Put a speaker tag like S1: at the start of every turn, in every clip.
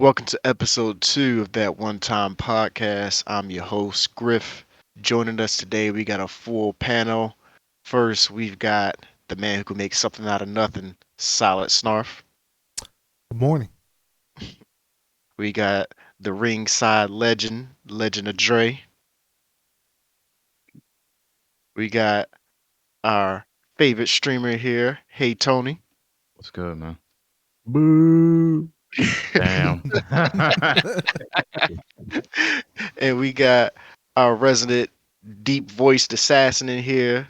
S1: Welcome to episode 2 of That One Time Podcast. I'm your host, Griff. Joining us today, we got a full panel. First, we've got the man who can make something out of nothing, Solid Snarf.
S2: Good morning.
S1: We got the ringside legend, Legend of Dre. We got our favorite streamer here, Hey Tony.
S3: What's good, man?
S4: Boo.
S3: Damn.
S1: And we got our resident deep voiced assassin in here,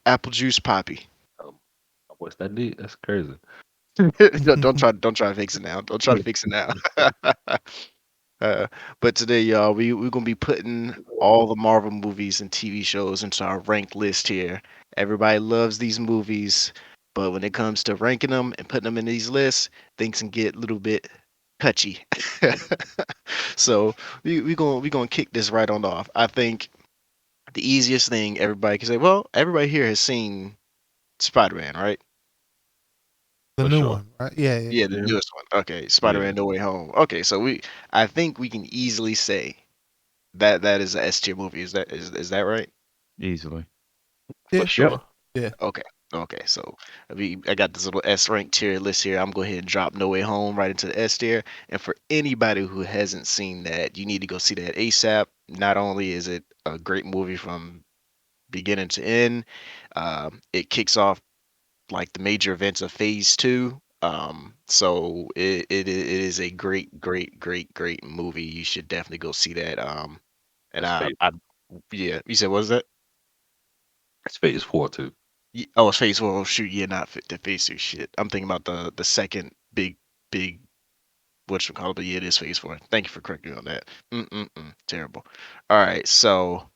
S1: Apple Juice Poppy.
S4: Um, what's that deep? That's crazy.
S1: Don't try to fix it now. Don't try to fix it now. uh, but today, y'all, we're gonna be putting all the Marvel movies and TV shows into our ranked list here. Everybody loves these movies, but when it comes to ranking them and putting them in these lists, things can get a little bit touchy. So we gonna kick this right on off. I think the easiest thing everybody can say, well, everybody here has seen Spider-Man, right?
S2: The
S4: For
S2: new
S4: sure.
S2: one, right? Yeah, yeah.
S1: Yeah, the
S4: Yeah.
S1: newest one. Okay,
S4: Yeah.
S1: Spider-Man: No Way Home. Okay, so I think we can easily say that that is a S tier movie. Is that right?
S3: Easily.
S1: For
S2: Yeah.
S1: sure.
S4: Yep.
S2: Yeah.
S1: Okay. Okay. So I got this little S rank tier list here. I'm going ahead and drop No Way Home right into the S tier. And for anybody who hasn't seen that, you need to go see that ASAP. Not only is it a great movie from beginning to end, it kicks off like the major events of phase two. So it is a great movie. You should definitely go see that. And
S4: That's phase.
S1: I yeah, you said what was that?
S4: That's phase four too.
S1: Oh, it's phase four. Oh, shoot, yeah, not the phase two shit. I'm thinking about the second big whatchamacallit, but yeah, it is phase four. Thank you for correcting me on that. Terrible. All right, so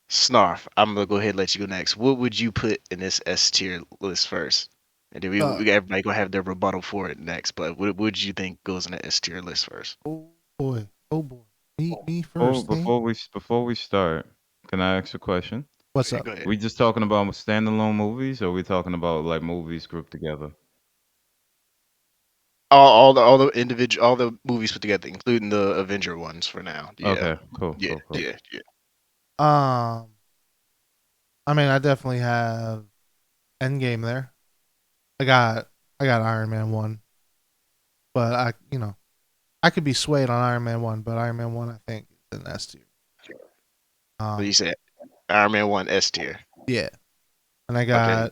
S1: Snarf, I'm gonna go ahead and let you go next. What would you put in this S tier list first? And then
S2: Uh,
S1: we got everybody gonna have their rebuttal for it next. But what would you think goes in the S tier list first?
S2: oh boy. Oh boy. Me
S3: Before
S2: first, eh?
S3: before we before we start, can I ask a question?
S2: What's
S1: Okay,
S2: up?
S1: go ahead.
S3: We just talking about standalone movies, or we talking about like movies grouped together?
S1: All the individual all the movies put together, including the Avenger ones for now. Yeah,
S3: Okay, cool,
S1: yeah,
S3: cool, cool.
S1: yeah, yeah.
S2: Um, I mean, I definitely have Endgame there. I got I got Iron Man 1, but I could be swayed on Iron Man 1, but Iron Man 1 I think is an S tier.
S1: So you
S2: Um,
S1: said Iron Man one S tier.
S2: yeah. And I
S1: Okay,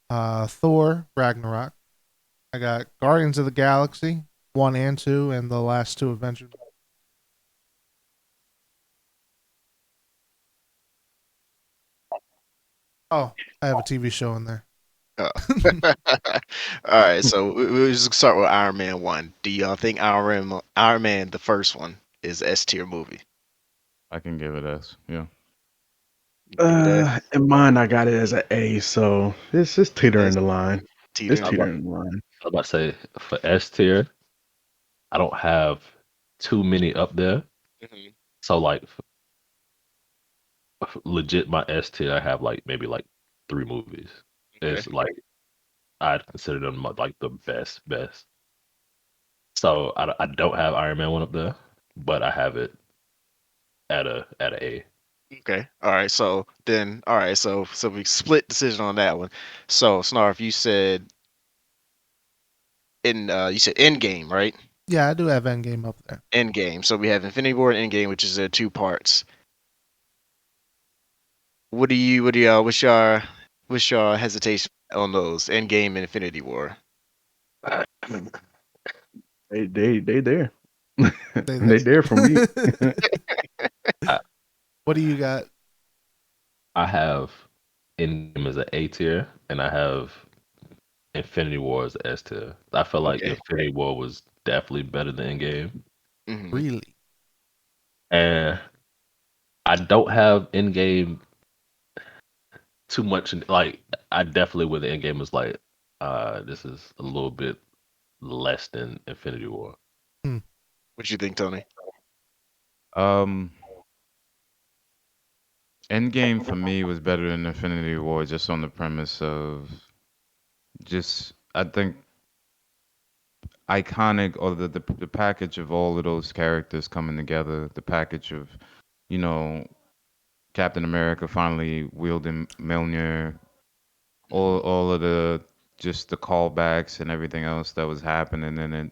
S2: got Thor Ragnarok. I got Guardians of the Galaxy 1 and 2 and the last two Avengers. Oh, I have a TV show in there.
S1: uh, all right. So we'll just start with Iron Man one. Do y'all think Iron Man the first one is S tier movie?
S3: I can give it S. Yeah.
S1: You give it S.
S4: In mine, I got it as an A, so it's just teetering
S1: S
S4: the line.
S1: teeter
S4: It's
S1: in
S4: teetering
S1: the
S4: the line.
S5: I was about to say for S tier, I don't have too many up there.
S1: Mhm.
S5: So like legit my S tier, I have like maybe like three movies.
S1: Okay.
S5: It's like I'd consider them like the best. So I don't have Iron Man one up there, but I have it at a A.
S1: Okay. All right. So then, all right. So we split decision on that one. So Snarf, you said Endgame, right?
S2: Yeah, I do have Endgame up there.
S1: Endgame. So we have Infinity War and Endgame, which is two parts. What's your hesitation on those Endgame and Infinity War?
S4: They there.
S2: They
S4: They
S2: there.
S4: there for me.
S5: I,
S2: What do you got?
S5: I have Endgame as an A tier, and I have Infinity War as a S tier. I feel like
S1: Okay.
S5: Infinity War was definitely better than Endgame,
S1: Hmm.
S2: Really?
S5: and I don't have Endgame too much. Like I definitely with the Endgame was like, this is a little bit less than Infinity War.
S2: Hmm.
S1: What you think, Tony?
S3: Um, Endgame for me was better than Infinity War, just on the premise of just I think iconic, or the package of all of those characters coming together, the package of, you know, Captain America finally wielding Mjolnir, all of the just the callbacks and everything else that was happening in it.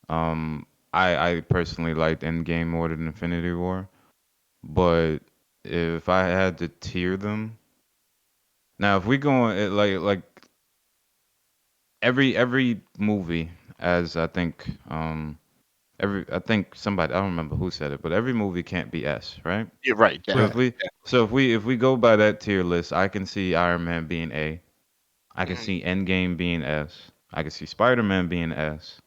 S3: Um, I personally liked Endgame more than Infinity War, but if I had to tier them, now if we go on like every movie, as I think I think somebody, I don't remember who said it, but every movie can't be S, right?
S1: You're right.
S3: So
S2: Right.
S3: if we go by that tier list, I can see Iron Man being A. I can
S1: Mhm.
S3: see Endgame being S. I can see Spider Man being S.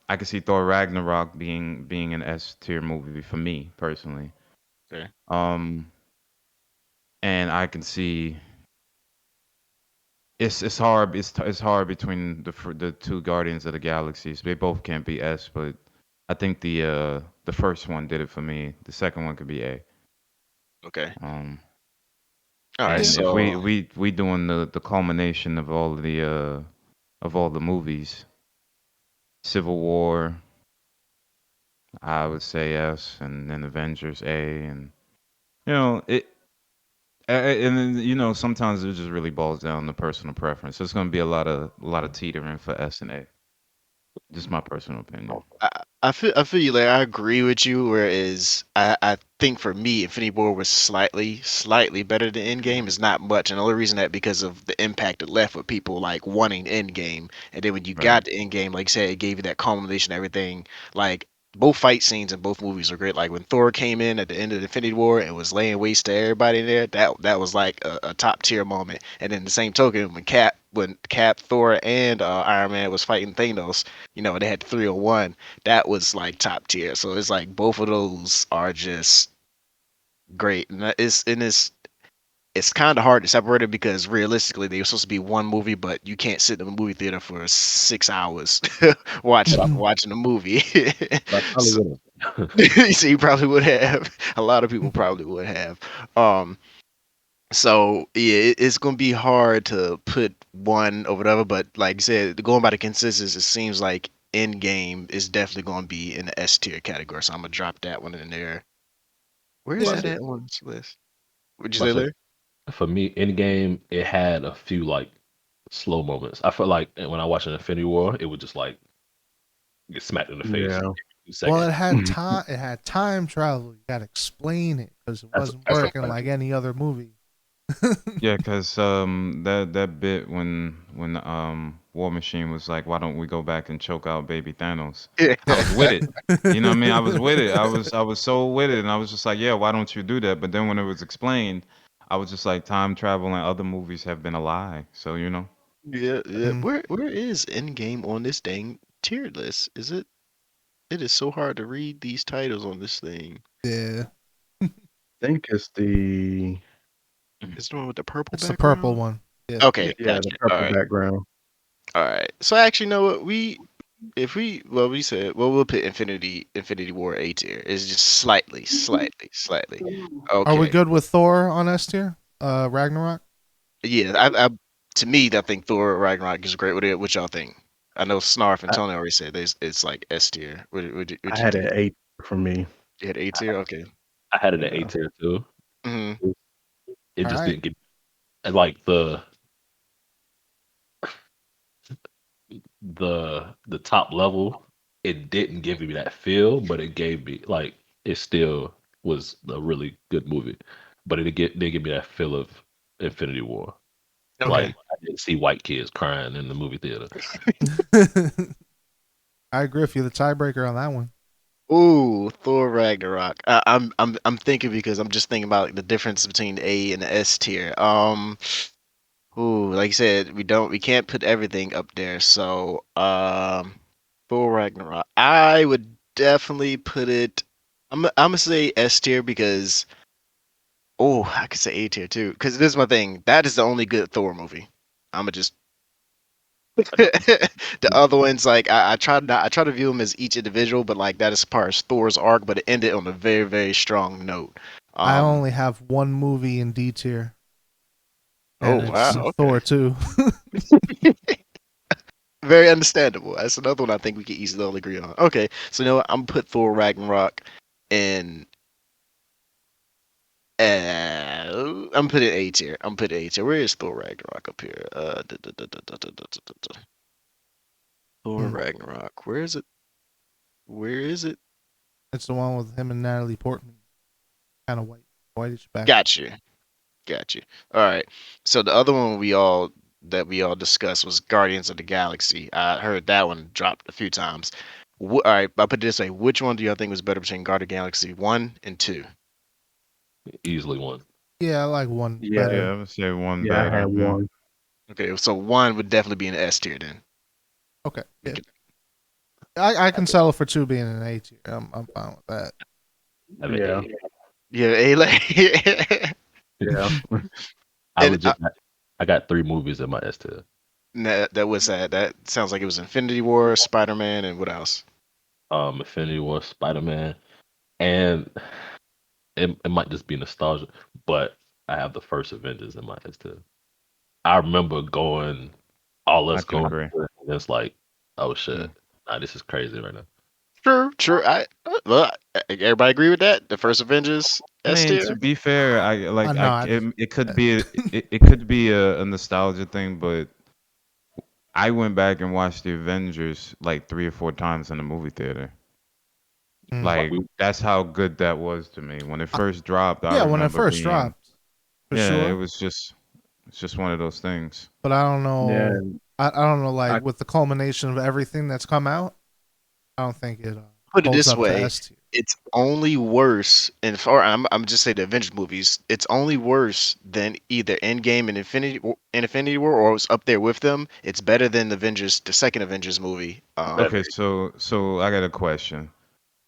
S3: I can see Thor Ragnarok being an S tier movie for me personally.
S1: Okay.
S3: Um, and I can see it's hard it's hard between the two Guardians of the Galaxies. They both can't be S, but I think the first one did it for me. The second one could be A.
S1: Okay.
S3: Um,
S1: All right.
S3: and if
S1: So
S3: we doing the culmination of all the movies, Civil War, I would say S, and then Avengers A, and you know it. And then sometimes it just really boils down to personal preference. There's going to be a lot of teetering for S and A. Just my personal opinion.
S1: I feel you. Like I agree with you. Whereas I think for me, Infinity War was slightly better than Endgame. It's not much, and the only reason that because of the impact it left with people like wanting Endgame, and then when you
S3: Right.
S1: got to Endgame, like you said, it gave you that culmination, and everything. Like both fight scenes in both movies are great. Like when Thor came in at the end of Infinity War and was laying waste to everybody in there, that was like a top tier moment. And then the same token, when Cap, Thor, and Iron Man was fighting Thanos, they had 301, that was like top tier. So it's like both of those are just great, and it's kind of hard to separate it because realistically they were supposed to be one movie, but you can't sit in a movie theater for 6 hours watching a movie.
S5: But I probably
S1: so,
S5: would have.
S1: so you probably would have. A lot of people probably would have. Um, so yeah, it's gonna be hard to put one over the other, but like I said, going by the consensus, it seems like Endgame is definitely gonna be in the S tier category. So I'm gonna drop that one in there. Where is
S5: But I
S2: Yeah.
S1: that
S5: said,
S1: at on this list? Would you
S5: but I
S1: say,
S5: said,
S1: Larry?
S5: for me, Endgame, it had a few like slow moments. I felt like when I watched an Infinity War, it would just like get smacked in the face
S4: Yeah.
S5: every 2
S2: Well,
S5: seconds.
S2: it had time. It had time travel. You got to explain it because it wasn't
S5: That's a
S2: working
S5: fact.
S2: like any other movie.
S3: Yeah, cause that bit when War Machine was like, "Why don't we go back and choke out baby Thanos?" I was with it. You know what I mean? I was with it. I was so with it, and I was just like, "Yeah, why don't you do that?" But then when it was explained, I was just like, "Time travel and other movies have been a lie." So
S1: Yeah, yeah.
S2: Mm,
S1: Where is Endgame on this dang tiered list? Is it? It is so hard to read these titles on this thing.
S2: yeah,
S4: I think it's the
S1: Is it the one with the purple
S2: it's the purple
S1: background?
S2: one. Yeah.
S1: Okay,
S4: yeah, the
S1: gotcha. All
S4: purple
S1: right,
S4: background.
S1: all right. So actually, know what we said, well, we'll put Infinity War A tier. It's just slightly.
S2: Are we
S1: Okay.
S2: good with Thor on S tier? Ragnarok.
S1: Yeah, to me, I think Thor Ragnarok is great with it. What y'all think? I know Snarf and
S4: I,
S1: Tony already said it's like S tier.
S4: I
S1: What you
S4: had
S1: think?
S4: an 8 for me.
S1: You had A tier? Okay.
S5: I had it at A
S4: Yeah.
S5: tier too.
S1: Hmm.
S5: It
S2: All
S5: just
S2: right.
S5: didn't get like the top level. It didn't give me that feel, but it gave me like it still was a really good movie. But it didn't give me that feel of Infinity War.
S1: Okay.
S5: Like I didn't see white kids crying in the movie theater.
S2: I agree with you. The tiebreaker on that one.
S1: Ooh, Thor Ragnarok. I'm thinking because I'm just thinking about the difference between the A and the S tier. Ooh, like you said, we can't put everything up there. So, Thor Ragnarok. I would definitely put it. I'm gonna say S tier because I could say A tier too. Because this is my thing. That is the only good Thor movie. I'm gonna just the other ones like I try to view them as each individual, but like that is part of Thor's arc, but it ended on a very very strong note.
S2: I
S1: Um.
S2: only have one movie in D tier,
S1: Oh
S2: and it's
S1: wow.
S2: Thor 2.
S1: Very understandable. That's another one I think we can easily all agree on. Okay, so you know what? I'm gonna put Thor Ragnarok in. I'm putting A tier. I'm putting A tier. Where is Thor Ragnarok up here? Thor
S2: Hmm.
S1: Ragnarok. Where is it? Where is it?
S2: It's the one with him and Natalie Portman, kind of whitish back.
S1: Got you. Got you. All right. So the other one we all discussed was Guardians of the Galaxy. I heard that one dropped a few times. All right, I'll put it this way: which one do y'all think was better between Guardian of the Galaxy 1 and 2?
S5: Easily one.
S2: Yeah, I like one
S4: Yeah.
S2: better.
S3: Yeah, I would say one
S4: Yeah, I
S3: better.
S4: had
S3: Yeah.
S4: one.
S1: Okay, so 1 would definitely be in the S tier then.
S2: Okay, yeah.
S1: Okay.
S2: I can settle for 2 being an A tier. I'm fine with that.
S5: I mean,
S4: Yeah.
S1: Yeah, A
S4: Yeah.
S5: I
S1: And,
S5: legit. I got 3 movies in my S tier.
S1: that was that. That sounds like it was Infinity War, Spider Man, and what else?
S5: Infinity War, Spider Man, and it might just be nostalgia, but I have the first Avengers in my S tier. I remember going, all
S3: I
S5: us
S3: can
S5: going,
S3: agree.
S5: and it's like, oh shit,
S3: Mm.
S5: nah, this is crazy right now.
S1: True. Everybody agree with that. The first Avengers
S3: I
S1: S
S3: mean,
S1: tier.
S3: to be fair,
S2: No, I just
S3: it could be it could be a nostalgia thing, but I went back and watched the Avengers like 3 or 4 times in the movie theater.
S2: Mm.
S3: Like
S5: We
S3: that's how good that was to me when it first dropped. I
S2: yeah, when it
S3: remember
S2: first
S3: being
S2: dropped, for
S3: yeah,
S2: sure.
S3: it's just one of those things.
S2: But I don't know.
S4: Yeah.
S2: I don't know. Like
S4: I
S2: with the culmination of everything that's come out, I don't think it
S1: Put it
S2: holds
S1: this
S2: up to
S1: way:
S2: S tier.
S1: it's only worse, and for I'm just say the Avengers movies. It's only worse than either Endgame and Infinity War, or it's up there with them. It's better than the Avengers, the second Avengers movie.
S3: Okay, so I got a question.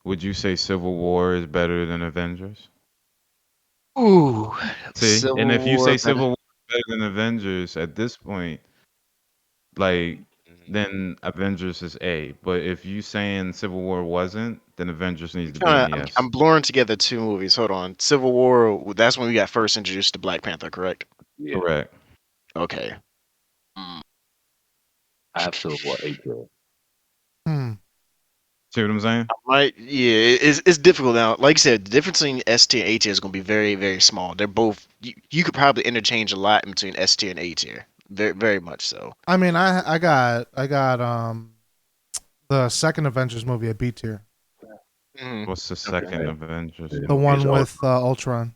S3: Would you say Civil War is better than Avengers?
S1: Ooh,
S3: See, and
S1: Civil
S3: if you
S1: War
S3: say
S1: better.
S3: Civil War is better than Avengers at this point, like
S1: Mhm.
S3: then Avengers is A. But if you saying Civil War wasn't, then Avengers needs
S1: I'm
S3: to be in
S1: trying.
S3: the
S1: I'm
S3: S.
S1: blurring together two movies. Hold on. Civil War. That's when we got first introduced to Black Panther, correct?
S5: yeah,
S3: Correct.
S1: Okay. Mm.
S5: I have Civil War 8 tier.
S2: Hmm.
S3: See what I'm saying?
S1: Right. Yeah. It's difficult now. Like I said, the difference between S tier and A tier is going to be very, very small. They're both. You could probably interchange a lot in between S tier and A tier. Very, very much so.
S2: I mean, I got the second Avengers movie at B tier,
S1: Mhm.
S3: What's the
S1: Okay.
S3: second Avengers
S5: Yeah.
S2: the
S3: movie?
S2: one
S5: Age of
S2: with Ultron.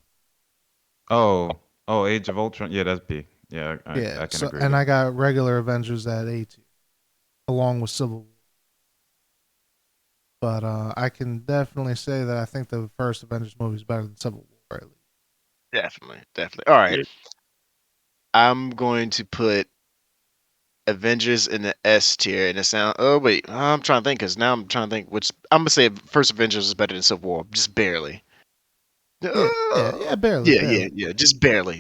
S3: Oh, oh, Age of Ultron. Yeah, that's B. Yeah,
S2: Yeah.
S3: I can
S2: So
S3: agree
S2: and
S3: there.
S2: I got regular Avengers at A tier, along with Civil War. But I can definitely say that I think the first Avengers movie is better than Civil War. At least.
S1: Definitely. Definitely. All right.
S5: Yeah.
S1: I'm going to put Avengers in the S tier, and it sound. Oh wait, I'm trying to think because now I'm trying to think which. I'm gonna say first Avengers is better than Civil War, just barely.
S2: Barely,
S1: Yeah,
S2: barely.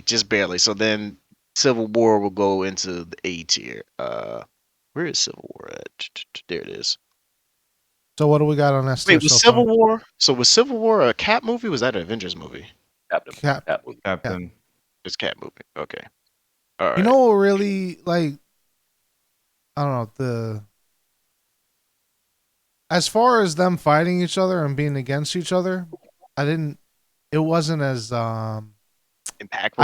S1: just barely. So then Civil War will go into the A tier. Where is Civil War at? There it is.
S2: So what do we got on S tier
S1: Wait, was
S2: so far?
S1: Civil War? So was Civil War a Cap movie? Was that an Avengers movie?
S5: Captain.
S2: Cap.
S5: Captain.
S3: Captain.
S1: It's Cap movie. Okay. All
S2: You
S1: right.
S2: know what really like? I don't know the. As far as them fighting each other and being against each other, I didn't. It wasn't as
S1: Impactful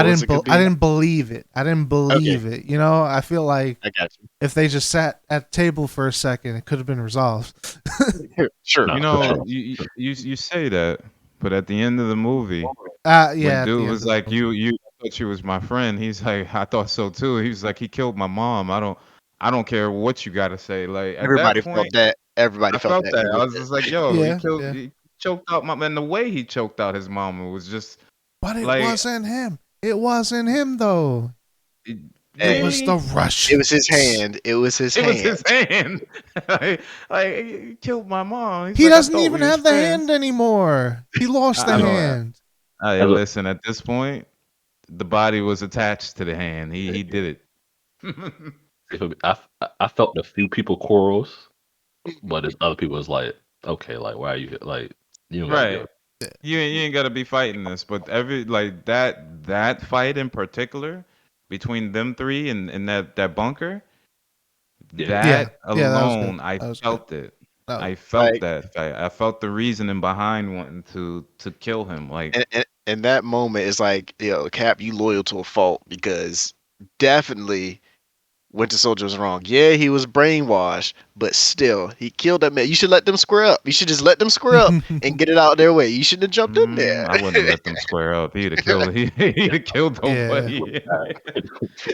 S1: as it could
S2: I
S1: be.
S2: didn't believe it. I didn't
S1: Okay,
S2: believe it. You know, I feel like
S1: I got you.
S2: if they just sat at the table for a second, it could have been resolved.
S1: Sure.
S5: No,
S3: You
S5: for
S3: know,
S5: sure.
S3: you say that, but at the end of the movie, when
S2: Yeah, at the
S3: dude
S2: end
S3: was
S2: of the
S3: like,
S2: movie.
S3: you thought she was my friend. He's like, I thought so too. He was like, he killed my mom. I don't care what you got to say. Like at that
S1: Everybody felt
S3: point,
S1: that. Everybody
S3: I
S1: felt
S3: felt
S1: that.
S3: that. I was just like, yo,
S2: Yeah, yeah.
S3: he choked out my man. The way he choked out his mama was just
S2: But it
S3: like,
S2: wasn't him. It wasn't him though. It
S1: Hey,
S2: was the
S3: really?
S1: it
S2: Russian.
S1: was his hand. It was his
S3: It was
S1: hand.
S3: his hand. like he killed my mom. He's
S2: He
S3: like, I
S2: doesn't
S3: thought
S2: even
S3: we was
S2: have the
S3: friends.
S2: hand anymore. He lost the
S3: I don't.
S2: hand.
S3: Hey,
S5: As a,
S3: listen. At this point, the body was attached to the hand. He did it.
S5: I felt a few people quarrels, but it's other people is like, okay, like why are you here? Like you don't gotta be.
S3: Right. You ain't gotta be fighting this, but every like that fight in particular between them three and that bunker,
S5: Yeah.
S3: That
S2: Yeah, that was good.
S3: alone, I
S2: That was good.
S3: felt it.
S2: That
S3: I
S2: was,
S3: felt
S1: Like,
S3: that. I felt the reasoning behind wanting to kill him. Like,
S1: and that moment is like, Cap, you loyal to a fault because definitely Winter Soldier was wrong. Yeah, he was brainwashed, but still, he killed that man. You should let them square up. You should just let them square up and get it out of their way. You shouldn't have jumped in there.
S3: I wouldn't have let them square up. He'd have killed. He'd have killed
S2: Yeah.
S3: nobody.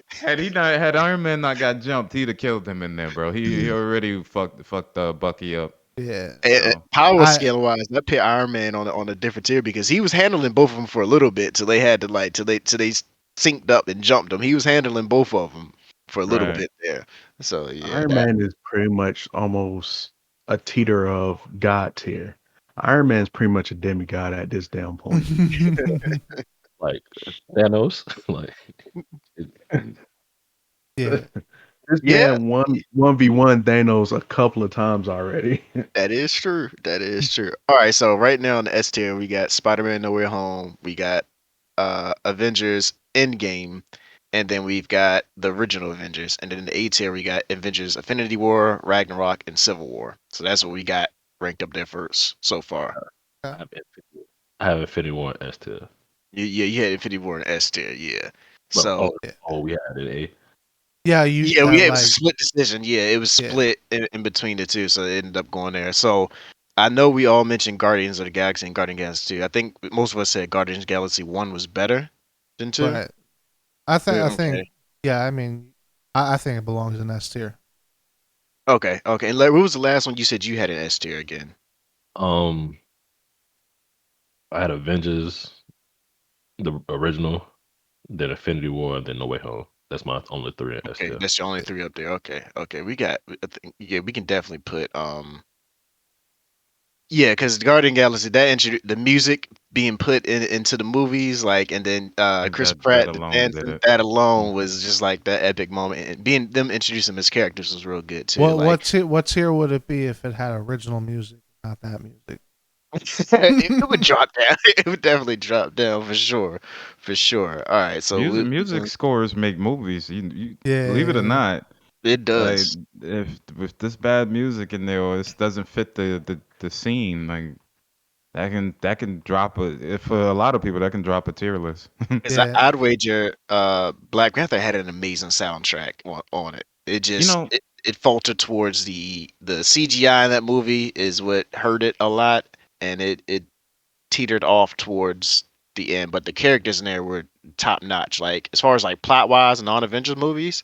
S3: Had Iron Man not got jumped, he'd have killed him in there, bro. He already fucked Bucky up.
S2: yeah.
S3: So
S1: Power
S2: I
S1: scale wise, that put Iron Man on a different tier because he was handling both of them for a little bit till they had to till they synced up and jumped him. He was handling both of them for a little
S3: right.
S1: bit there. So yeah,
S4: Iron
S1: that
S4: Man is pretty much almost a teeter of God tier. Iron Man's pretty much a demigod at this damn point.
S5: Like Thanos. Like
S2: yeah.
S4: This
S1: yeah,
S4: man 1v1 Thanos a couple of times already.
S1: that is true. That is true. All right, so right now in the S tier, we got Spider-Man: No Way Home, we got Avengers Endgame, and then we've got the original Avengers, and then in the A tier we got Avengers Infinity War, Ragnarok, and Civil War. So that's what we got ranked up there first so far.
S5: I have Infinity War and S tier.
S1: You had Infinity War and S tier, yeah.
S5: But
S1: So
S5: we had it A.
S2: Yeah,
S1: yeah, it was a
S2: like
S1: split decision. Yeah, it was
S2: Yeah.
S1: split in between the two, so it ended up going there. So I know we all mentioned Guardians of the Galaxy and Guardians of the Galaxy 2. I think most of us said Guardians of the Galaxy 1 was better than 2.
S2: Right. I think
S1: Okay.
S2: yeah, I mean I think it belongs in S tier.
S1: Okay. And what was the last one you said you had an S tier again?
S5: I had Avengers, the original, then Infinity War, then No Way Home. That's my only three in S
S1: Okay,
S5: tier.
S1: that's your only 3 up there. Okay. Yeah, we can definitely put yeah, because Guardian Galaxy that introduced the music being put into the movies, like, and then Chris
S3: That
S1: Pratt, the
S3: alone did
S1: dancing,
S3: it.
S1: that alone was just like that epic moment, and being them introducing them as characters was real good too.
S2: What
S1: Like,
S2: what tier would it be if it had original music, not that music?
S1: it would drop down. It would definitely drop down for sure. All right, so
S3: Music scores make movies. You believe it or
S2: Yeah.
S3: not.
S1: it
S3: Like
S1: does.
S3: if this bad music in there or this doesn't fit the scene, like that can drop if for a lot of people that can drop a tier list.
S1: Because
S2: Yeah.
S1: I'd wager Black Panther had an amazing soundtrack on it. It
S3: You
S1: just
S3: know,
S1: it faltered towards the CGI in that movie is what hurt it a lot, and it teetered off towards the end. But the characters in there were top notch. Like as far as like plot wise and non Avengers movies,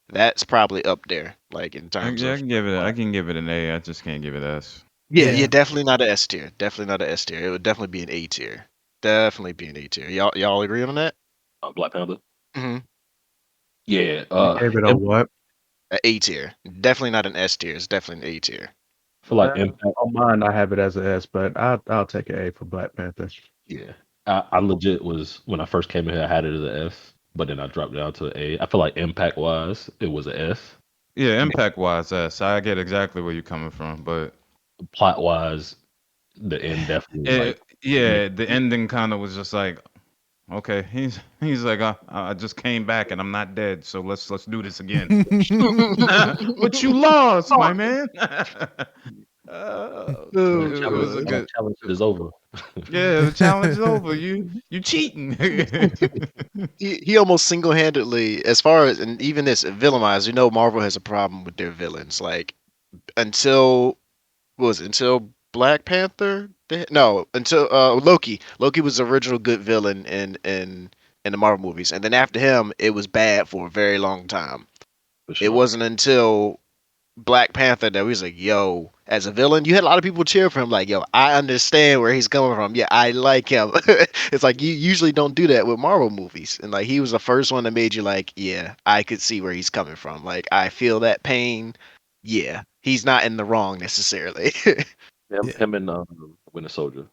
S1: that's probably up there. Like in terms
S3: I
S1: of
S3: can give it I
S1: plot.
S3: can give it an A. I just can't give it S.
S1: Yeah,
S2: Yeah.
S1: definitely not a S tier. Definitely not a S tier. It would definitely be an A tier. Definitely be an A tier. Y'all agree on that?
S5: Black Panther.
S1: Mm-hmm.
S5: Yeah.
S4: You gave it a what?
S1: A A tier. Definitely not an S tier. It's definitely an A tier.
S5: I feel like Impact.
S4: On mine, I have it as an S, but I'll take an A for Black Panther.
S5: Yeah. I legit was when I first came in here, I had it as an S, but then I dropped down to A. I feel like impact wise, it was an S.
S3: Yeah, impact wise, S. I get exactly where you're coming from, but
S5: Plot wise, the end definitely
S3: yeah, the ending kind of was just like, okay, he's like, I just came back and I'm not dead, so let's do this again. But you lost, my man.
S1: Oh,
S3: It was a good.
S5: challenge is over.
S3: Yeah, the challenge is over. You cheating.
S1: he almost single handedly, as far as and even this villain wise, Marvel has a problem with their villains. Like until what was it, until Black Panther? No, until Loki. Loki was the original good villain in the Marvel movies, and then after him, it was bad for a very long time.
S5: For
S1: It
S5: sure.
S1: wasn't until Black Panther that we was like, yo, as a villain, you had a lot of people cheer for him, like, yo, I understand where he's coming from. Yeah, I like him. It's like you usually don't do that with Marvel movies. And like he was the first one that made you like, yeah, I could see where he's coming from. Like I feel that pain. Yeah. He's not in the wrong necessarily.
S5: Him and Winter Soldier.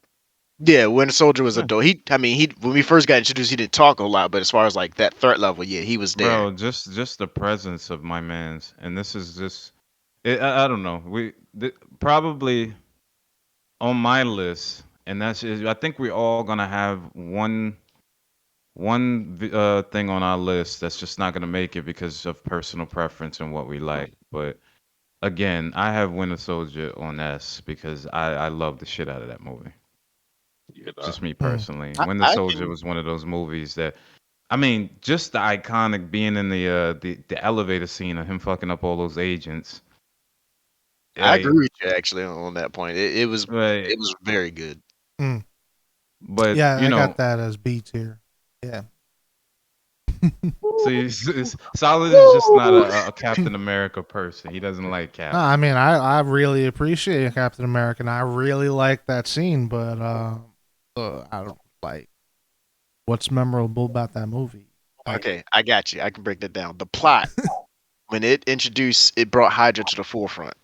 S1: Yeah, Winter Soldier was a
S3: Yeah.
S1: dope. He when we first got introduced, he didn't talk a lot, but as far as like that threat level, yeah, he was there.
S3: Bro, just the presence of my man's, and this is just, I don't know. Probably on my list, and I think we're all gonna have one thing on our list that's just not gonna make it because of personal preference and what we like. But again, I have Winter Soldier on S because I love the shit out of that movie.
S5: You know,
S3: Just me
S2: Hmm.
S3: personally.
S1: I,
S3: Winter
S1: I
S3: Soldier
S1: can
S3: was one of those movies that, I mean, just the iconic being in the elevator scene of him fucking up all those agents.
S1: I agree
S3: Like,
S1: with you actually on that point. It
S3: right.
S1: was very good.
S2: Mm.
S3: But
S2: Yeah,
S3: you
S2: I
S3: know,
S2: got that as B tier. Yeah.
S3: see, Solid is just not a Captain America person. He doesn't like
S2: No,
S3: Cap.
S2: I mean, I really appreciate Captain America, and I really like that scene, but I don't like what's memorable about that movie. Like,
S1: Okay, I got you. I can break that down. The plot when it brought Hydra to the forefront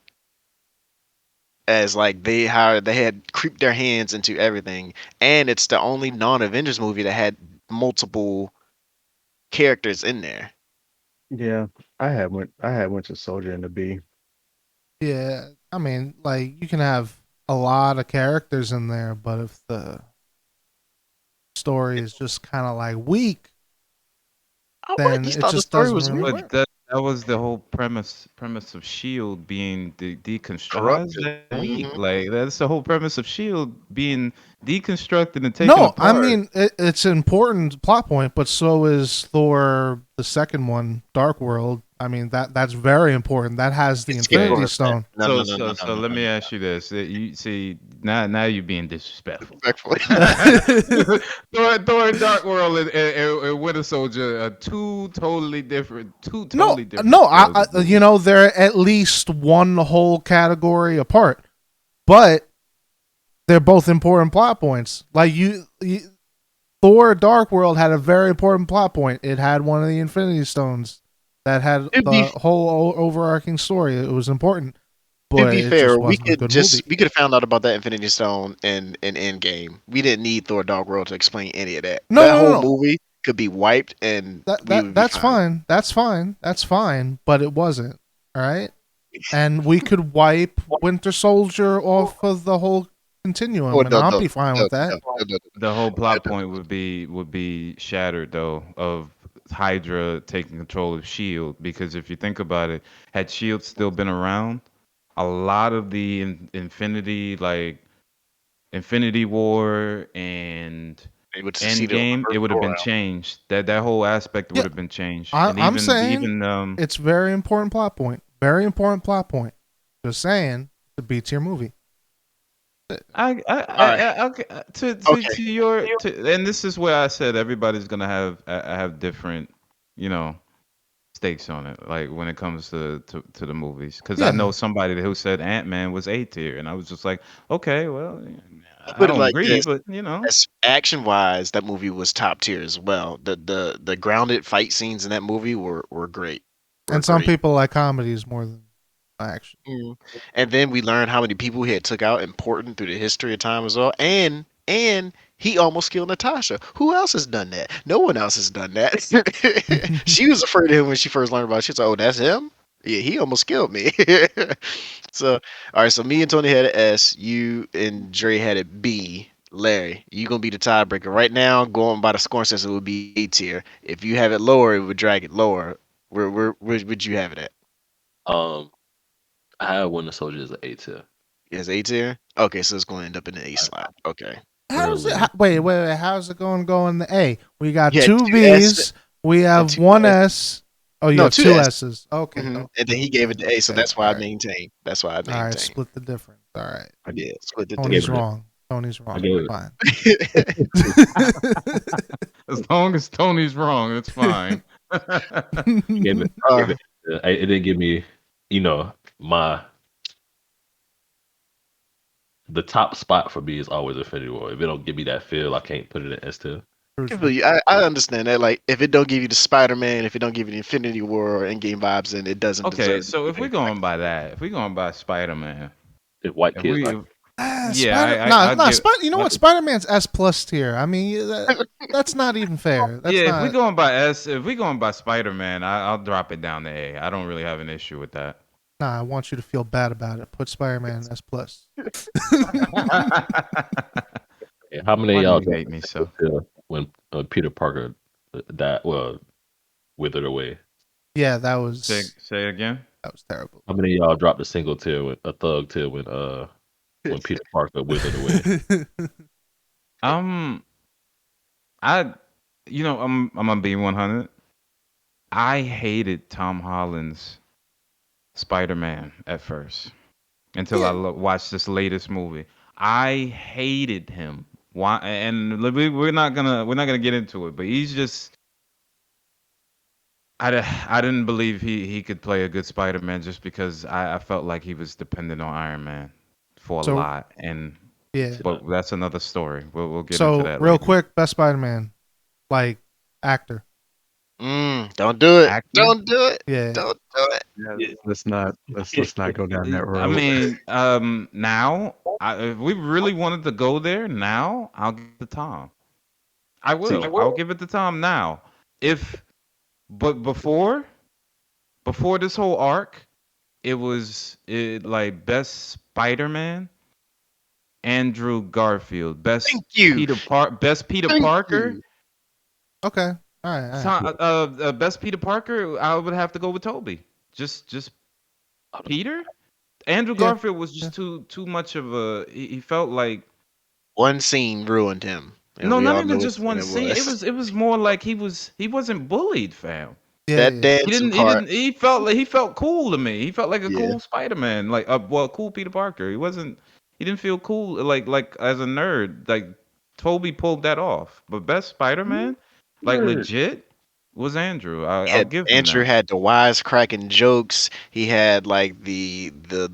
S1: as like they had creeped their hands into everything, and it's the only non-Avengers movie that had multiple characters in there.
S4: Yeah, I had Winter Soldier in the B.
S2: yeah, I mean, like you can have a lot of characters in there, but if the story is just kind of like weak,
S1: Oh, what?
S2: then
S1: You
S2: it
S1: thought the
S2: just
S1: story
S2: doesn't
S1: was
S2: really
S1: weak?
S3: But
S2: work.
S3: that was the whole premise of Shield being deconstructed. How is
S1: Corrupted.
S3: that
S1: Hmm.
S3: weak? Like that's the whole premise of Shield being deconstructed and taken
S2: No, I
S3: apart.
S2: mean it's an important plot point, but so is Thor, the second one, Dark World. I mean that's very important. That has the
S1: Skip
S3: Okay,
S2: Infinity
S1: over that.
S2: Stone.
S1: No,
S3: so
S1: no, no,
S3: so
S1: no, no,
S3: so
S1: no,
S3: let
S1: no,
S3: me
S1: no.
S3: ask you this: You see now you're being disrespectful.
S1: Respectfully.
S3: Thor and Dark World and Winter Soldier are two
S2: No,
S3: totally different
S2: no,
S3: scales of movies.
S2: they're at least one whole category apart, but they're both important plot points. Like Thor: Dark World had a very important plot point. It had one of the Infinity Stones that had
S1: to be
S2: the whole overarching story. It was important,
S1: to
S2: but
S1: be
S2: it
S1: fair,
S2: just wasn't a good movie.
S1: we could have found out about that Infinity Stone in Endgame. We didn't need Thor: Dark World to explain any of that.
S2: No,
S1: That
S2: no, no,
S1: whole
S2: no.
S1: movie could be wiped, and we would be
S2: That's
S1: fine.
S2: fine. That's fine. That's fine. But it wasn't. All right. And we could wipe Winter Soldier off of the whole
S1: Oh,
S2: continuum, and
S1: no,
S2: I'll
S1: no,
S2: be fine
S1: no,
S2: with that.
S1: no, no, no,
S3: The whole
S1: no,
S3: plot
S1: no.
S3: point would be shattered though of Hydra taking control of Shield because if you think about it, had Shield still been around, a lot of the Infinity War and
S1: They would succeeded on the
S3: Endgame, it
S1: first
S3: would
S1: go
S3: have been
S1: around.
S3: changed. That whole aspect would
S2: Yeah,
S3: have been changed, and
S2: I'm
S3: even
S2: saying
S3: even
S2: it's very important plot point. Very important plot point. Just saying, the B tier movie.
S1: All right.
S3: okay,
S1: Okay.
S3: to your to, and this is where I said everybody's gonna have different, you know, stakes on it. Like when it comes to the movies, because I know
S2: Yeah,
S3: somebody who said Ant-Man was A tier, and I was just like, okay, well,
S1: Let's
S3: I
S1: put it
S3: don't
S1: like
S3: agree,
S1: this.
S3: but you know,
S1: As action wise, that movie was top tier as well. The grounded fight scenes in that movie were great. Were
S2: and some
S1: great.
S2: people like comedies more than action.
S1: Mm. And then we learned how many people he had took out important through the history of time as well. And he almost killed Natasha. Who else has done that? No one else has done that. She was afraid of him when she first learned about it. She's like, oh, that's him? Yeah, he almost killed me. So, all right, so me and Tony had an S. You and Dre had a B. Larry, you gonna be the tiebreaker right now. Going by the scoring system, it would be A tier. If you have it lower, it would drag it lower. Where would you have it at?
S5: um, I had Winter Soldier as an A tier.
S1: Is A tier? Okay, so it's going to end up in the A slot. Okay.
S2: How's it?
S5: Really,
S2: Wait. How's it going in the A? We got
S1: You had
S2: two
S1: two S
S2: B's. We
S1: and
S2: have
S1: two
S2: one
S1: S.
S2: S. Oh, you
S1: No,
S2: have
S1: two
S2: two
S1: S.
S2: S's. Okay.
S1: Hmm.
S2: Okay.
S1: And then he gave it the A, so
S2: Okay.
S1: that's why I maintain. That's why I
S2: All right.
S1: maintain.
S2: Split the difference. All right.
S4: I,
S1: Yeah, split the
S5: I gave
S2: Tony's
S5: it.
S1: difference.
S2: wrong. Tony's
S5: I
S2: wrong.
S5: gave it.
S2: Fine.
S3: as long as Tony's wrong, it's fine.
S5: I gave it.
S1: uh,
S5: It didn't give me, you know, the top spot for me is always Infinity War. If it don't give me that feel, I can't put it in S tier.
S1: I understand that. Like, if it don't give you the Spider-Man, if it don't give you the Infinity War or Endgame vibes, then it doesn't
S3: Okay,
S1: deserve to
S3: so
S1: be
S3: if we're
S1: there.
S3: going by that, if we're going by Spider-Man,
S5: If white
S3: if
S5: kids like,
S3: we, yeah, I
S2: Nah.
S3: give.
S2: You know what? Spider-Man's S plus tier. I mean, that's not even fair. That's
S3: Yeah, if we
S2: not.
S3: going by if we going by Spider-Man, I'll drop it down to A. I don't really have an issue with that.
S2: Nah, I want you to feel bad about it. Put Spider-Man in S plus.
S5: how many
S3: Why
S5: of
S3: do
S5: y'all
S3: you hate me so?
S5: when Peter Parker died? Well, withered away.
S2: Yeah, that
S3: Say
S2: was
S3: say it again.
S2: That was terrible.
S5: How many of y'all dropped a single tear, a thug tear when Peter Parker withered away?
S3: I, I'm gonna be 100. I hated Tom Holland's Spider-Man at first until I
S2: Yeah.
S3: watched this latest movie. I hated him. Why? And we're not gonna get into it, but he's just. I didn't believe he could play a good Spider-Man just because I felt like he was dependent on Iron Man for a
S2: So
S3: lot, and
S2: yeah.
S3: but that's another story. We'll get into
S2: So
S3: that
S2: real
S3: later.
S2: quick, best Spider-Man, like actor.
S1: Don't do it.
S3: Actor?
S1: Don't do it.
S2: Yeah.
S1: Don't do it.
S4: Yeah, let's not go down that
S3: I
S4: road.
S3: mean, now, if we really wanted to go there, now I'll give it to Tom. I will. I'll give it to Tom now. But before this whole arc, like best Spider-Man, Andrew Garfield,
S1: Thank you.
S3: best Peter
S1: Thank
S3: Parker,
S1: you.
S2: Okay. All right.
S3: best Peter Parker. I would have to go with Toby. Just Peter. Andrew
S2: Yeah.
S3: Garfield was just too much of a. He felt like
S1: One scene ruined him, and
S3: no,
S1: we
S3: not
S1: all
S3: even
S1: know which
S3: just
S1: one
S3: one
S1: it
S3: scene. It
S1: was.
S3: was more like he wasn't bullied, fam.
S2: Yeah.
S1: That
S2: Yeah.
S3: He
S1: dancing
S3: didn't he
S1: part.
S3: didn't he felt like he felt cool to me. He felt like a
S1: Yeah.
S3: cool Spider-Man, like cool Peter Parker. He didn't feel cool like as a nerd. Like Toby pulled that off. But best Spider-Man, like
S5: Nerd.
S3: legit, was Andrew. I'll
S1: Yeah,
S3: give him
S1: Andrew
S3: that.
S1: had the wisecracking jokes. He had like the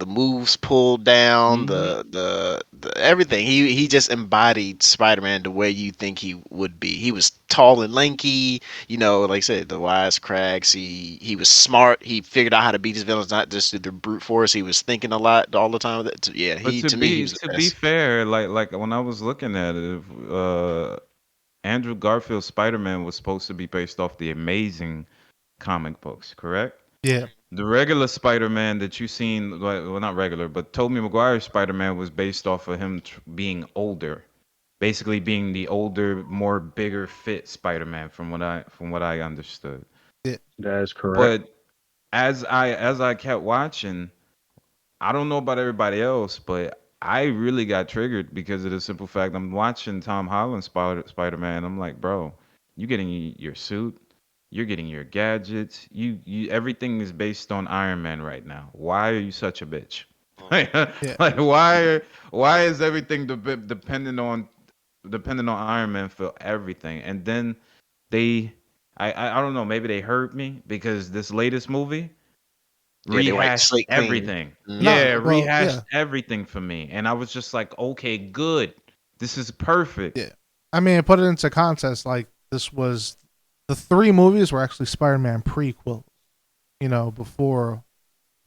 S1: moves pulled down,
S3: Hmm.
S1: the everything. He just embodied Spider-Man the way you think he would be. He was tall and lanky, like I said, the wisecracks. He was smart. He figured out how to beat his villains, not just through the brute force. He was thinking a lot all the time. Yeah,
S3: But
S1: to me he was the
S3: to be
S1: best.
S3: fair, like when I was looking at it, Andrew Garfield's Spider-Man was supposed to be based off the Amazing comic books, correct?
S2: Yeah.
S3: The regular Spider-Man that you seen, well, not regular, but Tobey Maguire's Spider-Man was based off of him being older, basically being the older, more bigger fit Spider-Man, from what I understood.
S2: Yeah.
S4: That is correct.
S3: But as I kept watching, I don't know about everybody else, but I really got triggered because of the simple fact I'm watching Tom Holland Spider-Man. I'm like, bro, you getting your suit, you're getting your gadgets, you everything is based on Iron Man right now. Why are you such a bitch?
S2: Yeah.
S3: Like why is everything dependent on Iron Man for everything? And then they I don't know, maybe they hurt me because this latest movie
S1: Yeah, they wiped the
S3: rehashed
S1: slate clean.
S3: everything.
S1: Hmm.
S3: Yeah,
S2: No. Well.
S3: rehashed
S2: Yeah.
S3: everything for me. And I was just like, okay, good. This is perfect.
S2: Yeah. I mean, put it into context. Like this was the three movies were actually Spider-Man prequels. Before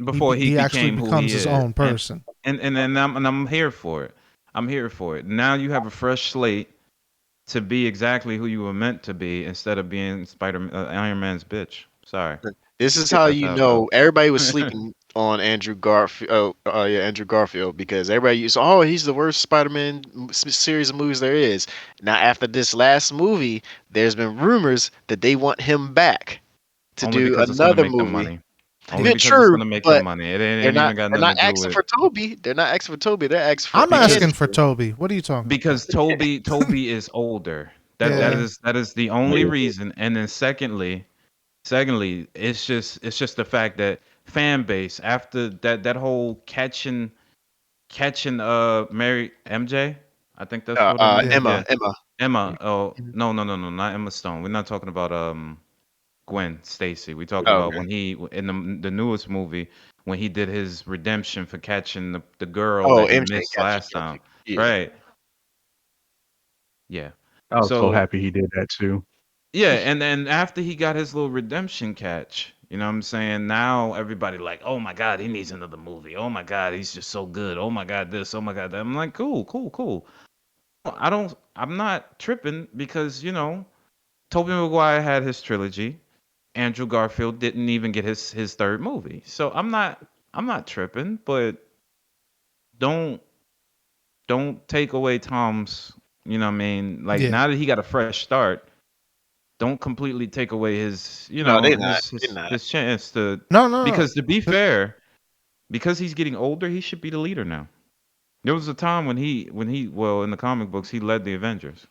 S3: Before he
S2: he actually
S3: became who he
S2: becomes his
S3: is.
S2: own person.
S3: And I'm here for it. I'm here for it. Now you have a fresh slate to be exactly who you were meant to be instead of being Iron Man's bitch. Sorry.
S1: This is how
S3: That's
S1: you
S3: how I
S1: know
S3: felt.
S1: everybody was sleeping on Andrew Garfield. Yeah, Andrew Garfield, because everybody used, oh, he's the worst Spider-Man series of movies there is. Now, after this last movie, there's been rumors that they want him back to
S3: Only
S1: do
S3: because it's gonna
S1: another
S3: make them
S1: movie.
S3: money. Only
S2: Yeah.
S1: Yeah,
S3: because it's
S1: true,
S3: gonna make them
S1: but
S3: money. It
S1: they're
S3: ain't
S1: not
S3: even got
S1: they're
S3: nothing
S1: not
S3: to do
S1: asking
S3: with
S1: for Toby. They're not asking for Toby. They're asking for
S2: I'm asking
S1: Andrew.
S2: for Toby. What are you talking
S3: because Toby is older. That
S2: about?
S3: that
S2: Yeah.
S3: is that is the only reason. And then secondly, it's just the fact that fan base after that whole catching Mary MJ, I think that's what her name is.
S2: Yeah.
S3: Yeah,
S1: Emma.
S3: Emma. Oh no, not Emma Stone. We're not talking about Gwen Stacy. We're talking
S1: Oh,
S3: about
S1: okay.
S3: when he in the newest movie when he did his redemption for catching the girl
S1: Oh,
S3: that he
S1: MJ.
S3: missed
S1: Gotcha,
S3: last
S1: gotcha.
S3: time.
S1: Yeah.
S3: Right. Yeah.
S4: I was so
S3: So
S4: happy he did that too.
S3: yeah, and then after he got his little redemption catch, you know what I'm saying? Now everybody like, oh my God, he needs another movie. Oh my God, he's just so good. Oh my God, this. Oh my God, that. I'm like, cool. I'm not tripping because Tobey Maguire had his trilogy. Andrew Garfield didn't even get his third movie. So I'm not tripping, but don't take away Tom's. You know what I mean? Like
S2: Yeah.
S3: now that he got a fresh start, don't completely take away his,
S1: No, they not. They not.
S3: his chance to.
S2: No.
S3: Because to be fair, because he's getting older, he should be the leader now. There was a time when well, in the comic books, he led the Avengers.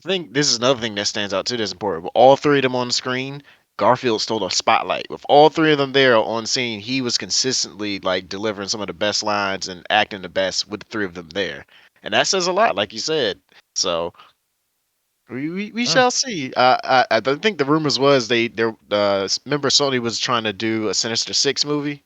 S1: I think this is another thing that stands out too that's important. With all three of them on the screen, Garfield stole a spotlight. With all three of them there on scene, he was consistently like delivering some of the best lines and acting the best with the three of them there. And that says a lot, like you said. So we
S3: Huh.
S1: shall see. I don't think the rumors was remember Sony was trying to do a Sinister Six movie.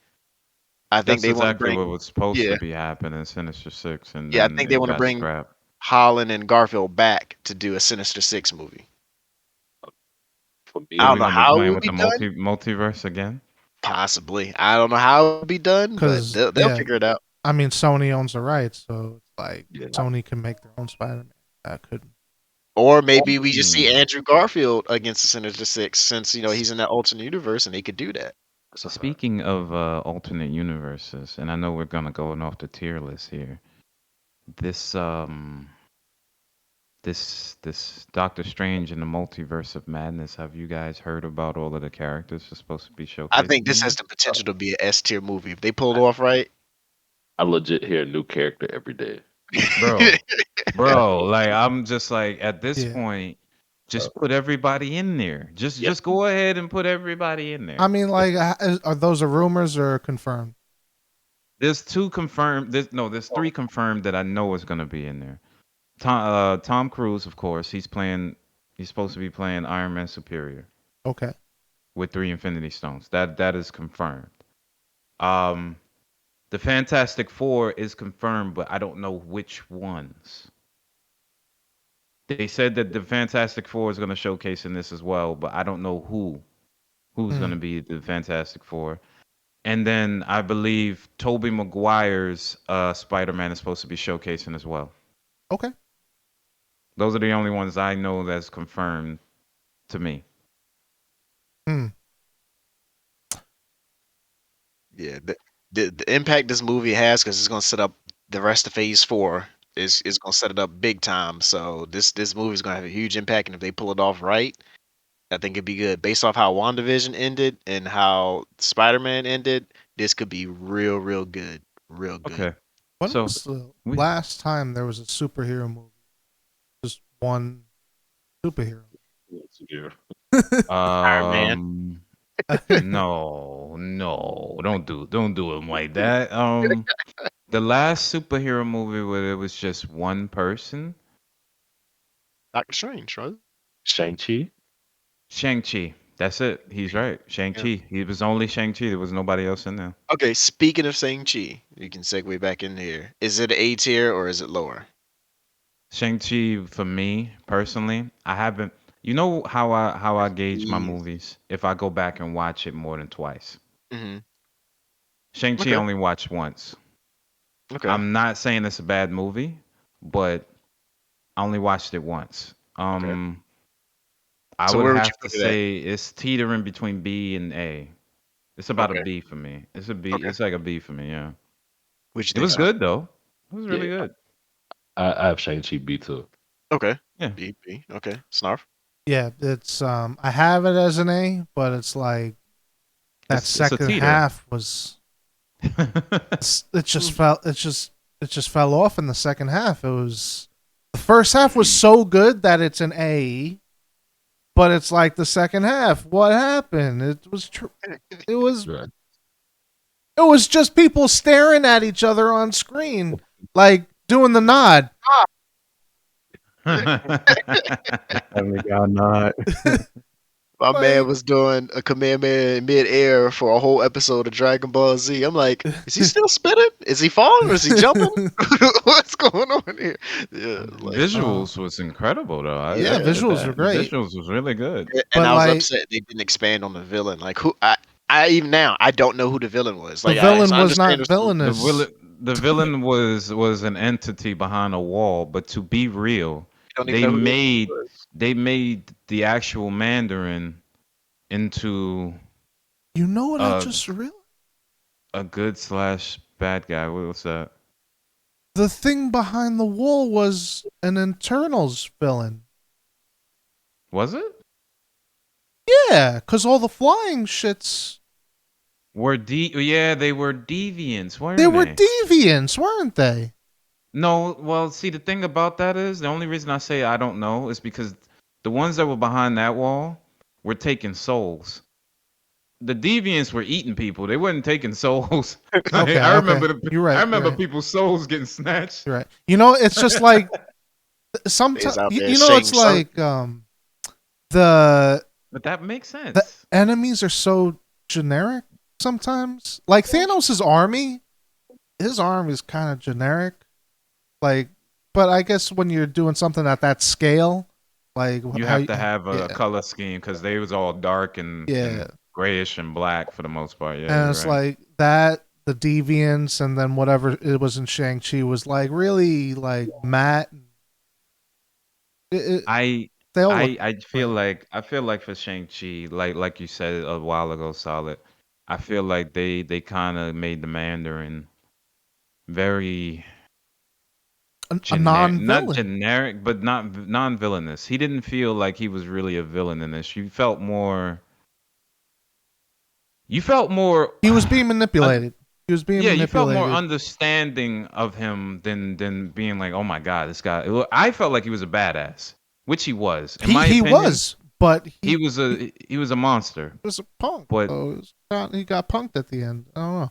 S1: I think
S3: That's
S1: they want to
S3: exactly what
S1: bring
S3: was supposed
S1: yeah
S3: to be happening in Sinister Six, and
S1: yeah I
S3: then
S1: think they
S3: it
S1: want to
S3: got
S1: bring
S3: scrapped.
S1: Holland and Garfield back to do a Sinister Six movie.
S5: For
S1: I
S3: So
S1: don't
S3: we're
S5: me,
S1: know
S3: gonna be
S1: how it
S3: playing
S1: would
S3: with
S1: be
S3: the
S1: done.
S3: multiverse again.
S1: Possibly. I don't know how it would be done, but
S2: Because
S1: they'll figure it out.
S2: I mean, Sony owns the rights, so it's like
S5: yeah,
S2: Sony can make their own Spider-Man. That could.
S1: Or maybe we just see
S3: Hmm.
S1: Andrew Garfield against the Sinister Six, since he's in that alternate universe, and they could do that.
S3: Speaking of alternate universes, and I know we're gonna go off the tier list here. This this Doctor Strange in the Multiverse of Madness. Have you guys heard about all of the characters that's supposed to be
S1: I
S3: showcased
S1: think
S3: in
S1: this has
S3: there?
S1: the potential to be an S tier movie if they pull it off right.
S5: I legit hear a new character every day.
S3: Bro, like I'm just like at this
S2: Yeah.
S3: point, just put everybody in there.
S5: Yep.
S3: Just go ahead and put everybody in there.
S2: I mean, like, are those rumors or confirmed?
S3: There's two confirmed. There's three confirmed that I know is gonna be in there. Tom Cruise, of course, he's supposed to be playing Iron Man Superior
S2: Okay.
S3: with 3 Infinity Stones. That is confirmed. Um, the Fantastic Four is confirmed, but I don't know which ones. They said that the Fantastic Four is going to showcase in this as well, but I don't know who's going to be the Fantastic Four. And then I believe Tobey Maguire's Spider-Man is supposed to be showcasing as well.
S2: Okay.
S3: Those are the only ones I know that's confirmed to me.
S1: Yeah, the impact this movie has, because it's gonna set up the rest of Phase 4, is gonna set it up big time. So this movie is gonna have a huge impact, and if they pull it off right, I think it'd be good. Based off how WandaVision ended and how Spider-Man ended, this could be real good, real good.
S3: Okay.
S2: When
S3: So,
S2: was the
S3: we-
S2: last time there was a superhero movie? Just one superhero.
S5: Yeah.
S1: Man.
S3: No, don't do him like that. The last superhero movie where it was just one person,
S1: Doctor Strange, right?
S5: Shang-Chi.
S3: Shang-Chi. That's it. He's right. Shang-Chi. He was only Shang-Chi. There was nobody else in there.
S1: Okay, speaking of Shang-Chi, you can segue back in here. Is it A tier or is it lower?
S3: Shang-Chi for me personally, I haven't. You know how I gauge my
S1: Mm.
S3: movies if I go back and watch it more than twice.
S1: Mm-hmm.
S3: Shang-Chi
S1: Okay.
S3: only watched once.
S1: Okay.
S3: I'm not saying it's a bad movie, but I only watched it once. I
S1: So
S3: would
S1: where would you
S3: have to
S1: put it at?
S3: say it's teetering between B and A. It's about
S1: Okay.
S3: a B for me. It's a B.
S1: Okay.
S3: It's like a B for me. Yeah.
S1: What you
S3: It
S1: think?
S3: was
S1: Sean?
S3: good though. It was really
S5: Yeah.
S3: good.
S5: I have Shang-Chi B too.
S1: Okay.
S3: Yeah.
S1: B. Okay. Snarf.
S2: Yeah, it's I have it as an A, but it's like that
S3: It's a
S2: second
S3: teeter.
S2: half was it just fell off in the second half. It was the first half was so good that it's an A, but it's like the second half. What happened? It was
S5: Right.
S2: it was just people staring at each other on screen, like doing the nod.
S4: Family Guy nod.
S1: My man
S2: Like-
S1: was doing a Kamehameha in mid-air for a whole episode of Dragon Ball Z. I'm like, is he still spinning? Is he falling? Or is he jumping? What's going on here? Yeah. Like,
S3: Visuals was incredible though.
S2: Yeah,
S3: I give it
S2: visuals
S3: that.
S2: were great.
S3: The visuals was really good.
S1: and
S2: But
S1: I was
S2: like-
S1: upset they didn't expand on the villain. Like who? I even now I don't know who the villain was.
S2: The
S1: Like
S2: villain
S1: I
S2: was not
S1: understand there's some-
S2: villainous.
S3: The villain was an entity behind a wall, but to be real,
S1: I don't even
S3: they
S1: know who the
S3: made
S1: villain was.
S3: they made the actual Mandarin into
S2: You know what I
S3: Uh,
S2: just realized?
S3: a good / bad guy. What was that?
S2: The thing behind the wall was an Internals villain.
S3: Was it?
S2: Yeah, because all the flying shits,
S3: Yeah, they were deviants, weren't
S2: they were
S3: they?
S2: deviants, weren't they?
S3: No, well, see, the thing about that is the only reason I say I don't know is because the ones that were behind that wall were taking souls. The deviants were eating people. They weren't taking souls.
S2: Okay,
S3: I remember
S2: okay. You're right.
S3: I
S2: You're
S3: remember
S2: right.
S3: people's souls getting snatched.
S2: You're right. You know, it's just like sometimes.
S1: Is out there
S2: You know, it's
S1: saying something.
S2: like the
S3: But that makes
S2: the
S3: sense.
S2: enemies are so generic sometimes. Like Thanos' army, his army is kind of generic. Like, but I guess when you're doing something at that scale, like
S3: You
S2: how
S3: have to have a
S2: yeah,
S3: color scheme because they was all dark and
S2: yeah,
S3: grayish and black for the most part. Yeah,
S2: and
S3: you're
S2: it's
S3: right.
S2: like that. The deviants, and then whatever it was in Shang-Chi was like really like matte.
S3: I
S2: They all look
S3: I feel like for Shang-Chi, like you said a while ago, Solid. I feel like they kind of made the Mandarin very
S2: a
S3: not
S2: non-villain.
S3: generic, but not non-villainous. He didn't feel like he was really a villain in this. You felt more
S2: He was being
S3: un-
S2: manipulated. He was being
S3: yeah, you felt more
S2: manipulated.
S3: understanding of him than being like, "Oh my God, this guy." I felt like he was a badass, which he was. In my
S2: He
S3: opinion,
S2: was, but
S3: he
S2: he
S3: was a monster.
S2: was a punk.
S3: But
S2: So he got punked at the end. I don't know.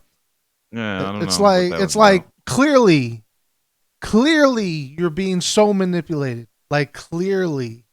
S3: yeah, I don't
S2: It's
S3: know what
S2: like
S3: that was
S2: it's like
S3: about.
S2: clearly you're being so manipulated. Like clearly,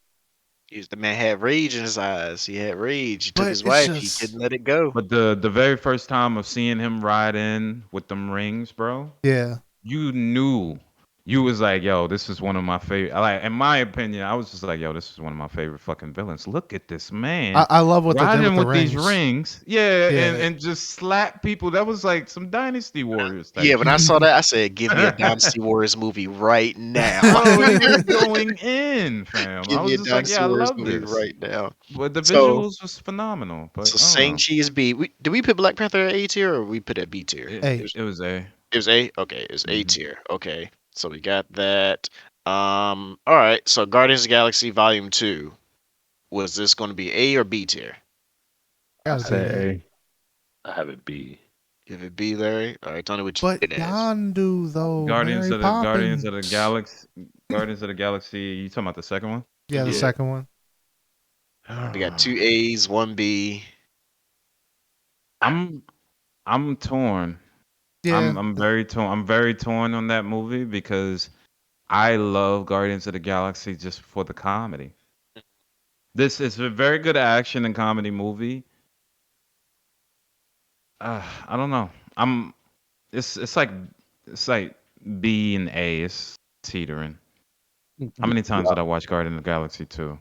S1: The man had rage in his eyes. He had rage. He took
S2: but
S1: his
S2: it's
S1: wife. He
S2: just
S1: couldn't let it go.
S3: But the very first time of seeing him ride in with them rings, bro,
S2: yeah.
S3: you knew you was like, yo, this is one of my favorite. Like, in my opinion, I was just like, yo, this is one of my favorite fucking villains. Look at this man
S2: I love what they did with
S3: riding
S2: the
S3: with these
S2: rings.
S3: rings, yeah,
S2: Yeah.
S3: and just slap people. That was like some Dynasty Warriors
S1: Yeah,
S3: type
S1: when I
S3: shit.
S1: saw that, I said, "Give me a Dynasty Warriors movie right now.
S3: Bro, he was going in, fam. I
S1: Give me
S3: was
S1: a
S3: just like,
S1: Dynasty
S3: yeah, I
S1: Warriors
S3: love
S1: movie
S3: this.
S1: right now."
S3: But the
S1: So,
S3: visuals was phenomenal. But
S1: so
S3: I don't know.
S1: Shang-Chi is B. Did we put Black Panther at A tier or we put it at B tier?
S2: Hey,
S3: It was a.
S1: It was A. Okay, it was A
S3: Mhm.
S1: tier. Okay, so we got that. All right. So Guardians of the Galaxy Volume 2. Was this going to be A or B tier?
S4: I
S2: gotta
S4: said,
S2: be.
S4: hey,
S5: I have it B.
S1: Give it B, Larry. All right, Tony, what you
S2: But
S1: did as?
S2: Yondu though,
S3: Guardians
S2: Mary
S3: of the
S2: Poppins.
S3: Galaxy. Guardians of the Galaxy. You talking about the second one?
S2: Yeah, the
S1: Yeah.
S2: second one.
S1: We got 2 A's, 1 B.
S3: I'm torn.
S2: Yeah.
S3: I'm very torn. I'm very torn on that movie because I love Guardians of the Galaxy just for the comedy. This is a very good action and comedy movie. I don't know. It's like B and A. It's teetering. How many times did I watch Guardians of the Galaxy 2?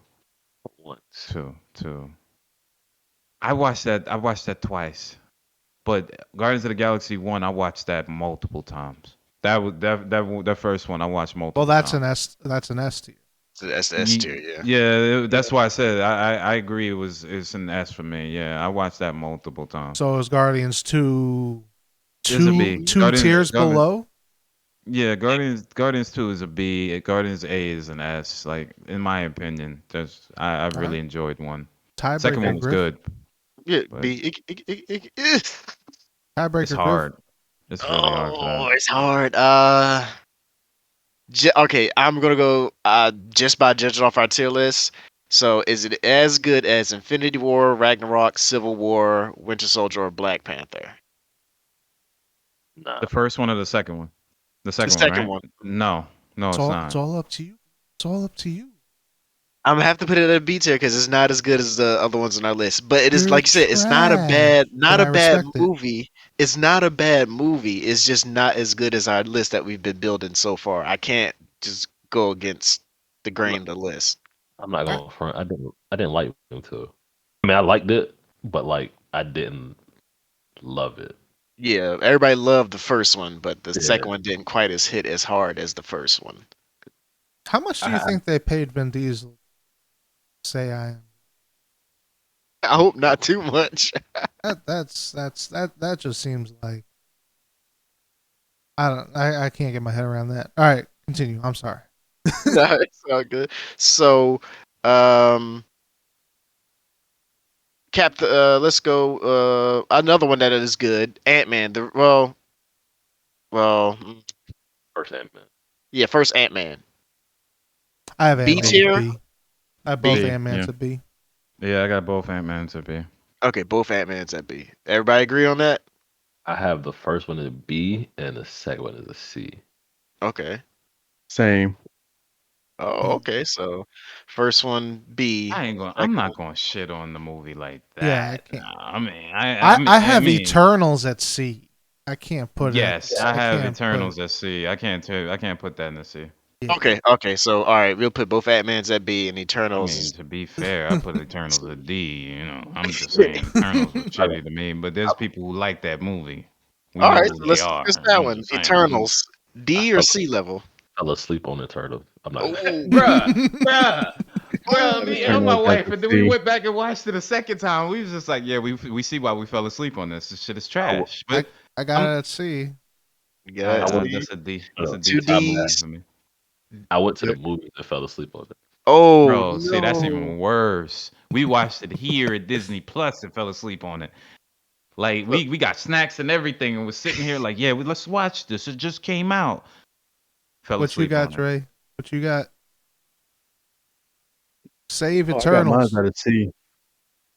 S5: Once.
S3: Two. I watched that twice. But Guardians of the Galaxy 1, I watched that multiple times. That first one I watched multiple
S2: Well, that's
S3: times.
S2: an S tier.
S1: So that's the S tier, yeah.
S3: Yeah, that's why I said I agree. It's an S for me. Yeah, I watched that multiple times.
S2: So is Guardians two
S3: It's a B.
S2: two tiers below?
S3: Yeah, Guardians 2 is a B. Guardians A is an S. Like in my opinion, I really enjoyed one. Second one
S2: Tiebreaker,
S3: was
S2: Griff.
S3: good,
S1: Yeah,
S3: but
S1: B.
S3: it's
S2: Tiebreaker, Griff.
S3: hard. It's really hard for
S1: Oh,
S3: that.
S1: it's hard. Okay, I'm gonna go just by judging off our tier list. So, is it as good as Infinity War, Ragnarok, Civil War, Winter Soldier, or Black Panther?
S5: Nah.
S3: The first one or the second one? The second one,
S1: second
S3: right?
S1: one.
S3: No, it's
S2: It's
S3: not.
S2: all up to you. It's all up to you.
S1: I'm gonna have to put it at a B tier because it's not as good as the other ones on our list. But it is
S2: You're
S1: like you said, it's not a
S2: trash,
S1: not
S2: and
S1: a
S2: I
S1: bad
S2: respect it.
S1: movie. It's not a bad movie. It's just not as good as our list that we've been building so far. I can't just go against the grain of the list.
S5: I'm not gonna front. I didn't like them too. I mean, I liked it, but like I didn't love it.
S1: Yeah, everybody loved the first one, but the
S5: Yeah.
S1: second one didn't quite as hit as hard as the first one.
S2: How much do you think they paid Vin Diesel? Say I am.
S1: I hope not too much.
S2: That just seems like I can't get my head around that. All right, continue. I'm sorry.
S1: No, it's all good. So, Let's go. Another one that is good. Ant-Man. Well,
S5: First Ant-Man.
S1: yeah. First Ant-Man.
S2: I have
S1: B
S2: Ant-Man
S1: tier.
S2: to B. I have both
S3: B,
S2: Ant-Man
S3: yeah.
S2: to B.
S3: Yeah, I got both Ant-Man to be.
S1: Okay, both Ant-Mans at B. Everybody agree on that?
S5: I have the first one as a B and the second one as a C.
S1: Okay.
S4: Same.
S1: Oh, okay. So first one B.
S3: I'm
S1: Second
S3: not
S1: one.
S3: going to shit on the movie like
S2: Yeah, I
S3: that.
S2: can't.
S3: Nah, I mean, I
S2: I have
S3: mean,
S2: Eternals at C. I can't put it.
S3: yes, I have
S2: can't
S3: Eternals
S2: put,
S3: at C. I can't put that in the C.
S2: yeah.
S1: Okay. So all right, we'll put both Ant-Mans at B and
S3: I
S1: Eternals
S3: mean,
S1: is.
S3: to be fair, I put Eternals at D. You know, I'm just saying Eternals was shitty to me, but there's people who like that movie. We
S1: All
S3: know
S1: right,
S3: who
S1: so
S3: they
S1: let's
S3: are.
S1: discuss that
S3: I'm
S1: one.
S3: just saying.
S1: Eternals,
S5: I
S1: D or
S5: fell,
S1: C level?
S5: fell asleep on Eternals. I'm not gonna.
S1: Oh,
S3: Bruh, me and my
S4: Eternals at
S3: wife,
S4: the
S3: and then we
S4: C.
S3: went back and watched it a second time. We was just like, yeah, we see why we fell asleep on this. This shit is trash. But
S2: I got it at C.
S1: yeah,
S5: I went,
S1: C.
S3: that's a D. That's a
S5: uh,
S3: D
S1: Two
S3: tier movie
S1: Ds.
S3: for me.
S5: I went to the movies and fell asleep on it.
S1: Oh
S3: Bro, see, that's
S1: no.
S3: even worse. We watched it here at Disney Plus and fell asleep on it. Like we got snacks and everything, and was sitting here like, yeah, let's watch this. It just came out. Fell
S2: What you
S3: asleep
S2: got,
S3: on it.
S2: Dre? What you got? Save
S4: Oh, I got mine
S2: Eternals.
S4: at a C.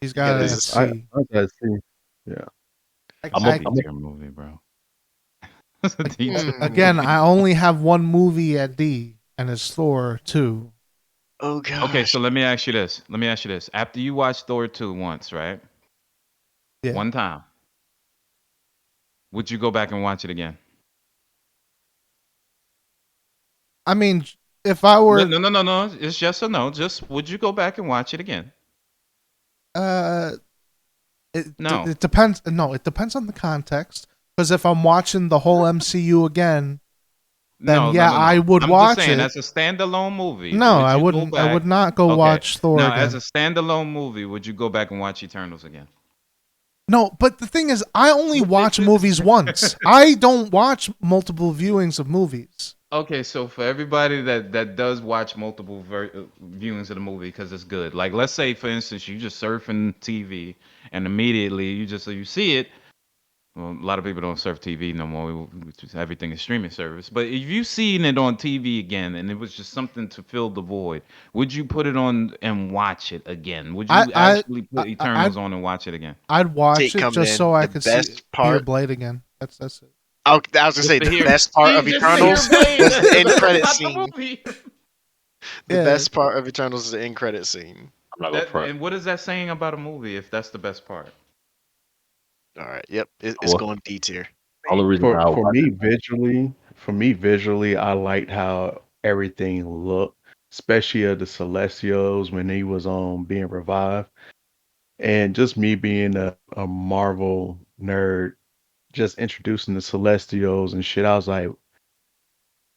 S2: He's got it
S1: this
S2: at
S1: is
S4: I
S2: C.
S4: got a C. Yeah.
S3: It's
S5: I'm
S3: a
S5: a,
S3: D
S5: I'm
S3: tier movie, bro. It's a D tier.
S2: Again, I only have one movie at D, and it's Thor 2.
S1: Oh gosh.
S3: Okay, so let me ask you this. After you watch Thor 2 once, right?
S2: Yeah.
S3: One time. Would you go back and watch it again?
S2: I mean, if I were,
S3: No. It's yes or no. Just would you go back and watch it again?
S2: uh,
S3: No.
S2: it depends. No, it depends on the context. Because if I'm watching the whole MCU again, then
S3: No,
S2: yeah,
S3: no.
S2: I would
S3: I'm
S2: watch
S3: just saying,
S2: it.
S3: as a standalone movie,
S2: No,
S3: would
S2: I
S3: you go
S2: wouldn't. I would
S3: back?
S2: not go
S3: Okay.
S2: watch Thor
S3: Now,
S2: again.
S3: as a standalone movie, would you go back and watch Eternals again?
S2: No, but the thing is, I only watch movies once. I don't watch multiple viewings of movies.
S3: Okay, so for everybody that does watch multiple viewings of the movie because it's good, like let's say for instance you just surfing TV and immediately you see it. Well, a lot of people don't surf TV no more. Everything is streaming service. But if you seen it on TV again and it was just something to fill the void, would you put it on and watch it again? Would you actually put Eternals on and watch it again?
S2: I'd watch
S1: Take
S2: it
S1: coming
S2: just so
S1: in.
S2: I
S1: The
S2: could see
S1: best
S2: hear
S1: part.
S2: Blade again. That's it.
S1: I was gonna say
S3: to
S1: the
S3: hear-
S1: best part of
S3: See, just to hear
S1: Eternals
S3: Blade.
S1: was the end credit
S3: Not the
S1: scene.
S3: movie.
S1: The
S2: Yeah.
S1: best part of Eternals is the end credit scene.
S5: I'm not gonna front.
S3: And what is that saying about a movie if that's the best part?
S1: All right. Yep. It's
S5: Well,
S1: going D tier.
S5: Only reason why I
S4: For
S5: watch
S4: me visually, I liked how everything looked, especially of the Celestials when he was being revived. And just me being a Marvel nerd, just introducing the Celestials and shit, I was like,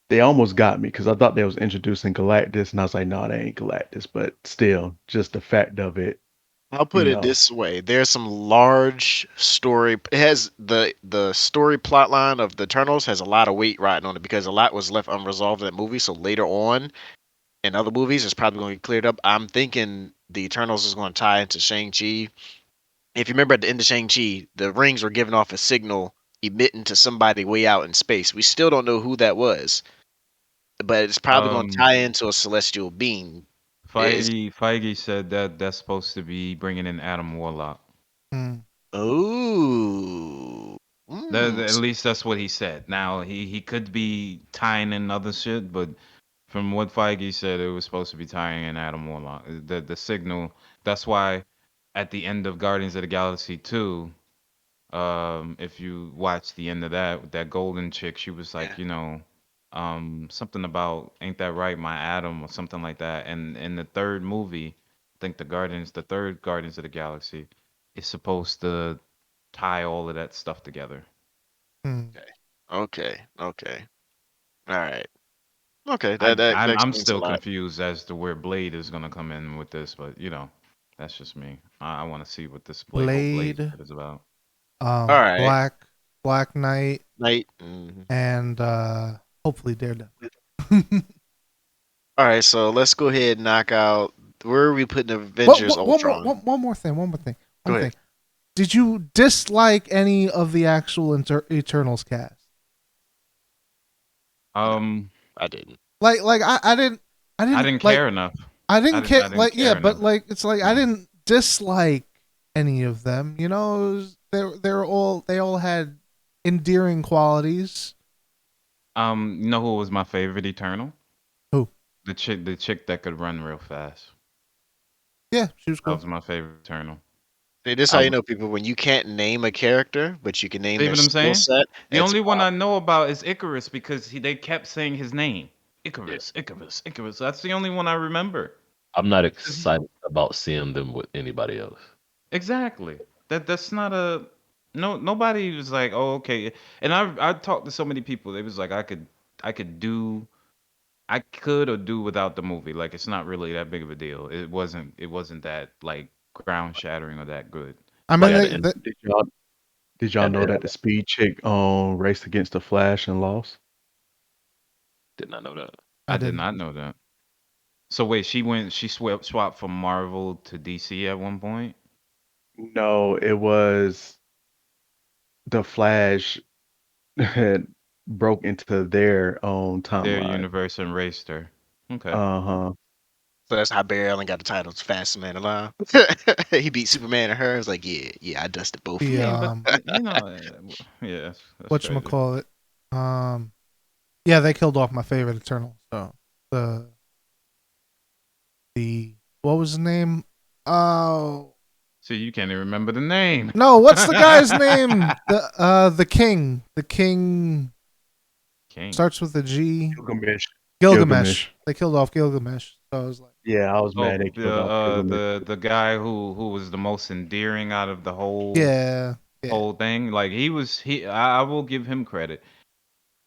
S4: they almost got me because I thought they was introducing Galactus, and I was like, no, they ain't Galactus. But still, just the fact of it,
S1: I'll
S4: you
S1: put it
S4: know.
S1: this way: there's some large story. It has the story plot line of the Eternals has a lot of weight riding on it because a lot was left unresolved in that movie. So later on in other movies, it's probably going to get cleared up. I'm thinking the Eternals is going to tie into Shang-Chi. If you remember at the end of Shang-Chi, the rings were giving off a signal emitting to somebody way out in space. We still don't know who that was, but it's probably going to tie into a celestial being.
S3: Feige said that that's supposed to be bringing in Adam Warlock.
S2: Hmm.
S1: Oh.
S3: At least that's what he said. Now he could be tying in other shit, but from what Feige said, it was supposed to be tying in Adam Warlock. The signal. That's why at the end of Guardians of the Galaxy 2, if you watch the end of that, with that golden chick, she was like, something about ain't that right, my Adam, or something like that. And in the third movie, I think the third Guardians of the Galaxy, is supposed to tie all of that stuff together.
S2: Hmm.
S1: Okay. All right. Okay. That
S3: I'm
S1: explains a
S3: still
S1: lot.
S3: confused as to where Blade is gonna come in with this, but that's just me. I want to see what this Blade
S2: Blade.
S3: shit is about.
S1: All right.
S2: Black Knight,
S1: Night.
S2: and hopefully Daredevil.
S1: All right. So let's go ahead and knock out. Where are we putting Avengers Ultron?
S2: One more thing.
S1: Go ahead.
S2: Okay. Did you dislike any of the actual Eternals cast?
S1: I didn't.
S2: Like I didn't
S3: I didn't
S2: like
S3: care enough.
S2: I didn't care
S3: I didn't
S2: like yeah,
S3: care
S2: but
S3: enough.
S2: like it's like I
S3: No.
S2: didn't dislike any of them. You know, they all had endearing qualities.
S3: You know who was my favorite Eternal?
S2: Who?
S3: The chick that could run real fast.
S2: Yeah, she was
S3: That
S2: cool.
S3: was my favorite Eternal.
S1: See, this is how you know people when you can't name a character, but you can name
S3: See
S1: their
S3: what I'm
S1: skill
S3: saying?
S1: set.
S3: The
S1: That's a
S3: only one I
S1: problem.
S3: know about is Icarus because they kept saying his name. Icarus, Icarus, Icarus. That's the only one I remember.
S5: I'm not
S3: 'Cause
S5: excited about seeing them with anybody else.
S3: Exactly. That's not a nobody was like, "Oh, okay." And I talked to so many people. They was like I could or do without the movie. Like it's not really that big of a deal. It wasn't that like ground shattering or that good.
S2: I
S5: Like
S2: mean,
S5: at the end,
S4: Did y'all
S5: at the
S4: know
S5: end,
S4: that the speed chick raced against the Flash and lost?
S5: did not know that.
S2: I
S3: I did
S2: didn't.
S3: not know that. So wait, she swapped from Marvel to DC at one point?
S4: No, it was the Flash had broke into their own
S3: Their
S4: timeline.
S3: universe and raced her. Okay.
S4: Uh-huh.
S1: So that's how Barry Allen got the title Fastest Man Alive. He beat Superman and her. It's like, yeah, I dusted both of
S2: The
S3: I mean,
S1: y'all.
S3: but yeah, that's crazy.
S2: whatchamacallit. Yeah, they killed off my favorite Eternal. So the what was his name? Oh
S3: So you can't even remember the name.
S2: no, what's the guy's name? The king. The king
S3: King.
S2: starts with a G.
S4: Gilgamesh.
S2: Gilgamesh. They killed off Gilgamesh. So I was like,
S4: Yeah, I was
S3: Oh,
S4: mad they killed off Gilgamesh.
S3: the guy who was the most endearing out of the
S2: yeah.
S3: whole thing. Like I will give him credit.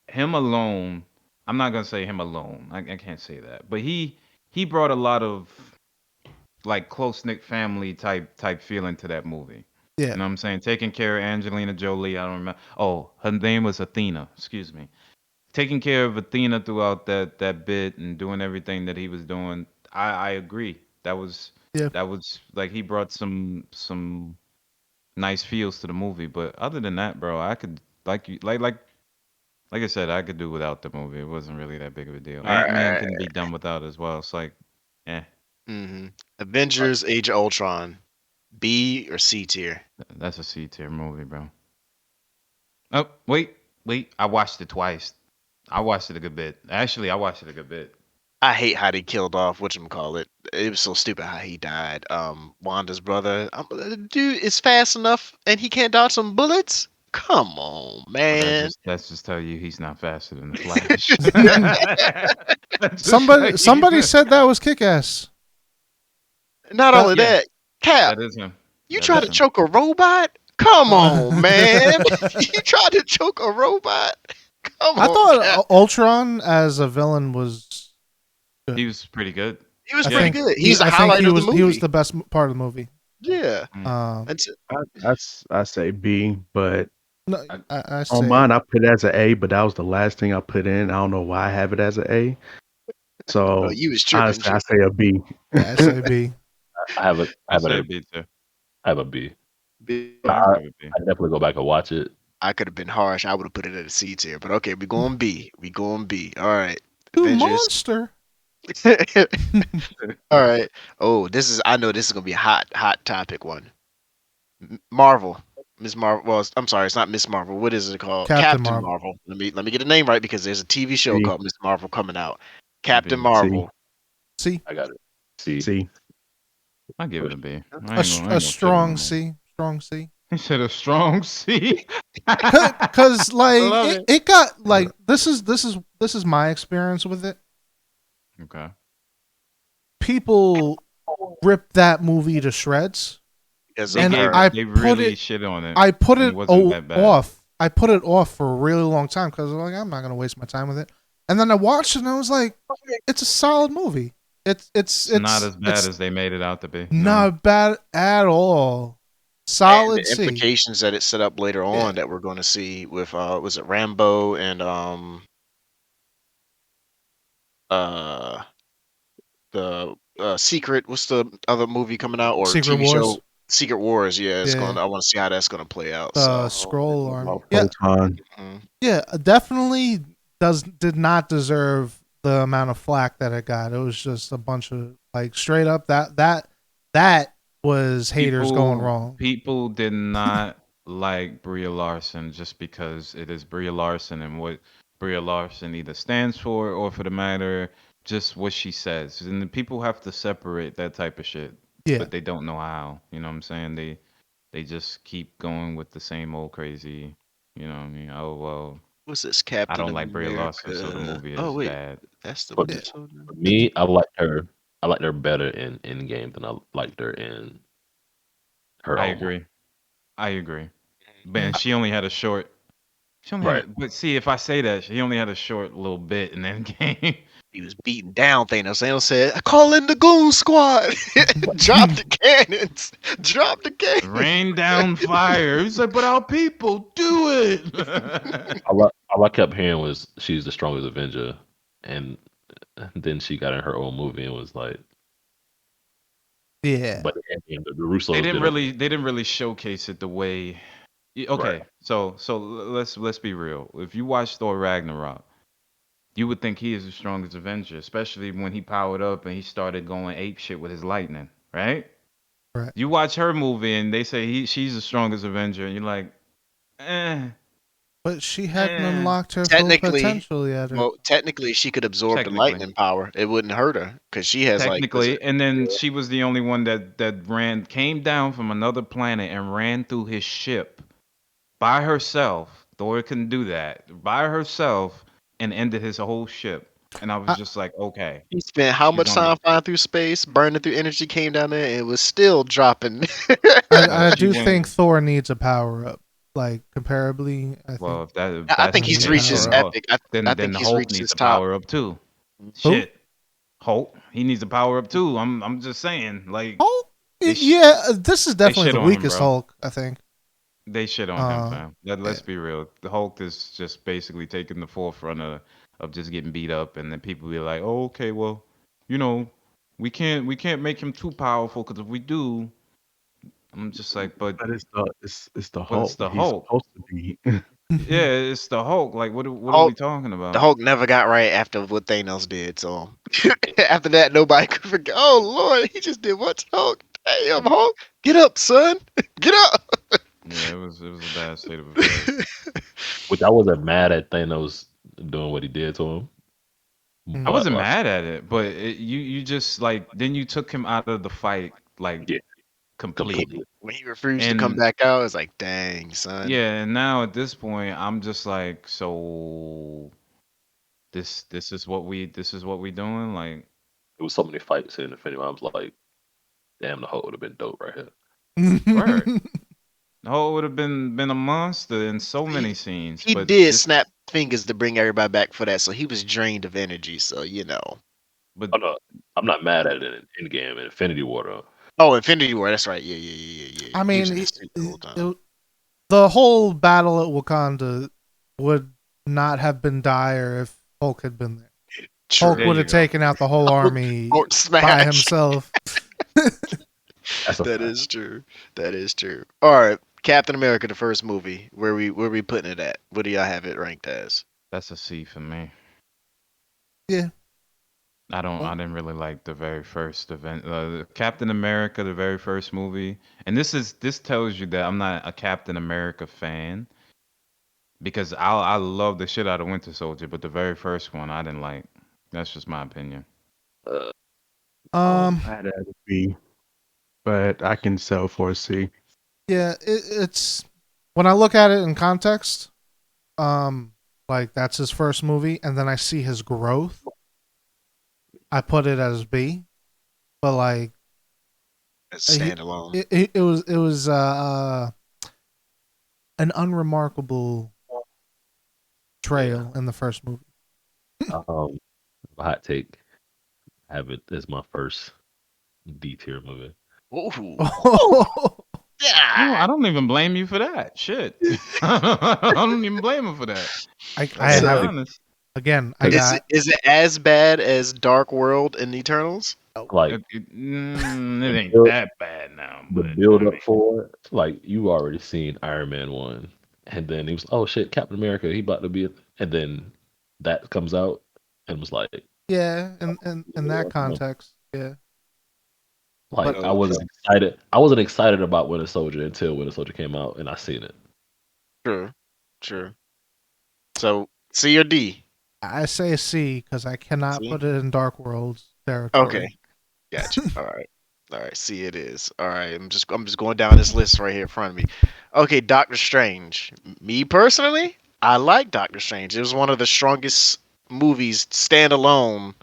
S3: Him alone, I'm not gonna say him alone. I can't say that, but he brought a lot of like close knit family type feeling to that movie. You
S2: Yeah.
S3: know what I'm saying? Taking care of Angelina Jolie. I don't remember. Oh, her name was Athena. Excuse me. Taking care of Athena throughout that bit and doing everything that he was doing. I agree.
S2: Yeah.
S3: That was like he brought some nice feels to the movie. But other than that, bro, I could like I said, I could do without the movie. It wasn't really that big of a deal.
S1: All right.
S3: Ant-Man can be done without as well. It's like, eh,
S1: Avengers: Age of Ultron, B or C tier?
S3: that's a C tier movie, bro. Oh, wait. I watched it twice. I watched it a good bit. Actually, I watched it a good bit.
S1: I hate how they killed off whatchamacallit. It was so stupid how he died. Wanda's brother. Dude is fast enough and he can't dodge some bullets? Come on,
S3: But
S1: man.
S3: that's just tell you he's not faster than the Flash. That just tell
S2: Somebody
S3: you
S2: somebody
S3: he's
S2: said that was Kick Ass.
S1: Not
S2: That-
S1: only
S3: Yeah.
S1: that, Cap,
S3: That is him.
S1: you
S3: That
S1: try
S3: is
S1: to
S3: him.
S1: choke a robot? Come on, man. You tried to choke a robot? Come
S2: I
S1: on,
S2: thought
S1: Cap.
S2: Ultron as a villain was
S3: He was pretty good.
S1: He was
S2: I
S1: pretty
S2: think
S1: good. He's the
S2: I think
S1: highlight
S2: he
S1: of the
S2: was
S1: movie.
S2: he was the best part of the movie.
S1: Yeah.
S3: Mm.
S1: That's
S4: I say B, but
S2: No, I say
S4: on mine I put it as an A, but that was the last thing I put in. I don't know why I have it as an A. So
S1: you was tripping.
S4: honestly, I say a B.
S2: yeah, I say B.
S5: I have a I
S3: I
S5: have
S3: say
S5: a
S3: B too.
S5: I have a B.
S1: B.
S5: But
S3: I
S5: I
S3: agree with B.
S5: I definitely go back and watch it.
S1: I could have been harsh. I would have put it at a C tier, but okay, we going B. We going B. All right.
S2: You
S1: Avengers.
S2: monster.
S1: All right. Oh, I know this is gonna be a hot topic one. Marvel. Miss Marvel. Well, I'm sorry, it's not Miss Marvel. What is it called?
S2: Captain
S1: Marvel.
S2: Marvel.
S1: Let me get a name right because there's a TV show
S4: C.
S1: called Miss Marvel coming out. Captain
S3: B.
S1: Marvel.
S2: C.
S5: I got it. See,
S4: C.
S3: I give it a B. I ain't
S2: A,
S3: gonna- I ain't
S2: a
S3: gonna say
S2: strong
S3: no more.
S2: C. Strong C.
S3: He said a strong C.
S2: Cause like
S3: love
S2: it got like this is my experience with it.
S3: Okay.
S2: People ripped that movie to shreds.
S1: Because
S2: And
S1: of her.
S2: I
S3: They
S2: put
S3: really
S2: it-
S3: shit on it.
S2: I put
S3: and
S2: it
S3: wasn't that bad.
S2: off. I put it off for a really long time because like I'm not gonna waste my time with it. And then I watched it and I was like, it's a solid movie. It's
S3: not as bad
S2: it's
S3: as they made it out to be.
S2: not bad at all.
S1: and
S2: Solid
S1: the
S2: C.
S1: implications that it set up later on that we're going to see with was it Rambo and the Secret. What's the other movie coming out or
S2: Secret
S1: TV
S2: Wars?
S1: show? Secret Wars, yeah, it's
S2: Yeah.
S1: going. I want to see how that's going to play out.
S2: The
S1: So,
S2: Scroll Army.
S4: About
S2: Yeah,
S4: Photon.
S1: mhm.
S2: yeah, definitely did not deserve the amount of flack that it got. It was just a bunch of like straight up that was haters going wrong.
S3: People did not like Brie Larson just because it is Brie Larson and what Brie Larson either stands for or, for the matter, just what she says. And the people have to separate that type of shit,
S2: Yeah,
S3: but they don't know how. You know what I'm saying? They just keep going with the same old crazy. You know what I mean? Oh well,
S1: What's this,
S3: I
S1: Captain
S3: don't like Brie Larson, so the
S1: America?
S3: movie
S1: Oh
S3: is
S1: wait,
S3: bad.
S1: that's the
S5: For,
S2: Yeah.
S1: episode.
S5: for me, I liked her. I liked her better in Endgame than I liked her in her
S3: I
S5: own movie.
S3: agree. I agree.
S2: Mm.
S3: But she only had a short. She only had.
S5: Right.
S3: But see, if I say that, she only had a short little bit in Endgame.
S1: He was beating down Thanos. Thanos said, "I call in the Goon Squad. Drop the cannons. Drop the cannons."
S3: Rain down fire. He's like, but our people do it.
S5: All I kept hearing was she's the strongest Avenger, and then she got in her own movie and was like,
S2: yeah.
S5: but the Russos did it.
S3: They didn't really showcase it the way. Okay, so let's be real. If you watch Thor Ragnarok, you would think he is the strongest Avenger, especially when he powered up and he started going ape shit with his lightning, right?
S2: Right.
S3: You watch her movie and they say she's the strongest Avenger, and you're like, eh.
S2: But she hadn't
S3: Eh.
S2: unlocked her full
S1: Technically,
S2: potential yet.
S1: well, technically, she could absorb the
S3: Technically.
S1: lightning power. It wouldn't hurt her because she has
S3: Technically, and then she was the only one that came down from another planet and ran through his ship by herself. Thor couldn't do that by herself and ended his whole ship. And I was just like, okay,
S1: He spent how
S3: she's
S1: much
S3: on the-
S1: time flying through space, burning through energy, came down there, and it was still dropping.
S2: I
S3: she
S2: do
S3: went-
S2: think Thor needs a power up, like comparably. I think.
S3: Well, if that, if
S1: I
S3: that's
S1: think
S3: the
S1: he's
S3: case,
S1: reached his
S3: then
S2: Hulk.
S1: epic. I
S3: then
S1: think
S3: the
S1: he's
S3: Hulk
S1: reached
S3: needs
S1: his
S3: to
S1: top.
S3: power up too.
S2: Who?
S3: Shit, Hulk, he needs to power up too. I'm just saying, like
S2: Hulk?
S3: They sh-
S2: Yeah, this is definitely
S3: shit
S2: the
S3: on him,
S2: weakest
S3: bro.
S2: Hulk. I think.
S3: they shit on him, fam. Let's be real. The Hulk is just basically taking the forefront of just getting beat up, and then people be like, oh, okay, well, you know, we can't make him too powerful because if we do, I'm just like, but
S4: But it's the
S3: but
S4: Hulk.
S3: it's the
S4: He's
S3: Hulk.
S4: supposed to be.
S3: Yeah, it's the Hulk. Like, what are we
S1: Hulk-
S3: talking
S1: The
S3: about?
S1: Hulk never got right after what Thanos did. So after that, nobody could forget. Oh Lord, he just did what to Hulk? Damn, Hulk, get up, son, get up.
S3: Yeah, it was a bad state of affairs.
S5: Which I wasn't mad at Thanos doing what he did to him.
S2: I
S3: I wasn't
S5: But,
S3: mad at it, but you just like then you took him out of the fight like
S5: Yeah.
S3: completely.
S1: When he refused to come
S3: And-
S1: back out, it's like, dang, son.
S3: Yeah, and now at this point, I'm just like, so this is what we doing? Like,
S5: There was so many fights in Infinity War. I was like, damn, the Hulk would have been dope right here.
S3: Word. the whole would have been a monster in so many scenes.
S1: He
S3: but
S1: did
S3: this-
S1: snap fingers to bring everybody back for that, so he was drained of energy. So you know.
S3: But
S5: Oh, no, I'm not mad at it in Endgame and Infinity War though.
S1: Oh, Infinity War. That's right. Yeah.
S2: I
S1: He was
S2: mean,
S1: in the suit the whole time.
S2: the whole battle at Wakanda would not have been dire if Hulk had been there. Hulk
S3: There
S2: would
S3: you
S2: have
S3: go.
S2: taken out the whole army
S1: Hulk
S2: by
S1: smash.
S2: himself.
S5: That's a
S1: That
S5: fact.
S1: is true. That is true. All right, Captain America, the first movie. Where we putting it at? What do y'all have it ranked as?
S3: that's a C for me.
S2: Yeah.
S3: I didn't really like the very first event. Captain America, the very first movie. And this tells you that I'm not a Captain America fan. Because I love the shit out of Winter Soldier, but the very first one I didn't like. That's just my opinion.
S5: Uh,
S4: I had it as a B, but I can sell for a C.
S2: Yeah, it's when I look at it in context, like that's his first movie, and then I see his growth. I put it as B, but like
S1: As a standalone.
S2: it was an unremarkable trail in the first movie.
S5: hot take. I have it as my first D tier movie.
S1: Ooh.
S3: I don't even blame you for that. Shit. I don't even blame him for that.
S2: I
S3: To be
S2: have
S3: honest.
S2: Again, I
S5: Is
S2: got
S1: Is it as bad as Dark World and Eternals?
S5: like
S3: It ain't
S5: build-
S3: that bad now,
S5: the
S3: but
S5: build
S3: I
S5: up
S3: mean,
S5: for it. Like you already seen Iron Man 1, and then he was, oh shit, Captain America, he about to be, and then that comes out and was like,
S2: yeah, in that context, yeah.
S5: like
S2: But
S5: I wasn't
S1: Okay.
S5: excited. I wasn't excited about Winter Soldier until Winter Soldier came out, and I seen it.
S1: True. True. So C or D?
S2: I say C because I cannot
S1: C?
S2: put it in Dark World's territory.
S1: Okay. Gotcha. All right. All right. C it is. All right. I'm just going down this list right here in front of me. Okay, Doctor Strange. Me personally, I like Doctor Strange. It was one of the strongest movies standalone.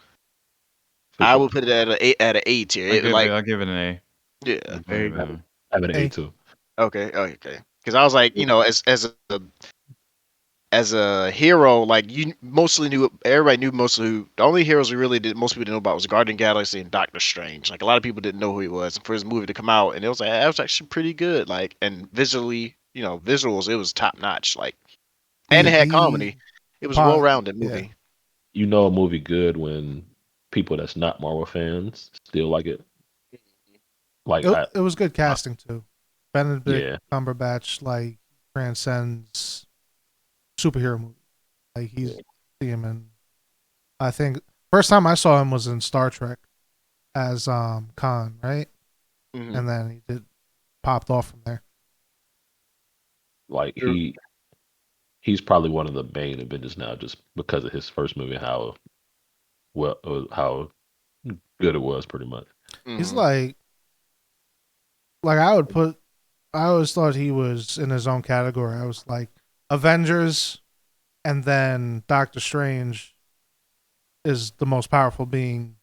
S5: For
S1: I
S5: sure.
S1: would put it at an A tier. It
S3: I give it an A.
S1: yeah.
S3: I'll give
S4: Hey,
S3: it an
S5: I have an
S2: A.
S5: A too.
S1: Okay. Okay. Because I was like, as a hero, like you mostly knew everybody knew mostly who the only heroes we really did most people didn't know about was Guardian Galaxy and Doctor Strange. Like a lot of people didn't know who he was for his movie to come out, and it was like that was actually pretty good. Like and visually, visuals, it was top notch. Like and it had comedy. It was a well rounded
S2: Yeah.
S1: movie.
S5: You know a movie good when people that's not Marvel fans still like it. Like
S2: It was good casting too. Benedict
S5: yeah,
S2: Cumberbatch like transcends superhero movies. Like he's see him in. I think first time I saw him was in Star Trek as Khan, right?
S1: Mhm.
S2: And then he popped off from there.
S5: like
S1: True.
S5: he's probably one of the main Avengers now, just because of his first movie, how how good it was, pretty much.
S2: He's
S1: Mhm.
S2: like I would put. I always thought he was in his own category. I was like Avengers, and then Doctor Strange is the most powerful being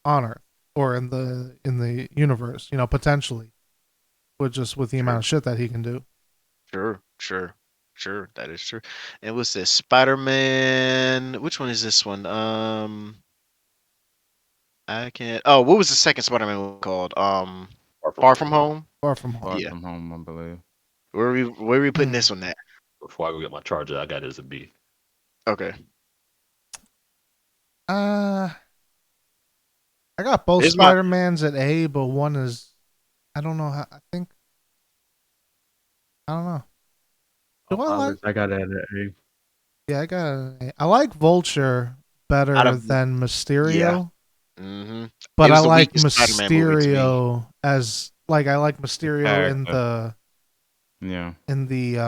S2: on Earth or in the universe. You know, potentially, with the amount
S1: Sure.
S2: of shit that he can do.
S1: Sure. That is true. And what's this? Spider-Man. Which one is this one? I can't. Oh, what was the second Spider-Man movie called? Far From Home.
S2: Far from home.
S3: Far
S1: Yeah.
S3: From Home, I believe.
S1: Where are we putting
S2: Hmm.
S1: this one at?
S5: Before I go get my charger, I got it as a B.
S1: Okay.
S2: Uh, I got both
S1: It's my
S2: Spider Mans at A, but one is I don't know how. I don't know. Do I like?
S4: I got that at A.
S2: Yeah, I got. I like Vulture
S1: out
S2: better
S1: of
S2: than
S1: yeah.
S2: Mysterio,
S1: Mm-hmm.
S2: but
S1: It
S2: I
S1: was the
S2: like
S1: weakest Spider-Man movie to me.
S2: Mysterio as I like Mysterio
S3: Character. Yeah.
S2: in the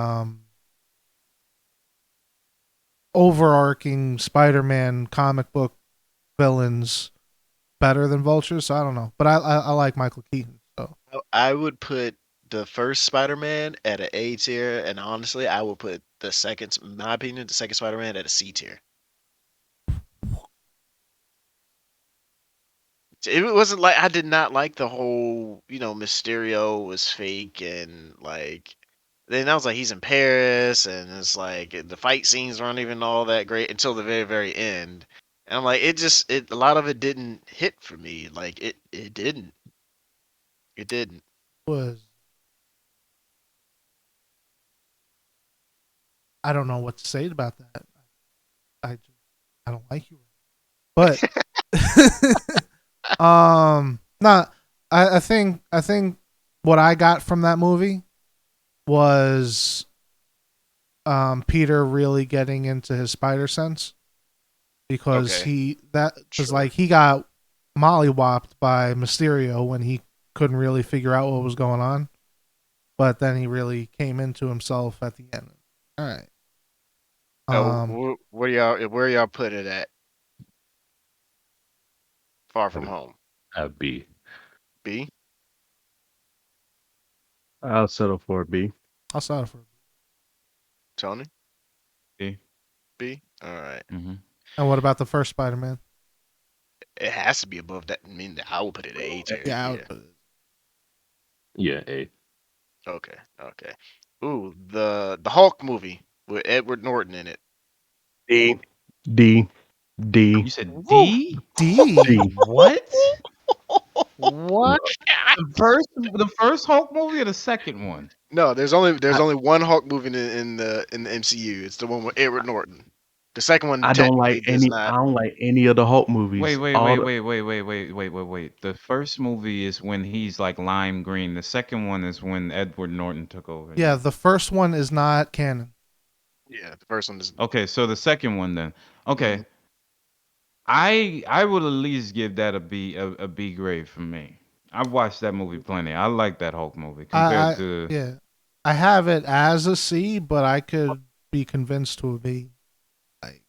S2: overarching Spider-Man comic book villains better than Vulture. So I don't know, but I like Michael Keaton. So
S1: I would put the first Spider-Man at an A tier, and honestly, I would put the second, in my opinion, the second Spider-Man at a C tier. It wasn't like I did not like the whole, Mysterio was fake and like then I was like he's in Paris and it's like the fight scenes aren't even all that great until the very very end. And I'm like it a lot of it didn't hit for me. Like it didn't. It didn't.
S2: was I don't know what to say about that. I I don't like you, but not. I think what I got from that movie was Peter really getting into his spider sense because
S1: Okay.
S2: because
S1: Sure.
S2: like he got mollywopped by Mysterio when he couldn't really figure out what was going on, but then he really came into himself at the end. All right.
S1: Where y'all put it at? Far From Home.
S5: I have B.
S1: B?
S4: I'll settle for a B.
S2: I'll settle for.
S1: Tony?
S3: B.
S1: B? All right.
S3: Mm-hmm.
S2: And what about the first Spider-Man?
S1: It has to be above that. I mean, I would put it at A tier.
S2: Yeah, I
S1: Yeah.
S2: would put it.
S5: Yeah, A.
S1: Okay. Okay. Ooh, the Hulk movie with Edward Norton in it.
S4: D. D. D.
S3: You said
S1: Woo.
S3: D?
S2: D.
S4: D.
S3: What? What? The first Hulk movie or the second one?
S1: No, there's only one Hulk movie in the MCU. It's the one with Edward Norton. The second one
S4: I don't
S1: technically
S4: like
S1: does
S4: any.
S1: not.
S4: I don't like any of the Hulk movies.
S3: Wait, wait,
S4: All
S3: wait,
S4: the,
S3: wait, wait, wait, wait, wait, wait, wait. The first movie is when he's like lime green. The second one is when Edward Norton took over.
S2: Yeah, the first one is not canon.
S1: Yeah, the first one is.
S3: Okay, so the second one then. Okay. I would at least give that a B grade for me. I've watched that movie plenty. I like that Hulk movie compared to
S2: Yeah, I have it as a C, but I could be convinced to a B. Like,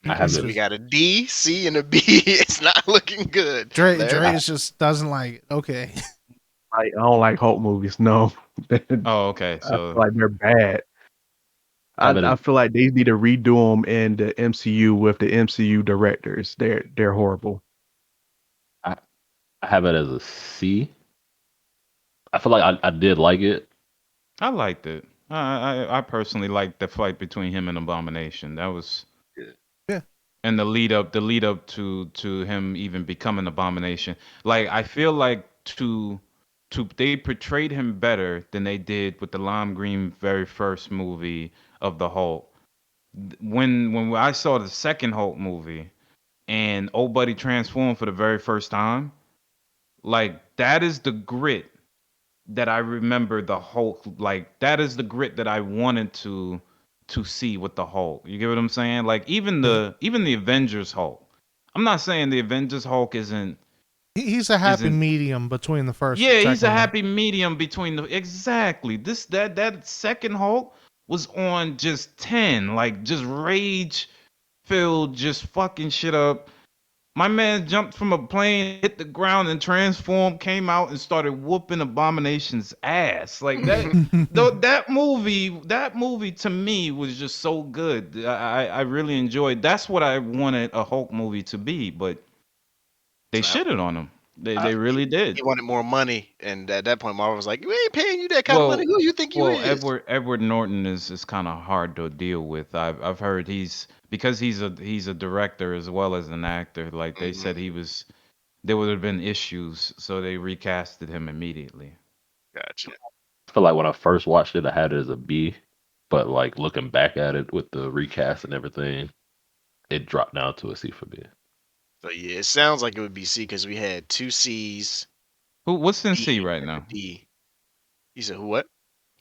S5: I have
S1: So
S5: it.
S1: we got a D, C, and a B. It's not looking good.
S2: Dre
S1: Larry?
S2: just doesn't like it. Okay.
S4: I don't like Hulk movies. No, I
S3: Oh, okay.
S4: feel
S3: So
S4: like they're bad.
S5: Have it
S4: I
S5: as
S4: feel like they need to redo them in the MCU with the MCU directors. They're horrible.
S5: I have it as a C. I feel like I did like it.
S3: I liked it. I personally liked the fight between him and Abomination. That was
S2: Yeah.
S3: and the lead up to him even becoming Abomination. Like I feel like they portrayed him better than they did with the lime green very first movie of the Hulk. When I saw the second Hulk movie and old buddy transformed for the very first time, like that is the grit that I remember the Hulk. Like that is the grit that I wanted to see with the Hulk. You get what I'm saying? Like even the Avengers Hulk. I'm not saying the Avengers Hulk
S2: He's a happy
S3: isn't
S2: medium between the first
S3: yeah,
S2: and
S3: he's a
S2: second one.
S3: happy medium between the exactly. That second Hulk was on just 10, like just rage filled, just fucking shit up. My man jumped from a plane, hit the ground, and transformed, came out, and started whooping Abomination's ass. Like that, that movie to me was just so good. I really enjoyed. That's what I wanted a Hulk movie to be, but they
S1: So
S3: shitted on him.
S1: I-
S3: They really did.
S1: he wanted more money, and at that point, Marvel was like, "We ain't paying you that kind of
S3: Well,
S1: money. Who you think you
S3: well,
S1: is?"
S3: Edward Norton is kind of hard to deal with. I've heard because he's a director as well as an actor. Like they said, there would have been issues, so they recasted him immediately.
S1: Gotcha.
S5: I feel like when I first watched it, I had it as a B, but like looking back at it with the recast and everything, it dropped down to a C for me.
S1: So yeah, it sounds like it would be C because we had two C's,
S3: What's in C
S1: B,
S3: right
S1: and a
S3: now?
S1: D. You said who? What?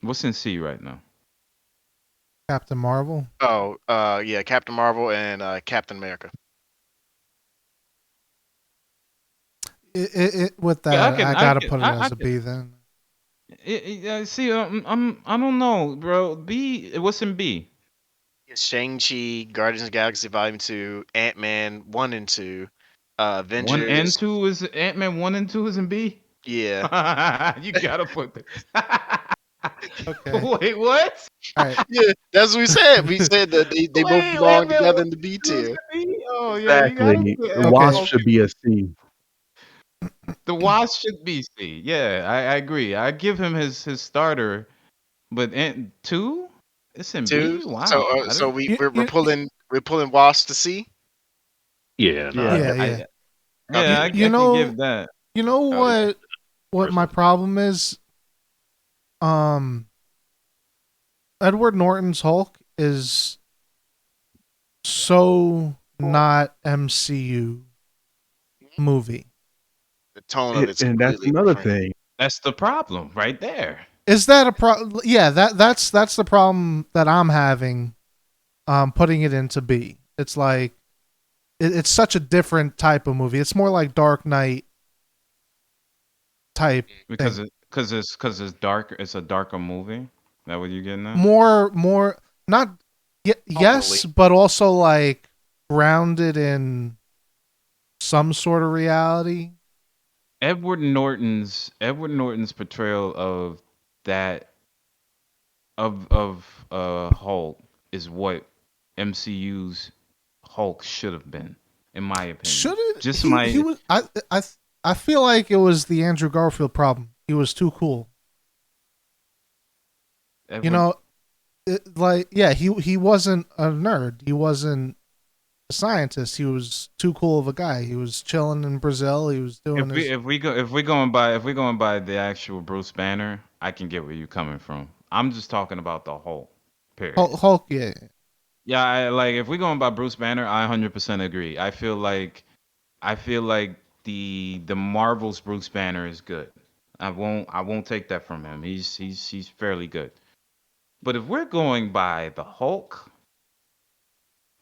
S3: What's in C right now?
S2: Captain Marvel.
S1: Oh, yeah, Captain Marvel and Captain America.
S2: With
S3: Yeah,
S2: that, I gotta put it as a B then.
S3: See, I don't know, bro. B. What's in B?
S1: It's Shang-Chi, Guardians of the Galaxy Volume 2, Ant-Man 1 and 2,
S3: One and
S1: Avengers.
S3: two is Ant-Man. 1 and 2 is in B.
S1: Yeah.
S3: You gotta put the.
S2: Okay.
S3: Wait, what?
S2: All right.
S1: Yeah, that's what we said. We said that they both
S3: Wait,
S1: belong
S3: Ant-Man
S1: together
S3: 1
S1: in the B
S3: and 2 is
S1: tier.
S3: in B? Oh yeah, you gotta
S4: Exactly.
S3: put
S4: The Wasp
S2: Okay.
S4: should be a C.
S3: The Wasp should be C. Yeah, I agree. I give him his starter, but Ant 2, it's in
S1: 2.
S3: B. Wow.
S1: So
S2: You-
S1: we're
S2: you-
S1: pulling Wasp to C.
S5: Yeah, no,
S4: Yeah.
S2: Yeah.
S3: Yeah, I
S2: You
S3: can
S2: know-
S3: give that.
S2: You know
S1: yeah.
S2: what my problem is? Edward Norton's Hulk is so not MCU movie.
S1: The tone of it's
S4: And that's
S1: completely
S4: another
S1: different.
S4: thing.
S3: That's the problem right there.
S2: Is that a problem? Yeah, that's the problem that I'm having. Putting it into B. It's like it's such a different type of movie. It's more like Dark Knight type.
S3: Because
S2: thing.
S3: it's dark. It's a darker movie. Is that what you're getting at?
S2: More not yes, but also like grounded in some sort of reality.
S3: Edward Norton's portrayal of that of Hulk is what MCU's Hulk should have been, in my opinion.
S2: Should it?
S3: Just
S2: He was. I feel like it was the Andrew Garfield problem. He was too cool.
S3: Edward,
S2: You know, he wasn't a nerd. He wasn't a scientist. He was too cool of a guy. He was chilling in Brazil. He was doing
S3: if we're going by the actual Bruce Banner, I can get where you're coming from. I'm just talking about the Hulk. Period.
S2: Hulk. Yeah,
S3: Yeah, like if we're going by Bruce Banner, I 100% agree. I feel like the Marvel's Bruce Banner is good. I won't take that from him. He's fairly good. But if we're going by the Hulk,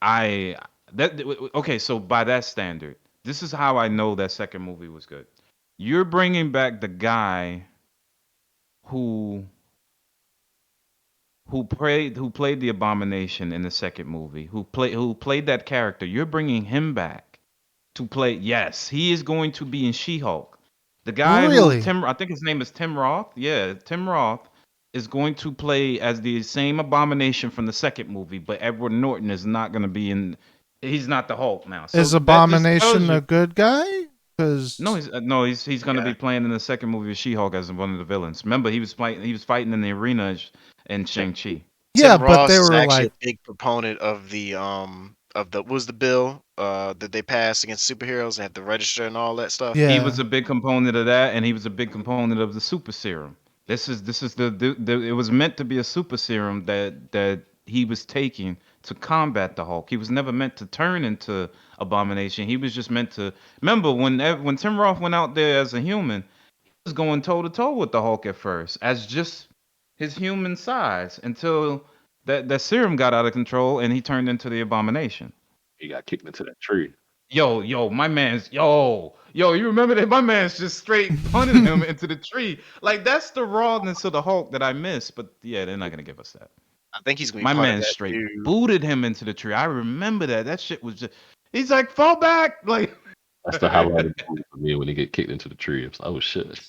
S3: I that okay, so by that standard, this is how I know that second movie was good. You're bringing back the guy who who played the Abomination in the second movie, who played that character. You're bringing him back to play. Yes, he is going to be in She-Hulk. The guy who
S2: Really?
S3: I think his name is Tim Roth. Yeah, Tim Roth is going to play as the same Abomination from the second movie, but Edward Norton is not going to be in. He's not the Hulk now. So
S2: Is
S3: that just tells
S2: Abomination
S3: you.
S2: a good guy?
S3: No,
S2: Because
S3: he's going to be playing in the second movie of She-Hulk as one of the villains. Remember, he was fighting in the arena in Shang-Chi.
S2: yeah,
S1: Tim
S2: but they
S1: Ross is
S2: were
S1: actually
S2: like,
S1: a big proponent of the what was the bill that they passed against superheroes. They had to register and all that stuff.
S3: He
S2: yeah,
S3: was a big component of that, and he was a big component of the super serum. This is the it was meant to be a super serum that he was taking to combat the Hulk. He was never meant to turn into Abomination. He was just meant to remember when Tim Roth went out there as a human, he was going toe to toe with the Hulk at first as just his human size until that serum got out of control and he turned into the Abomination.
S5: He got kicked into that tree.
S3: Yo, my man's yo. You remember that my man's just straight punting him into the tree. Like that's the rawness of the Hulk that I miss. But yeah, they're not gonna give us that.
S1: I think he's gonna be
S3: My
S1: part of
S3: man
S1: that
S3: straight
S1: too.
S3: booted him into the tree. I remember that. That shit was just. He's like, fall back, like.
S5: That's the highlight of the movie for me when he get kicked into the tree. It's like, oh shit.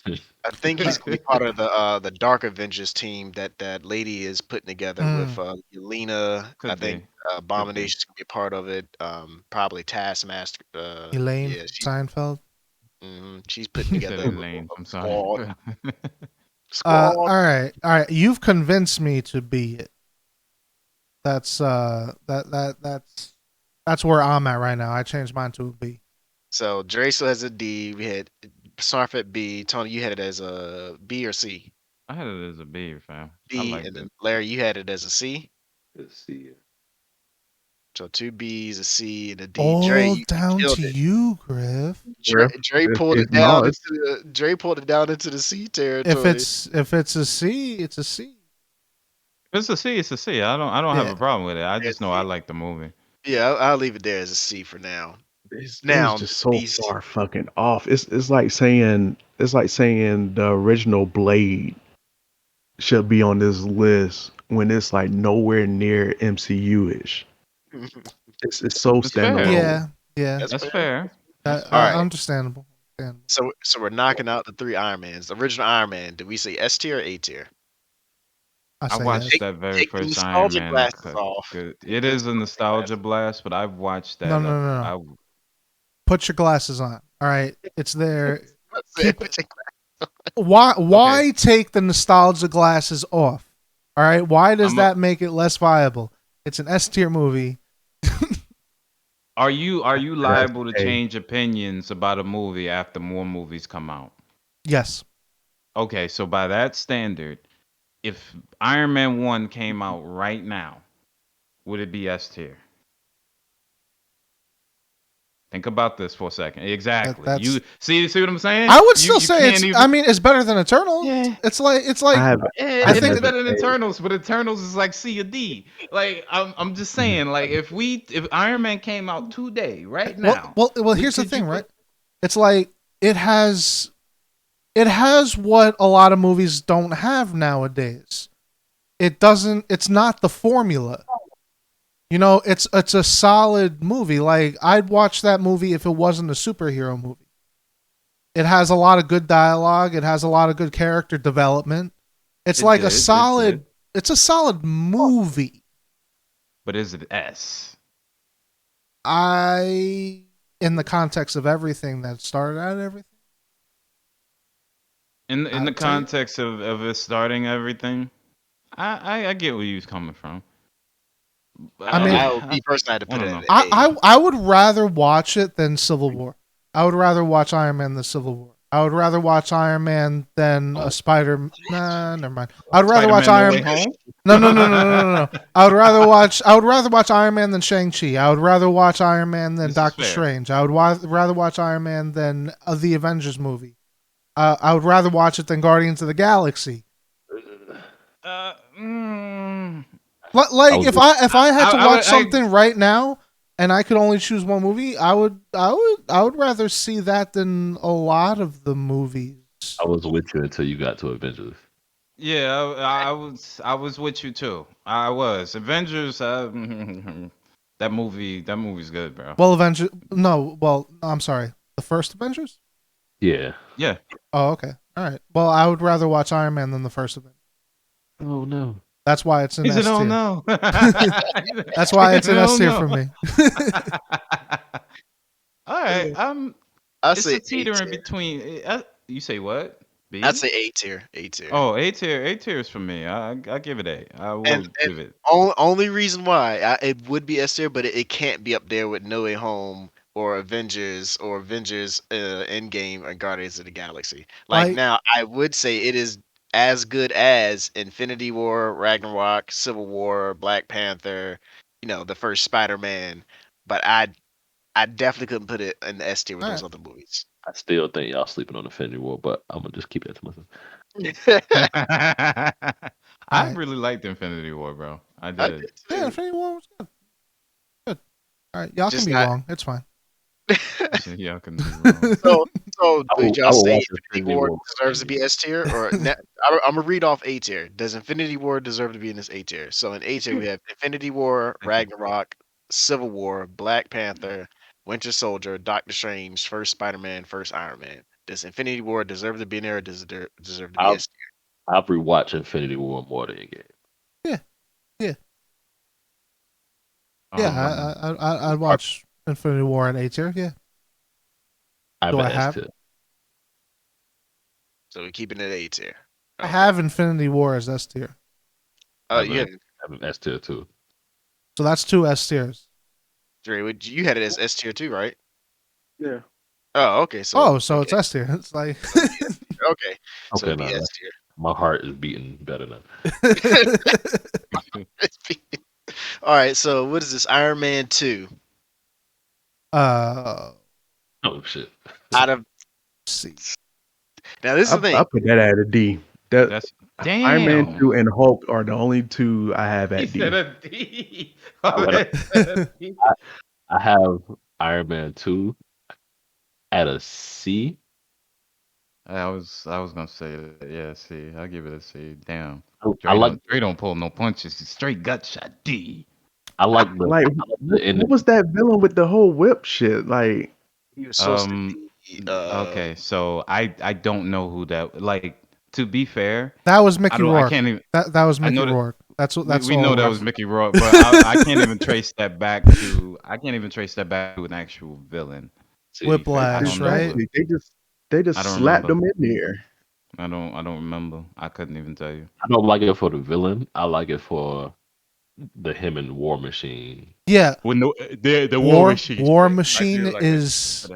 S1: I think he's gonna be part of the Dark Avengers team that lady is putting together with Yelena. I
S3: Could
S1: think
S3: be.
S1: Abomination's gonna be a part of it. Probably Taskmaster.
S2: Elaine
S1: Yeah,
S2: Seinfeld.
S1: she's putting
S3: He
S1: together
S3: said Elaine.
S1: a
S3: I'm sorry.
S1: squad.
S2: All
S1: Squad.
S2: right. You've convinced me to be it. That's that's where I'm at right now. I changed mine to a B.
S1: So Draco has a D. We had Snarf at B. Tony, you had it as a B or C.
S3: I had it as a B, fam. I
S1: B,
S3: liked
S1: and
S3: it.
S1: then Larry, you had it as a C.
S5: Let's see.
S1: So two B's, a C, and a D. Dre,
S2: All
S1: you
S2: down
S1: killed
S2: to
S1: it.
S2: you, Griff.
S1: Dre pulled it
S4: It's no,
S1: down into the C
S2: If
S1: territory.
S2: it's a C, it's a C.
S3: If it's a C, it's a C. I don't have
S2: Yeah.
S3: a problem with it. I just know I
S1: C.
S3: like the movie.
S1: Yeah, I'll leave it there as a C for now.
S4: it's
S1: Now,
S4: just so
S1: these
S4: far fucking off. It's like saying the original Blade should be on this list when it's like nowhere near MCU ish. It's so
S3: It's fair.
S4: standalone.
S2: Yeah.
S1: That's
S3: That's
S1: fair.
S3: fair.
S1: All right.
S2: Understandable.
S1: So we're knocking out the three Iron Mans. The original Iron Man, did we say S tier or A tier?
S2: I
S3: I
S2: say
S3: watched
S2: yes.
S3: that very
S1: Take the
S3: first Iron
S1: nostalgia
S3: Man.
S1: glasses off.
S3: Good.
S1: Take
S3: It
S1: the
S3: is a
S1: nostalgia
S3: nostalgia
S1: glasses.
S3: blast, but I've watched that.
S2: No. Put your glasses on. All right, it's there. Keep it- Why take the nostalgia glasses off? All right, why does that make it less viable? It's an S tier movie.
S3: Are you liable to
S4: A.
S3: change opinions about a movie after more movies come out?
S2: Yes.
S3: Okay, so by that standard, if Iron Man 1 came out right now, would it be S tier? Think about this for a second. Exactly.
S2: that's-
S3: You see what I'm saying?
S2: I would
S3: You-
S2: still
S3: you
S2: say
S3: can't
S2: it's.
S3: even-
S2: I mean, it's better than Eternal.
S3: Yeah.
S2: It's like
S4: I have
S3: Yeah,
S2: I
S3: it
S2: think-
S3: is better than Eternals, but Eternals is like C or D. Like I'm just saying, like if Iron Man came out today, right now.
S2: Well. Here's the
S3: could
S2: thing,
S3: you
S2: right? It's like it has what a lot of movies don't have nowadays. It doesn't. It's not the formula. You know, it's a solid movie. Like I'd watch that movie if it wasn't a superhero movie. It has a lot of good dialogue. It has a lot of good character development. It's like a solid. It's a solid movie.
S3: But is it S?
S2: In the context of everything that started out, everything.
S3: In the
S2: I'd say-
S3: context of it starting everything, I get where you're coming from.
S2: I mean-
S1: Me personally, I had to put
S3: I
S1: it
S3: don't
S1: at A.
S2: I would rather watch it than Civil War. I would rather watch Iron Man than Civil War. I would rather watch Iron Man than a Spider. Nah, never mind. I would rather watch
S3: Spider-Man: No
S2: Iron.
S3: Way Home.
S2: No. I would rather watch Iron Man than Shang-Chi. I would rather watch Iron Man than
S3: This is
S2: Doctor
S3: fair.
S2: Strange. I would rather watch Iron Man than the Avengers movie. I would rather watch it than Guardians of the Galaxy.
S3: Uh, mm,
S2: Like if I had to
S3: I
S2: watch
S3: would-
S2: something right now and I could only choose one movie, I would rather see that than a lot of the movies.
S5: I was with you until you got to Avengers.
S3: yeah, I was with you too. I was Avengers. That movie's good, bro.
S2: Well, Avengers. No, well, I'm sorry. The first Avengers.
S5: Yeah.
S3: Yeah.
S2: Oh, okay. All right. Well, I would rather watch Iron Man than the first Avengers.
S5: Oh no.
S2: That's why it's in
S3: Is
S2: S
S3: it? Oh
S2: tier.
S3: no.
S2: That's why it's in
S3: Oh,
S2: S tier
S3: no.
S2: for me.
S3: All right.
S1: I
S3: It's
S1: say
S3: a teeter in
S1: A-tier.
S3: between. You say what? B?
S1: I'd say A tier. A tier.
S3: Oh, A tier. A tier is for me. I give it A. I will
S1: And
S3: give it.
S1: only reason why it would be S tier, but it can't be up there with No Way Home or Avengers Endgame or Guardians of the Galaxy. Like
S2: Like-
S1: now, I would say it is as good as Infinity War, Ragnarok, Civil War, Black Panther, the first Spider-Man, but I definitely couldn't put it in the S tier with those other movies.
S5: I still think y'all sleeping on Infinity War, but I'm gonna just keep that to myself.
S3: I
S2: Alright.
S3: really liked Infinity War, bro. I
S1: I
S3: did.
S1: did
S2: Yeah,
S1: too.
S2: Infinity War was good. Good. All right, y'all
S1: Just
S2: can be
S1: not-
S2: wrong. It's fine.
S3: Yeah, I can be wrong.
S1: So
S5: I
S1: would
S5: will-
S1: y'all
S5: I will
S1: say
S5: watch
S1: Infinity
S5: Infinity
S1: War
S5: War.
S1: deserves to be S tier, or I'm gonna read off A tier. Does Infinity War deserve to be in this A tier? So in A tier we have Infinity War, Ragnarok, Civil War, Black Panther, Winter Soldier, Doctor Strange, first Spider-Man, first Iron Man. Does Infinity War deserve to be in there, or does it deserve to be
S5: I'll-
S1: S tier?
S5: I'll rewatch Infinity War more than Endgame.
S2: Yeah, I'd watch Infinity War in A tier. Yeah.
S5: I
S2: Do
S5: bet
S2: I have-
S5: S tier.
S1: So we're keeping it A tier.
S2: I have Infinity War as S tier.
S1: Oh,
S5: I
S1: you had
S5: have an S tier too.
S2: So that's 2 S tiers.
S1: Dre, you had it as S tier too, right?
S4: Yeah.
S1: Oh, okay. So
S2: So it's S tier. It's like
S1: okay. So
S5: Okay,
S1: it'd be
S5: now
S1: S tier.
S5: my heart is beating better now.
S1: All right. So what is this? Iron Man 2.
S2: uh
S5: Oh shit.
S1: Out of
S2: see.
S1: now, this is the
S4: I
S1: thing.
S4: put that at a D. That
S3: That's
S4: Iron Man
S3: damn.
S4: 2 and Hulk are the only two I have
S3: He
S4: at D.
S3: said a D.
S5: I have Iron Man 2 at a C.
S3: I was gonna say that. Yeah, C. I'll give it a C. Damn.
S5: I like
S3: Dre don't pull no punches. He's straight gut shot D.
S5: I like the
S4: Like,
S5: the ending.
S4: what was that villain with the whole whip shit? Like,
S1: He was supposed to
S3: Um,
S1: be.
S3: Okay, so I don't know who that. Like, to be fair,
S2: That was
S3: I
S2: Mickey
S3: don't. I
S2: Rourke.
S3: can't even.
S2: That was
S3: I
S2: Mickey
S3: know that-
S2: Rourke. That's what. That's
S3: we
S2: all
S3: know
S2: it
S3: that was Mickey Rourke, but I can't even trace that back to. I can't even trace that back to an actual villain.
S5: See,
S2: Whiplash,
S3: I don't know.
S2: right?
S4: they just
S3: I don't
S4: slapped
S3: remember.
S4: them in there.
S3: I don't remember. I couldn't even tell you.
S5: I don't like it for the villain. I like it for him and War Machine.
S2: Yeah.
S3: Well, no, the
S2: War
S3: Machine.
S2: War
S3: I do
S2: Machine
S3: like that.
S2: is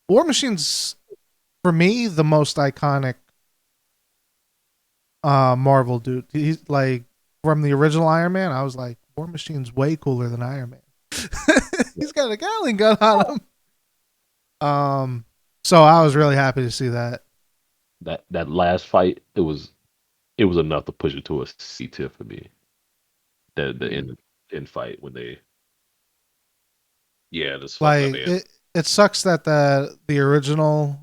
S2: War Machine's for me the most iconic Marvel dude. He's like from the original Iron Man, I was like, War Machine's way cooler than Iron Man. He's got a Gatling gun on him. So I was really happy to see that.
S5: That last fight, it was enough to push it to a C tier for me. The end fight when they this
S2: Like it sucks that the original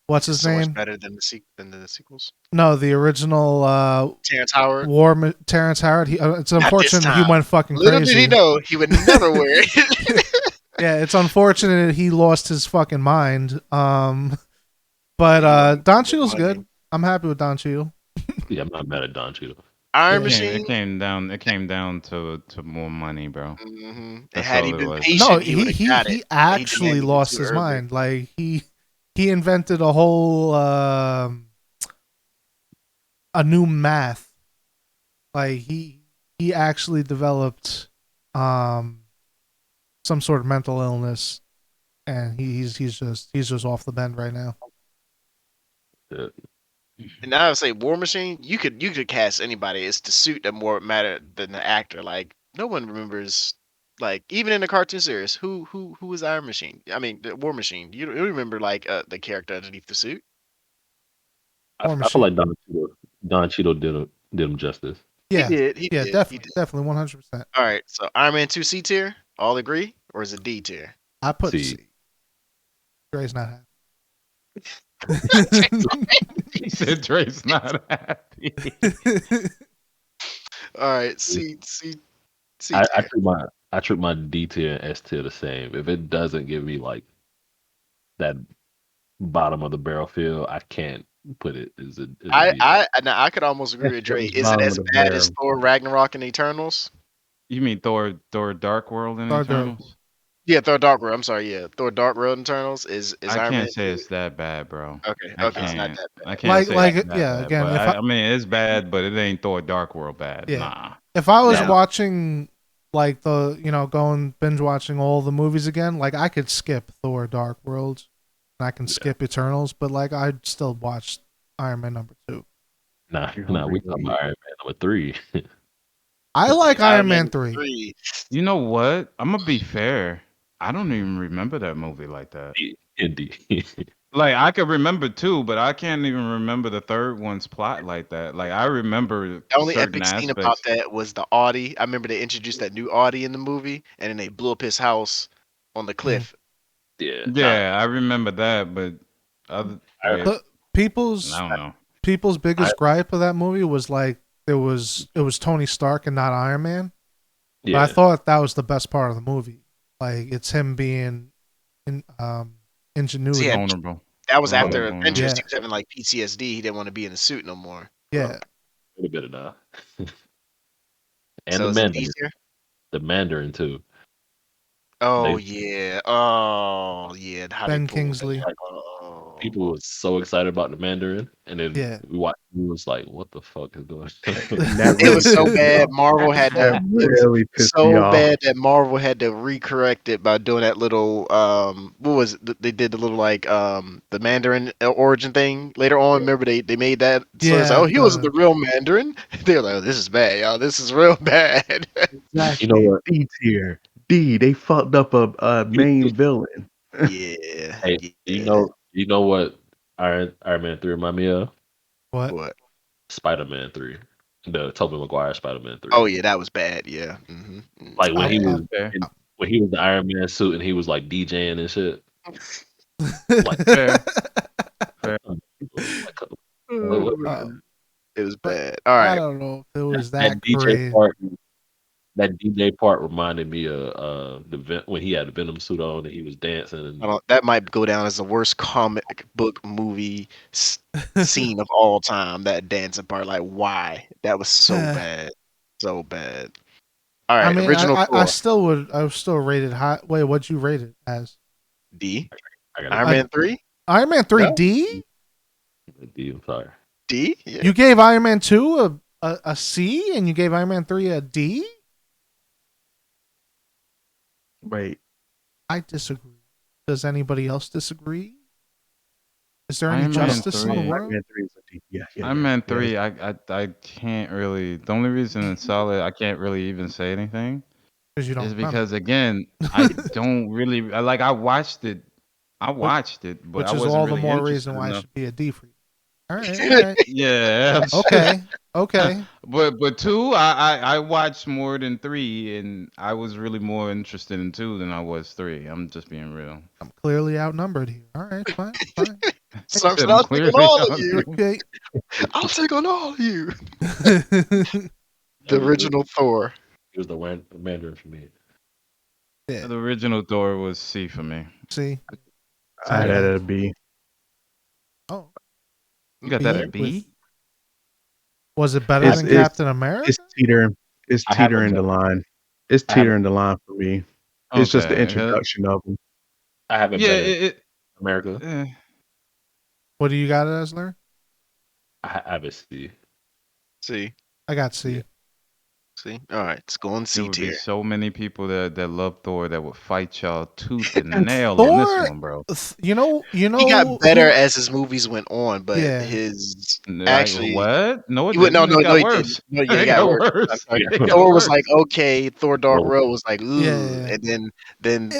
S2: what's his
S1: so
S2: name?
S1: much better than the sequels.
S2: No, the original
S1: Terrence Howard.
S2: Terrence Howard. It's
S1: this
S2: unfortunate he
S1: time.
S2: went fucking
S1: Little
S2: crazy.
S1: did he know he would never wear it.
S2: Yeah, it's unfortunate he lost his fucking mind. But Don Cheadle's good. I'm happy with Don Cheadle.
S5: Yeah, I'm not mad at Don Cheadle.
S1: Iron
S3: It
S1: Machine.
S3: came down to more money, bro.
S1: And
S3: That's
S1: had he
S3: all it
S1: been
S3: was.
S1: patient,
S2: No,
S1: he would've got
S2: he
S1: it.
S2: actually
S1: demanded it
S2: lost
S1: too
S2: his
S1: early.
S2: mind. Like he invented a whole a new math. Like he actually developed some sort of mental illness and he's just off the bend right now.
S5: Yeah.
S1: And I would say War Machine. You could cast anybody. It's the suit that more matter than the actor. Like no one remembers. Like even in the cartoon series, who was Iron Machine? I mean, the War Machine. You don't remember like the character underneath the suit.
S2: War
S5: I feel
S2: Machine.
S5: like Don Cheadle did him justice.
S2: Yeah,
S1: He
S2: yeah,
S1: did. He
S2: definitely,
S1: did.
S2: 100%.
S1: All right, so Iron Man 2 C tier. All agree, or is it D tier?
S2: I put
S5: See.
S2: C. Dre's not happy.
S3: He said Drake's not happy.
S1: All right, C
S5: I
S1: tier.
S5: treat my D tier and S tier the same. If it doesn't give me like that bottom of the barrel feel, I can't put it as a D.
S1: Now I could almost agree with Dre.
S4: was
S1: Is it
S4: bottom
S1: as
S4: of the
S1: bad as
S4: barrel.
S1: Thor Ragnarok and Eternals?
S3: You mean Thor Dark World and
S2: Thor Dark
S3: Eternals?
S1: Yeah, Thor Dark World. I'm sorry. Yeah, Thor Dark World and Eternals is
S3: I
S1: Iron Man
S3: can't say
S1: 2?
S3: it's that bad, bro.
S1: Okay,
S3: I
S1: okay, it's not
S3: can't.
S1: that
S3: I
S1: bad.
S3: can't say
S2: like
S3: it's that
S2: yeah.
S3: bad.
S2: Again,
S3: But
S2: if
S3: I mean, it's bad, but it ain't Thor Dark World bad.
S2: Yeah.
S3: Nah.
S2: if I was
S1: Now-
S2: watching like going binge watching all the movies again, like I could skip Thor Dark World, and I can skip Eternals, but like I'd still watch Iron Man number 2.
S5: Nah,
S4: You're
S5: we
S4: hungry,
S5: talking
S4: buddy.
S5: about Iron Man number 3.
S2: I like Iron Man 3.
S1: 3.
S3: You know what? I'm gonna be fair. I don't even remember that movie like that.
S5: Indeed.
S3: Like I could remember 2, but I can't even remember the third one's plot like that. Like I remember
S1: The only
S3: certain
S1: epic scene about
S3: aspects.
S1: that was the Audi. I remember they introduced that new Audi in the movie, and then they blew up his house on the cliff.
S5: Yeah.
S3: Yeah, I remember that, but other,
S5: I-
S3: yeah,
S2: But people's
S3: I don't know.
S2: biggest gripe of that movie was like it was Tony Stark and not Iron Man. But
S5: Yeah.
S2: I thought that was the best part of the movie. Like it's him being ingenuity.
S1: Yeah.
S3: Vulnerable.
S1: That was
S3: Well,
S1: after
S3: well,
S1: Avengers.
S2: yeah.
S1: He was having like PTSD. He didn't want to be in the suit no more.
S2: Yeah.
S5: A bit of that. And
S1: So
S5: the
S1: is it
S5: Mandarin.
S1: D tier?
S5: The Mandarin too.
S1: Oh
S5: They-
S1: yeah. Oh yeah. How they
S2: Ben
S1: pulled that.
S2: Kingsley.
S1: Like, oh.
S5: People were so excited about the Mandarin, and then
S2: Yeah.
S5: we watched. We was like, "What the fuck is going on?"
S4: That
S1: It was so
S4: pissed me
S1: bad.
S4: off.
S1: Marvel had to.
S4: That
S1: It was
S4: really pissed me
S1: so
S4: off.
S1: bad that Marvel had to recorrect it by doing that little what was it? They did the little like the Mandarin origin thing later on. Remember they made that so it's like,
S2: Yeah,
S1: oh, he wasn't the real Mandarin. They were like, oh, this is bad, y'all. This is real bad.
S4: Exactly.
S5: You know what?
S4: D tier. D. They fucked up a main villain.
S1: Yeah.
S5: Hey,
S1: yeah.
S5: you know what? Iron Man 3 remind me of
S2: What?
S1: What?
S5: Spider-Man 3, the Tobey Maguire Spider-Man 3.
S1: Oh yeah, that was bad. Yeah.
S5: Like when he
S2: Oh,
S5: was
S3: Fair.
S5: when he was the Iron Man suit and he was like DJing and shit.
S3: Fair.
S5: Like,
S2: Oh,
S1: It was
S2: But
S1: bad. All
S2: I
S1: right.
S2: don't know if it was
S5: that
S2: that
S5: DJ
S2: great.
S5: part. That DJ part reminded me of when he had the Venom suit on and he was dancing. And
S1: That might go down as the worst comic book movie scene of all time. That dancing part, like, why? That was so bad, so bad. All right,
S2: I mean,
S1: original
S2: I
S1: Thor,
S2: still would. I would still rate it high. Wait, what'd you rate it as?
S1: D.
S5: I got
S1: Iron Man 3,
S2: Iron Man 3
S1: No.
S2: D?
S5: D. I'm sorry.
S1: D. Yeah.
S2: You gave Iron Man 2 a C, and you gave Iron Man 3 a D?
S4: Wait.
S2: I disagree. Does anybody else disagree? Is there any
S3: Iron Man
S2: justice in the
S3: 3.
S4: Iron
S2: world?
S4: Man 3 is a D. Yeah.
S3: Iron Man 3, I can't really. The only reason it's solid, I can't really even say anything,
S2: Because you don't
S3: is
S2: remember.
S3: because again, I don't really like. I watched it, but
S2: Which
S3: I
S2: is
S3: wasn't
S2: all the
S3: really
S2: more
S3: interested
S2: reason why it
S3: enough.
S2: should be a D for you. All right.
S3: Yeah.
S2: Okay.
S3: But 2, I watched more than 3, and I was really more interested in 2 than I was 3. I'm just being real.
S2: I'm clearly outnumbered here. All right, fine.
S1: So
S3: I said
S1: I'll
S3: I'm
S1: take on
S3: clearly
S1: all of
S3: on
S1: you.
S2: Okay.
S1: I'll take on all of you. The original Thor.
S5: He was the Mandarin for me.
S2: Yeah.
S3: The original Thor was C for me.
S2: See.
S4: I had that at a B.
S2: Oh,
S3: You got that
S2: B
S3: at B?
S2: was it better
S4: It's-
S2: than
S4: it's-
S2: Captain America?
S4: It's teetering. It's
S5: I haven't
S4: teetering the line. It's
S5: I haven't-
S4: teetering the line for me. It's just the
S3: Okay,
S4: introduction of him.
S5: I haven't
S3: Yeah,
S5: been America.
S2: What do you got it as, Larry?
S5: I have a C.
S1: See.
S2: I got C.
S1: See, all right, it's going
S3: There
S1: C
S3: would be
S1: tier.
S3: so many people that love Thor that would fight y'all tooth and nail on this
S2: Thor,
S3: one, bro.
S2: you
S1: He got
S2: know
S1: better
S2: who?
S1: as his movies went on, but
S2: Yeah,
S1: his
S3: Like
S1: actually
S3: what? No, it
S1: he would no
S3: didn't. It
S1: no no
S3: got
S1: he didn't.
S3: worse.
S1: No, yeah, he
S3: It
S1: got
S3: got
S1: worse. I'm
S3: worse.
S1: sorry.
S3: It got
S1: Thor was like
S3: worse.
S1: okay, Thor Dark
S5: Well,
S1: World was like ooh,
S2: yeah.
S1: and then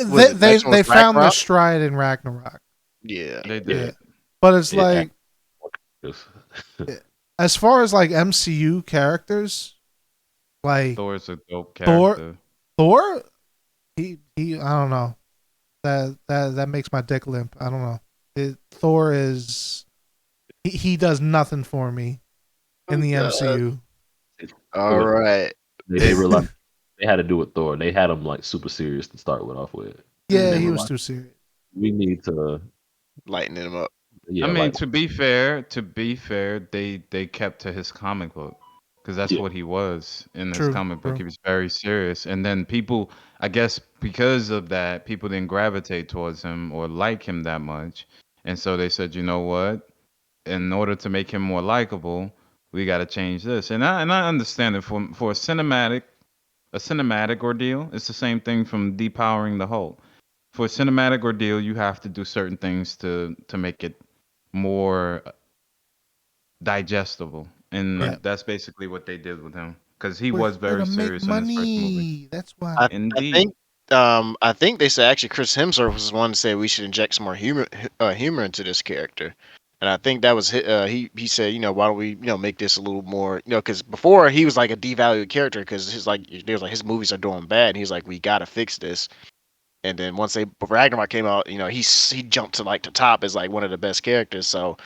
S1: was
S2: They
S1: it
S2: they
S1: next one was
S2: they found their
S1: Ragnarok?
S2: stride in Ragnarok.
S1: Yeah,
S3: They
S5: yeah,
S2: Yeah,
S3: did.
S2: but it's
S5: yeah.
S2: like as far as like MCU characters, like
S3: Thor's a dope
S2: Thor,
S3: character.
S2: Thor, he I don't know. That makes my dick limp. I don't know. Thor is he does nothing for me in the MCU.
S1: all right.
S5: They realized they had to do with Thor. They had him like super serious to start with off with.
S2: Yeah,
S5: They
S2: he
S5: were
S2: was
S5: like,
S2: too serious.
S5: we need to,
S1: Lightening him up.
S3: I
S5: yeah,
S3: mean,
S5: like,
S3: to be fair, they kept to his comic book because that's
S5: yeah,
S3: what he was in his
S2: True,
S3: comic book.
S2: true.
S3: He was very serious, and then people, I guess, because of that, people didn't gravitate towards him or like him that much, and so they said, you know what? In order to make him more likable, we got to change this. And I understand it for a cinematic ordeal. It's the same thing from depowering the Hulk. For a cinematic ordeal, you have to do certain things to make it more digestible,
S2: Yeah,
S3: and that's basically what they did with him because he
S2: we're
S3: was
S2: here to
S3: very
S2: make
S3: serious in his first movie.
S2: money. That's why.
S1: I
S3: Indeed.
S1: think I think they said actually Chris Hemsworth was the one to say we should inject some more humor into this character. And I think that was he said, you know, why don't we, you know, make this a little more, you know, because before he was like a devalued character because his like there's like his movies are doing bad. And he's like, we gotta fix this. And then once Ragnarok came out, you know, he jumped to like the top as like one of the best characters. So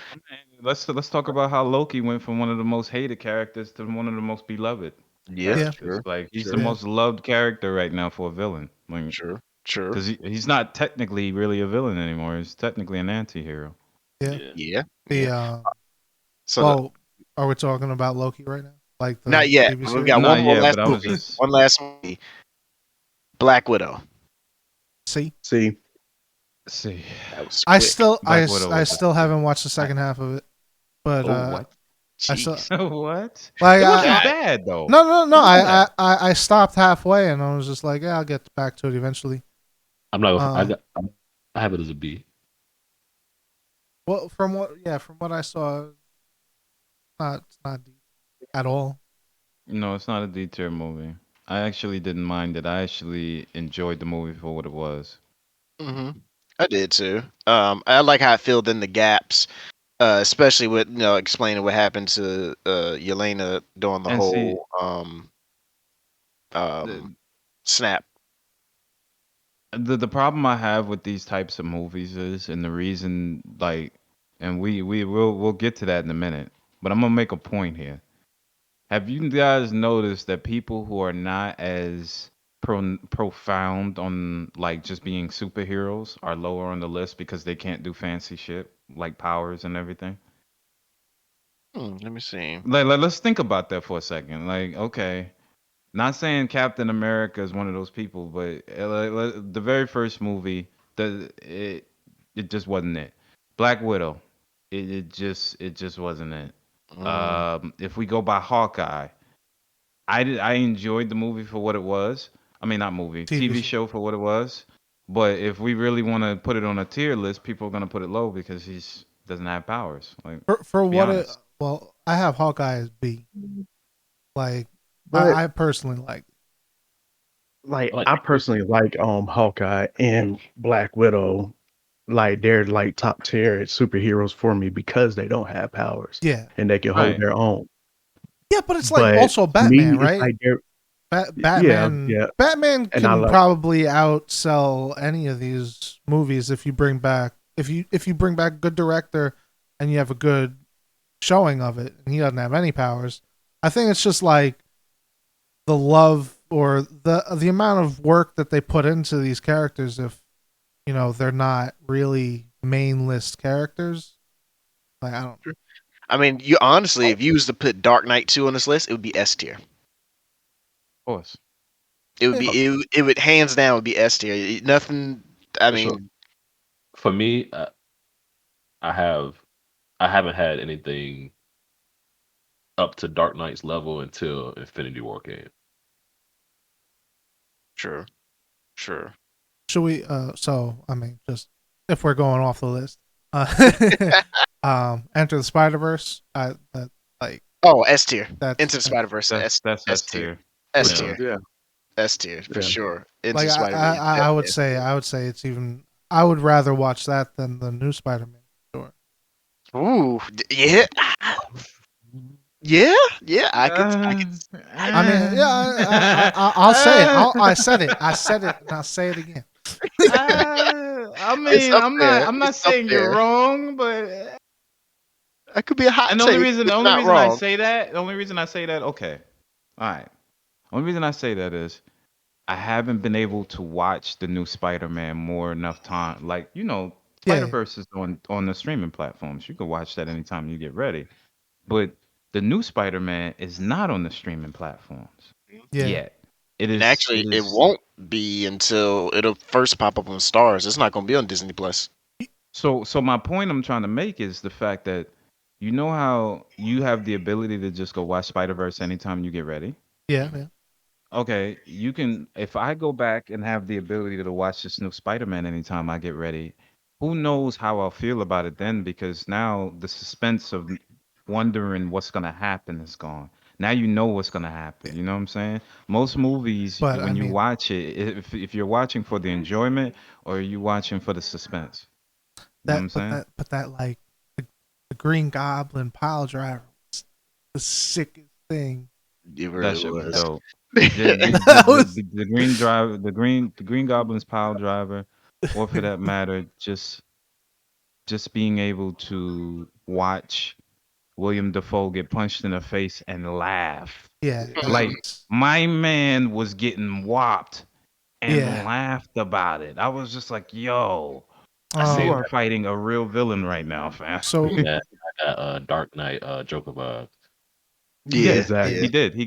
S3: Let's talk about how Loki went from one of the most hated characters to one of the most beloved
S1: yeah,
S2: Yeah,
S3: characters.
S1: sure,
S3: Like he's the
S1: sure,
S2: yeah,
S3: most loved character right now for a villain. Like
S1: sure, sure.
S3: because he's not technically really a villain anymore. He's technically an anti-hero.
S2: yeah.
S5: yeah.
S1: Yeah,
S2: The
S1: yeah. So
S2: well, are we talking about Loki right now? Like
S1: not
S2: the
S1: yet.
S2: TV
S1: We've
S2: series?
S1: got one
S3: Not
S1: more
S3: yet,
S1: last
S3: but I was
S1: movie.
S3: just
S1: One last movie. Black Widow.
S2: See,
S4: See,
S3: see.
S1: That was
S2: I
S1: quick.
S2: still
S3: Black Widow
S2: I
S3: was
S2: still haven't watched the second half of it, but
S3: oh what?
S2: I still
S1: Jeez.
S3: What?
S2: like
S3: It wasn't
S1: God.
S3: bad though.
S2: no.
S3: It wasn't bad.
S2: I stopped halfway and I was just like, yeah, I'll get back to it eventually.
S5: I'm not.
S2: Uh,
S5: I have it as a B.
S2: well, from what I saw, it's not deep at all.
S3: No, it's not a D tier movie. I actually didn't mind it. I actually enjoyed the movie for what it was.
S1: Hmm. I did too. I like how it filled in the gaps, especially with, you know, explaining what happened to Yelena during the
S3: And see,
S1: whole
S3: the,
S1: snap.
S3: the problem I have with these types of movies is, and the reason, like, and we'll get to that in a minute, but I'm gonna make a point here. Have you guys noticed that people who are not as profound on like just being superheroes are lower on the list because they can't do fancy shit like powers and everything?
S1: Let me see.
S3: Let's think about that for a second. Like, okay, not saying Captain America is one of those people, but the very first movie, it just wasn't it. Black Widow, it just wasn't it.
S1: Mm,
S3: If we go by Hawkeye, I enjoyed the movie for what it was. I mean, not movie,
S2: TV
S3: TV
S2: show.
S3: show for what it was. But if we really want to put it on a tier list, people are gonna put it low because he's doesn't have powers. Like,
S2: For
S3: let's be
S2: what it
S3: honest.
S2: well, I have Hawkeye as B. Like
S4: but
S2: I personally like.
S4: like
S5: Like,
S4: I personally like Hawkeye and Black Widow. Like they're like top tier superheroes for me because they don't have powers
S2: Yeah,
S4: and they can hold
S3: Right.
S4: their own.
S2: yeah, but it's like
S4: But
S2: also
S4: to me,
S2: Batman,
S4: it's
S2: right?
S4: like they're yeah,
S2: Batman
S4: yeah,
S2: Batman
S4: and I
S2: can
S4: like
S2: probably outsell any of these movies if you bring back if you bring back a good director and you have a good showing of it and he doesn't have any powers. I think it's just like the love or the amount of work that they put into these characters if you know they're not really main list characters. Like I don't
S1: I mean, you honestly, if you was to put Dark Knight 2 on this list, it would be S tier.
S3: Of course.
S1: It would
S2: Yeah.
S1: be it would hands down would be S tier. Nothing. I
S5: for sure.
S1: mean,
S5: For me, I haven't had anything up to Dark Knight's level until Infinity War came.
S1: Sure. Sure.
S2: Should we? So I mean, just if we're going off the list, Enter the Spider Verse. That like
S1: Oh, S tier.
S2: that's
S1: Into the Spider Verse.
S3: That's
S1: S
S3: S
S1: tier.
S3: tier.
S1: S
S3: Yeah.
S1: tier.
S4: Yeah.
S1: S tier for
S4: Yeah.
S1: sure. Into
S2: like
S1: the Spider Verse.
S2: I would say it's even. I would rather watch that than the new Spider Man. Sure.
S1: Ooh, yeah. Yeah, yeah. I could.
S2: I mean, yeah. I'll say it. I said it. I said it, and I'll say it again.
S3: I
S1: It's
S3: mean,
S1: up
S3: I'm
S1: there.
S3: not
S1: It's up
S3: saying you're
S1: there.
S3: wrong, but
S1: That could be a hot
S3: and the
S1: take.
S3: only
S1: It's
S3: reason
S1: not
S3: I
S1: wrong.
S3: say that, okay, all right. Only reason I say that is I haven't been able to watch the new Spider-Man more enough time. Like,
S2: Yeah,
S3: Spider-Verse is on the streaming platforms. You can watch that anytime you get ready. But the new Spider-Man is not on the streaming platforms
S2: yeah.
S3: yet. It
S1: And
S3: is.
S1: actually,
S3: It
S1: it
S3: is.
S1: won't be until it'll first pop up on Stars. It's not going to be on Disney Plus.
S3: So my point I'm trying to make is the fact that you know how you have the ability to just go watch Spider-Verse anytime you get ready.
S2: Yeah.
S3: Okay, you can. If I go back and have the ability to watch this new Spider-Man anytime I get ready, who knows how I'll feel about it then? Because now the suspense of wondering what's gonna happen is gone. Now you know what's gonna happen. You know what I'm saying? Most movies,
S2: But I
S3: when you
S2: mean,
S3: watch it, if you're watching for the enjoyment or are you watching for the suspense? You know what I'm saying?
S2: that like the Green Goblin pile driver was the sickest thing.
S1: It
S3: That
S1: really
S3: shit was
S1: was.
S3: dope. The, the, the,
S2: That was
S3: the green driver, the green goblin's pile driver, or for that matter, just being able to watch William Defoe get punched in the face and laugh.
S2: yeah, that
S3: Like
S2: was
S3: my man was getting whopped and
S2: yeah.
S3: laughed about it. I was just like, yo,
S5: see
S3: you
S2: Um,
S3: are fighting a real villain right now, fam.
S2: so
S5: that. I got Dark Knight, Joker vibes.
S1: Yeah,
S4: Exactly.
S3: He did. He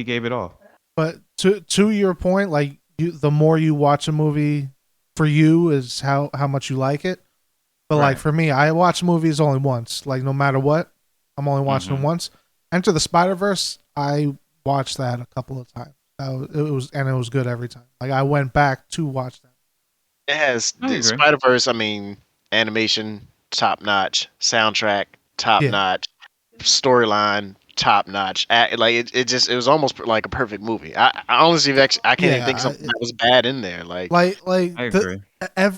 S3: gave it all.
S2: but to your point, like the more you watch a movie, for you is how much you like it. But like
S3: Right.
S2: for me, I watch movies only once. Like no matter what, I'm only watching them once. Enter the Spider Verse, I watched that a couple of times. It was good every time. Like I went back to watch that.
S1: it has
S3: I
S1: the
S3: agree.
S1: Spider Verse. I mean, animation top notch, soundtrack top
S2: Yeah.
S1: notch, storyline top notch. Like it was almost like a perfect movie. I honestly, actually, I can't even think of
S2: Yeah,
S1: something that was bad in there. Like,
S2: like
S3: I agree.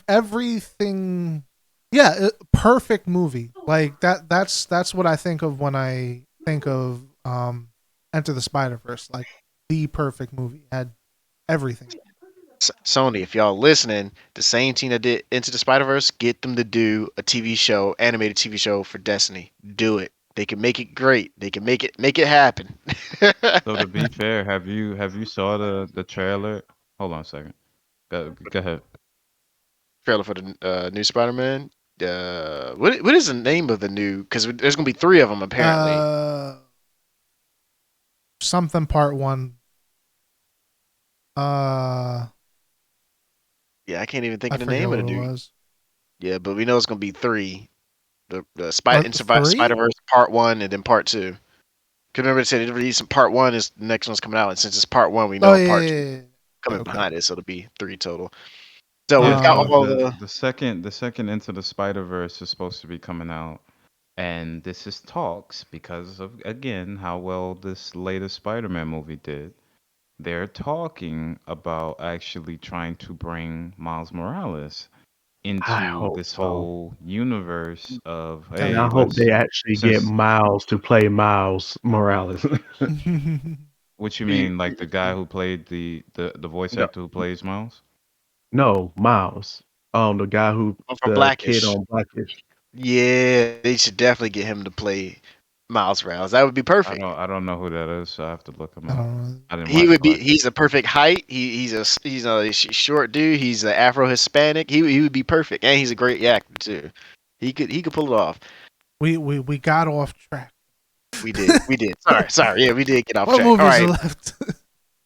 S2: everything. Yeah, perfect movie. Like that's what I think of when I think of Enter the Spider Verse. Like the perfect movie. Had everything.
S1: Sony, if y'all listening, the same team that did Into the Spider Verse, get them to do a TV show, animated TV show for Destiny. Do it. They can make it great. They can make it happen.
S3: So to be fair, have you saw the trailer? Hold on a second. Go ahead.
S1: Trailer for the new Spider Man. What is the name of the new? Because there's gonna be three of them apparently.
S2: Something part one. Uh,
S1: Yeah, I can't even think
S2: I
S1: of the
S2: forget
S1: name of
S2: what
S1: the
S2: it
S1: new.
S2: was.
S1: Yeah, but we know it's gonna be three. The Spider
S2: Three?
S1: Verse part one and then part two. Cause remember they said it released part one is the next one's coming out, and since it's part one, we
S2: Oh
S1: know a
S2: yeah,
S1: part
S2: yeah,
S1: two
S2: yeah.
S1: coming
S2: Okay.
S1: behind it, so it'll be three total. So we've
S3: Yeah,
S1: got
S3: so
S2: Um,
S1: all
S3: the
S1: the
S3: the second Into the Spider-Verse is supposed to be coming out, and this is talks because of again how well this latest Spider-Man movie did. They're talking about actually trying to bring Miles Morales
S4: I
S3: into
S4: hope
S3: this
S4: so.
S3: whole universe of
S2: that
S4: And
S2: would
S4: I
S3: hey,
S2: be
S4: hope
S3: let's
S4: they actually get
S3: since
S4: Miles to play Miles Morales.
S3: what you
S1: you,
S3: mean like the guy who played the voice
S4: No,
S3: actor who plays Miles?
S4: no, Miles. The guy who
S1: from
S4: the kid
S1: Blackish.
S4: on Blackish.
S1: Yeah, they should definitely get him to play Miles Morales. That would be
S3: I
S1: perfect.
S3: don't I don't know who that is, so I have to look him
S2: I
S3: up.
S2: don't know.
S3: I didn't
S1: He
S3: watch
S1: would be.
S3: Blackish.
S1: He's a perfect height. He's a short dude. He's an Afro Hispanic. He would be perfect, and he's a great actor too. He could pull it off.
S2: We got off track.
S1: We did. Sorry. Yeah, we did get off
S2: What
S1: track. All
S2: movies are
S1: right,
S2: left?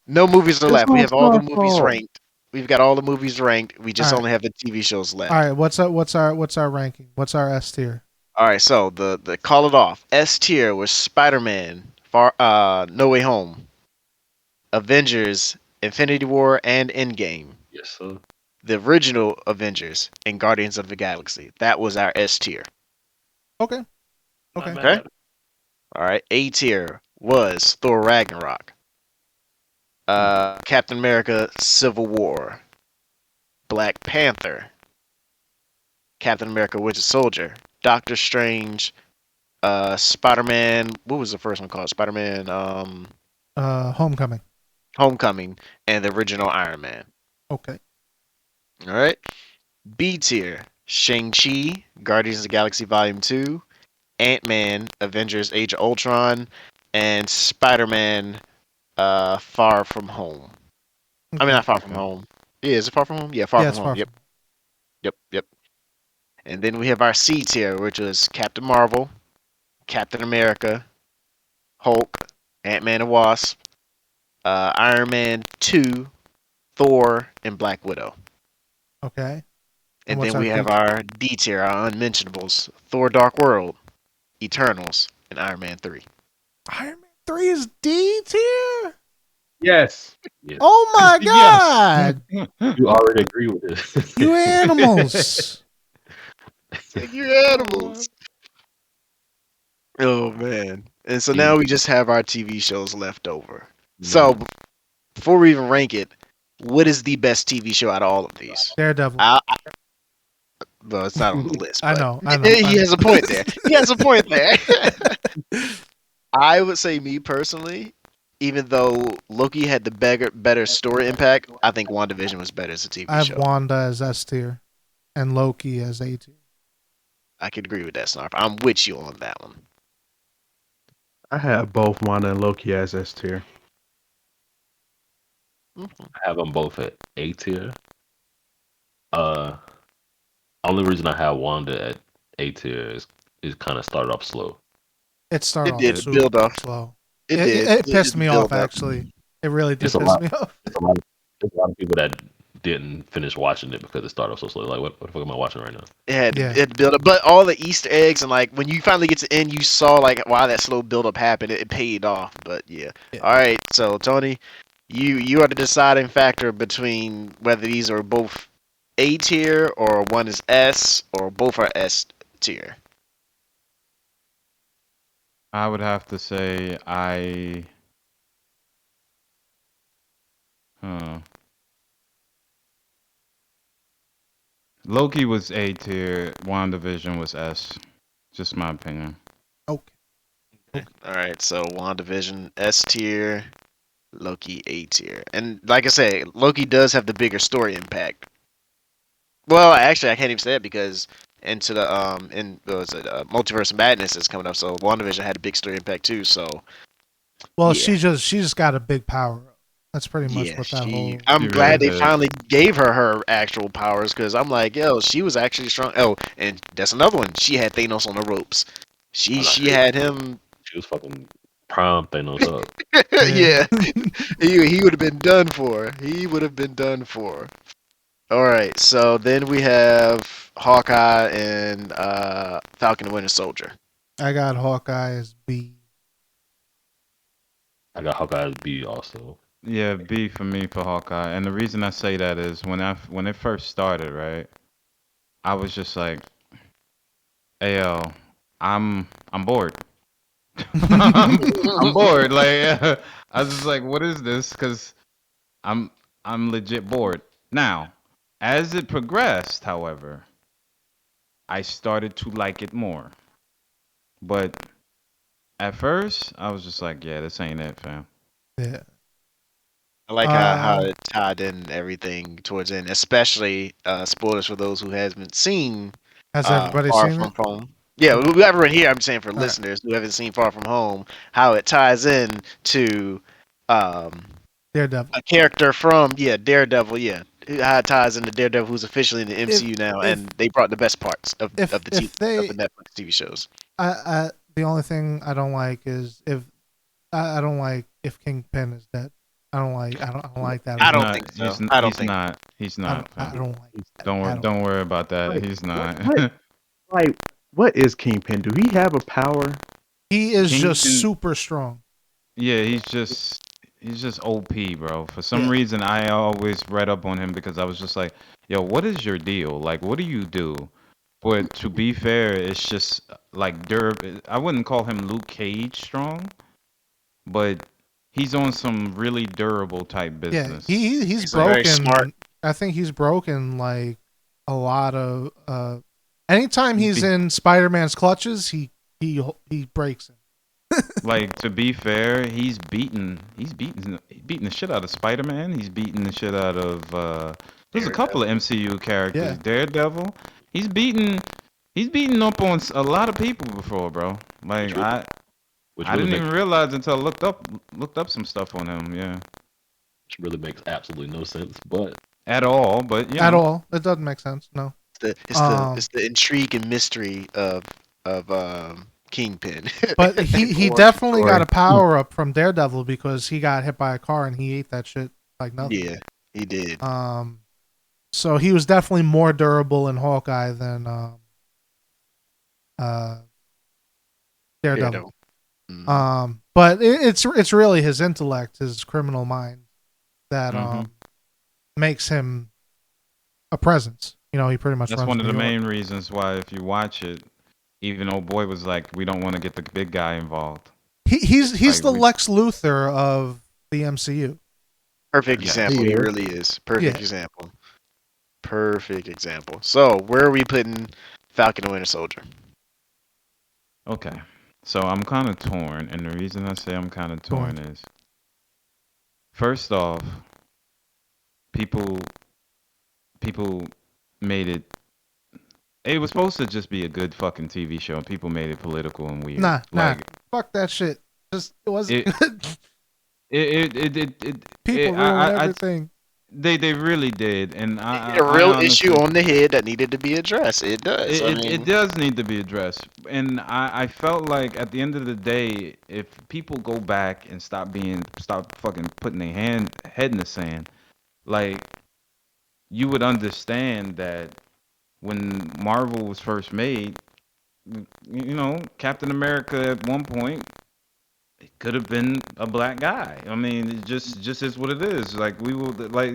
S1: no movies are
S4: It's
S1: left. We
S4: not
S1: have all the
S4: my
S1: movies
S4: fault.
S1: ranked. We've got all the movies ranked. We just
S2: All right.
S1: only have the TV shows
S2: All
S1: left.
S2: right, what's our ranking? What's our S tier?
S1: All right, so the call it off. S tier was Spider-Man, No Way Home, Avengers, Infinity War, and Endgame.
S5: Yes, sir.
S1: The original Avengers and Guardians of the Galaxy. That was our S tier.
S2: Okay.
S5: Not
S2: Okay.
S5: mad
S1: Okay.
S5: at it.
S1: All right. A tier was Thor Ragnarok, Captain America: Civil War, Black Panther, Captain America: Winter Soldier, Doctor Strange, Spider-Man. What was the first one called? Spider-Man:
S2: Homecoming.
S1: Homecoming, and the original Iron Man.
S2: Okay.
S1: All right. B tier: Shang-Chi, Guardians of the Galaxy Volume 2, Ant-Man, Avengers: Age of Ultron, and Spider-Man: Far From Home. I mean,
S2: Okay.
S1: not Far From
S3: Okay.
S1: Home. Yeah, is it Far From Home? Yeah, Far
S2: Yeah,
S1: From
S2: it's
S1: Home.
S2: far
S1: Yep,
S2: from.
S1: yep. And then we have our C tier, which was Captain Marvel, Captain America, Hulk, Ant-Man and Wasp, Iron Man 2, Thor, and Black Widow.
S2: Okay. And
S1: And
S2: what's
S1: then
S2: our
S1: we have
S2: D?
S1: our D tier, our unmentionables: Thor: Dark World, Eternals, and Iron Man 3.
S2: Iron Man 3 is D tier?
S4: Yes.
S5: Yes.
S2: Oh my
S3: Yes.
S2: god!
S5: You already agree with this.
S2: You animals!
S1: You animals. Oh man. And so
S5: Yeah.
S1: now we just have our TV shows left over. So
S5: Mhm.
S1: before we even rank it, what is the best TV show out of all of these?
S2: Daredevil.
S1: Well, it's not on the list,
S2: I
S1: but
S2: know. I
S1: he has a
S2: know.
S1: point there. He has a point there. I would say, me personally, even though Loki had the better story impact, I think WandaVision was better as a TV
S2: I have
S1: show.
S2: Wanda as S tier and Loki as A tier.
S1: I could agree with that, Snarf. I'm with you on that one.
S4: I have both Wanda and Loki as S tier.
S1: Mhm.
S5: I have them both at A tier. Uh, only reason I have Wanda at A tier is kind of started off slow.
S2: It started
S1: It
S2: off
S1: did
S3: It,
S1: build
S2: super
S1: off.
S2: slow.
S1: It
S2: It,
S1: did.
S2: it, it
S1: It
S2: pissed
S1: did
S2: me off,
S1: build up.
S2: actually. It really did
S5: It's a
S2: piss
S5: lot.
S2: me off.
S5: There's a lot of people that didn't finish watching it because it started off so slow. Like, what the fuck am I watching right now?
S2: Yeah.
S1: It had build up, but all the Easter eggs and like when you finally get to the end, you saw like why that slow build up happened. It paid off. But yeah.
S2: Yeah.
S1: All right. So Tony, you are the deciding factor between whether these are both A tier or one is S or both are S tier.
S3: I would have to say huh. Loki was A tier, WandaVision was S. Just my opinion.
S2: Okay.
S1: All right. So WandaVision S tier, Loki A tier, and like I say, Loki does have the bigger story impact. Well, actually, I can't even say it because into the in what was it Multiverse of Madness is coming up, so WandaVision had a big story impact too. So
S2: Well,
S1: yeah,
S2: she just got a big power up. That's pretty much
S1: yeah,
S2: what that
S1: she.
S2: whole.
S1: I'm
S3: She
S1: glad
S3: really
S1: they
S3: did.
S1: finally gave her actual powers because I'm like, yo, she was actually strong. Oh, and that's another one. She had Thanos on the ropes.
S5: Oh, no,
S1: She had him.
S5: she was fucking prime Thanos up.
S1: Yeah, he would have been done for. He would have been done for. All right, so then we have Hawkeye and Falcon and Winter Soldier.
S2: I got Hawkeye as B.
S5: I got Hawkeye B also.
S3: Yeah, B for me for Hawkeye. And the reason I say that is when it first started, right? I was just like, "Hey, yo, I'm bored. I'm bored." Like I was just like, "What is this?" Because I'm I'm legit bored. Now, as it progressed, however, I started to like it more. But at first, I was just like, "Yeah, this ain't it, fam."
S2: Yeah.
S1: I like how
S2: Uh,
S1: it tied in everything towards the end, especially spoilers for those who hasn't seen
S2: has everybody
S1: Far
S2: seen
S1: From
S2: it?
S1: Home. Yeah, everyone here. I'm saying for
S2: All right.
S1: listeners who haven't seen Far From Home, how it ties in to um,
S2: Daredevil.
S1: a character from Daredevil. Yeah, how it ties into Daredevil, who's officially in the
S2: If
S1: MCU now,
S2: if
S1: and they brought the best parts of
S2: if
S1: the
S2: if
S1: of the
S2: they,
S1: Netflix TV shows.
S2: the only thing I don't like is if I don't like if Kingpin is dead. I don't like that at
S1: I
S3: He's
S2: all.
S1: don't
S3: not.
S1: think so.
S3: He's
S1: I don't
S3: he's
S1: think.
S3: not. He's not,
S2: I
S3: fam.
S2: don't like that
S3: Don't worry.
S2: at all.
S3: Don't worry about that.
S4: Like,
S3: He's
S4: what,
S3: not.
S4: what, like, what is Kingpin? Do he have a power?
S2: He is just
S3: Kingpin.
S2: super strong.
S3: Yeah, he's just he's just OP, bro. For some
S2: Yeah.
S3: reason, I always read up on him because I was just like, yo, what is your deal? Like, what do you do? But to be fair, it's just like I wouldn't call him Luke Cage strong, but he's on some really durable type
S2: Yeah,
S3: business.
S2: he's
S1: He's very smart.
S2: broken. I think he's broken like a lot of. Anytime
S3: He's
S2: he's
S3: be-
S2: in Spider-Man's clutches, he breaks him.
S3: Like to be fair, he's beating the shit out of Spider-Man. He's beating the shit out of there's a couple of MCU characters.
S2: Yeah.
S3: Daredevil. He's beating up on a lot of people before, bro. Like
S5: Which really- which
S3: I
S5: really
S3: didn't
S5: makes
S3: even realize until I looked up some stuff on him. Yeah,
S5: which really makes absolutely no sense. But
S3: at all. But you
S2: At
S3: know,
S2: all, it doesn't make sense. No.
S1: It's the intrigue and mystery of Kingpin.
S2: But he
S1: Origin
S2: definitely
S1: story.
S2: got a power up from Daredevil because he got hit by a car and he ate that shit like nothing.
S1: Yeah, he did.
S2: So he was definitely more durable in Hawkeye than Daredevil.
S1: Mhm.
S2: But it's really his intellect, his criminal mind, that makes him a presence. You know, he pretty much
S3: that's
S2: runs
S3: one of the
S2: New York.
S3: main reasons why if you watch it, even old boy was like, we don't want to get the big guy involved.
S2: He's
S3: Like,
S2: the
S3: we-
S2: Lex Luthor of the MCU.
S1: Perfect
S3: Yeah.
S1: example. He
S4: Yeah.
S1: really is. Perfect
S2: Yeah.
S1: example. Perfect example. So, where are we putting Falcon and Winter Soldier?
S3: Okay. So I'm kind of torn, and the reason I say I'm kind of torn is, first off, people made it. It was supposed to just be a good fucking TV show, and people made it political and weird.
S2: Nah,
S3: like
S2: fuck that shit. Just it wasn't
S3: It-
S2: good. People ruin everything.
S3: They really did, and I
S1: A real
S3: honestly,
S1: issue on the head that needed to be addressed. It does.
S3: It does need to be addressed, and I felt like at the end of the day, if people go back and stop fucking putting their head in the sand, like you would understand that when Marvel was first made, you know, Captain America at one point it could have been a black guy. I mean, it just is what it is. Like we will like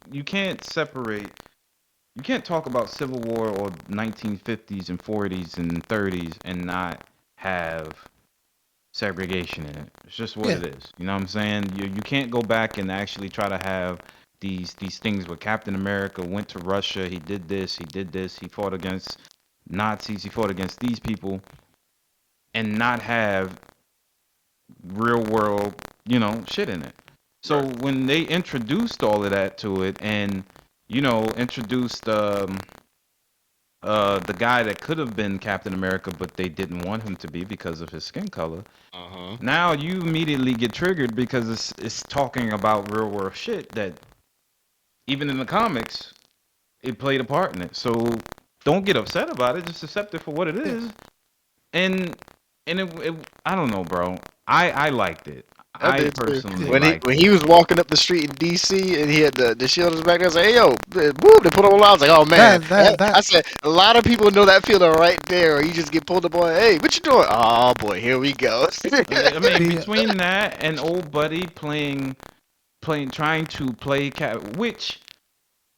S3: you can't separate. You can't talk about Civil War or 1950s and 40s and 30s and not have segregation in it. It's just what
S2: Yeah.
S3: it is. You know what I'm saying? You can't go back and actually try to have these things where Captain America went to Russia, he did this, he fought against Nazis, he fought against these people, and not have real world, you know, shit in it. So when they introduced all of that to it and, you know, introduced the guy that could have been Captain America, but they didn't want him to be because of his skin color. Now you immediately get triggered because it's talking about real world shit that even in the comics it played a part in it. So don't get upset about it. Just accept it for what it is. And it I don't know, bro. I liked it. I
S1: did too.
S3: personally
S1: When
S3: liked
S1: he was walking up the street in DC and he had the shield in his back, I was like, "Hey yo, whoop!" They put him on. I was like, "Oh man!"
S2: That-
S1: I said, a lot of people know that feeling right there. Or you just get pulled up on. Hey, what you doing? Oh boy, here we go.
S3: I mean,
S2: The-
S3: between that and old buddy trying to play cat, which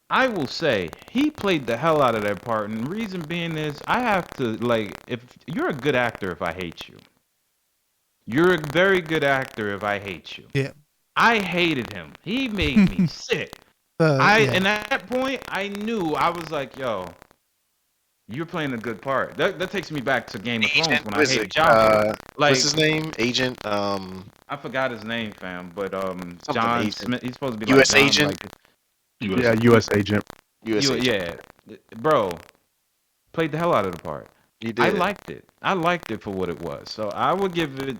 S3: I will say he played the hell out of that part, and the reason being is I have to like, if you're a good actor, if I hate you, you're a very good actor. If I hate you,
S2: Yeah.
S3: I hated him. He made me sick.
S2: Yeah.
S3: And at that point, I knew I was like, yo. You're playing a good part. That takes me back to Game of Thrones when I hated Joffrey. Like,
S1: what's his name? Agent.
S3: I forgot his name, fam, but John
S1: agent.
S3: Smith. He's supposed to be
S1: US
S3: like John,
S1: agent?
S4: Yeah, U.S. agent.
S1: US agent.
S3: yeah, bro, played the hell out of the part.
S1: You did.
S3: I liked it. I liked it for what it was. So I would give it,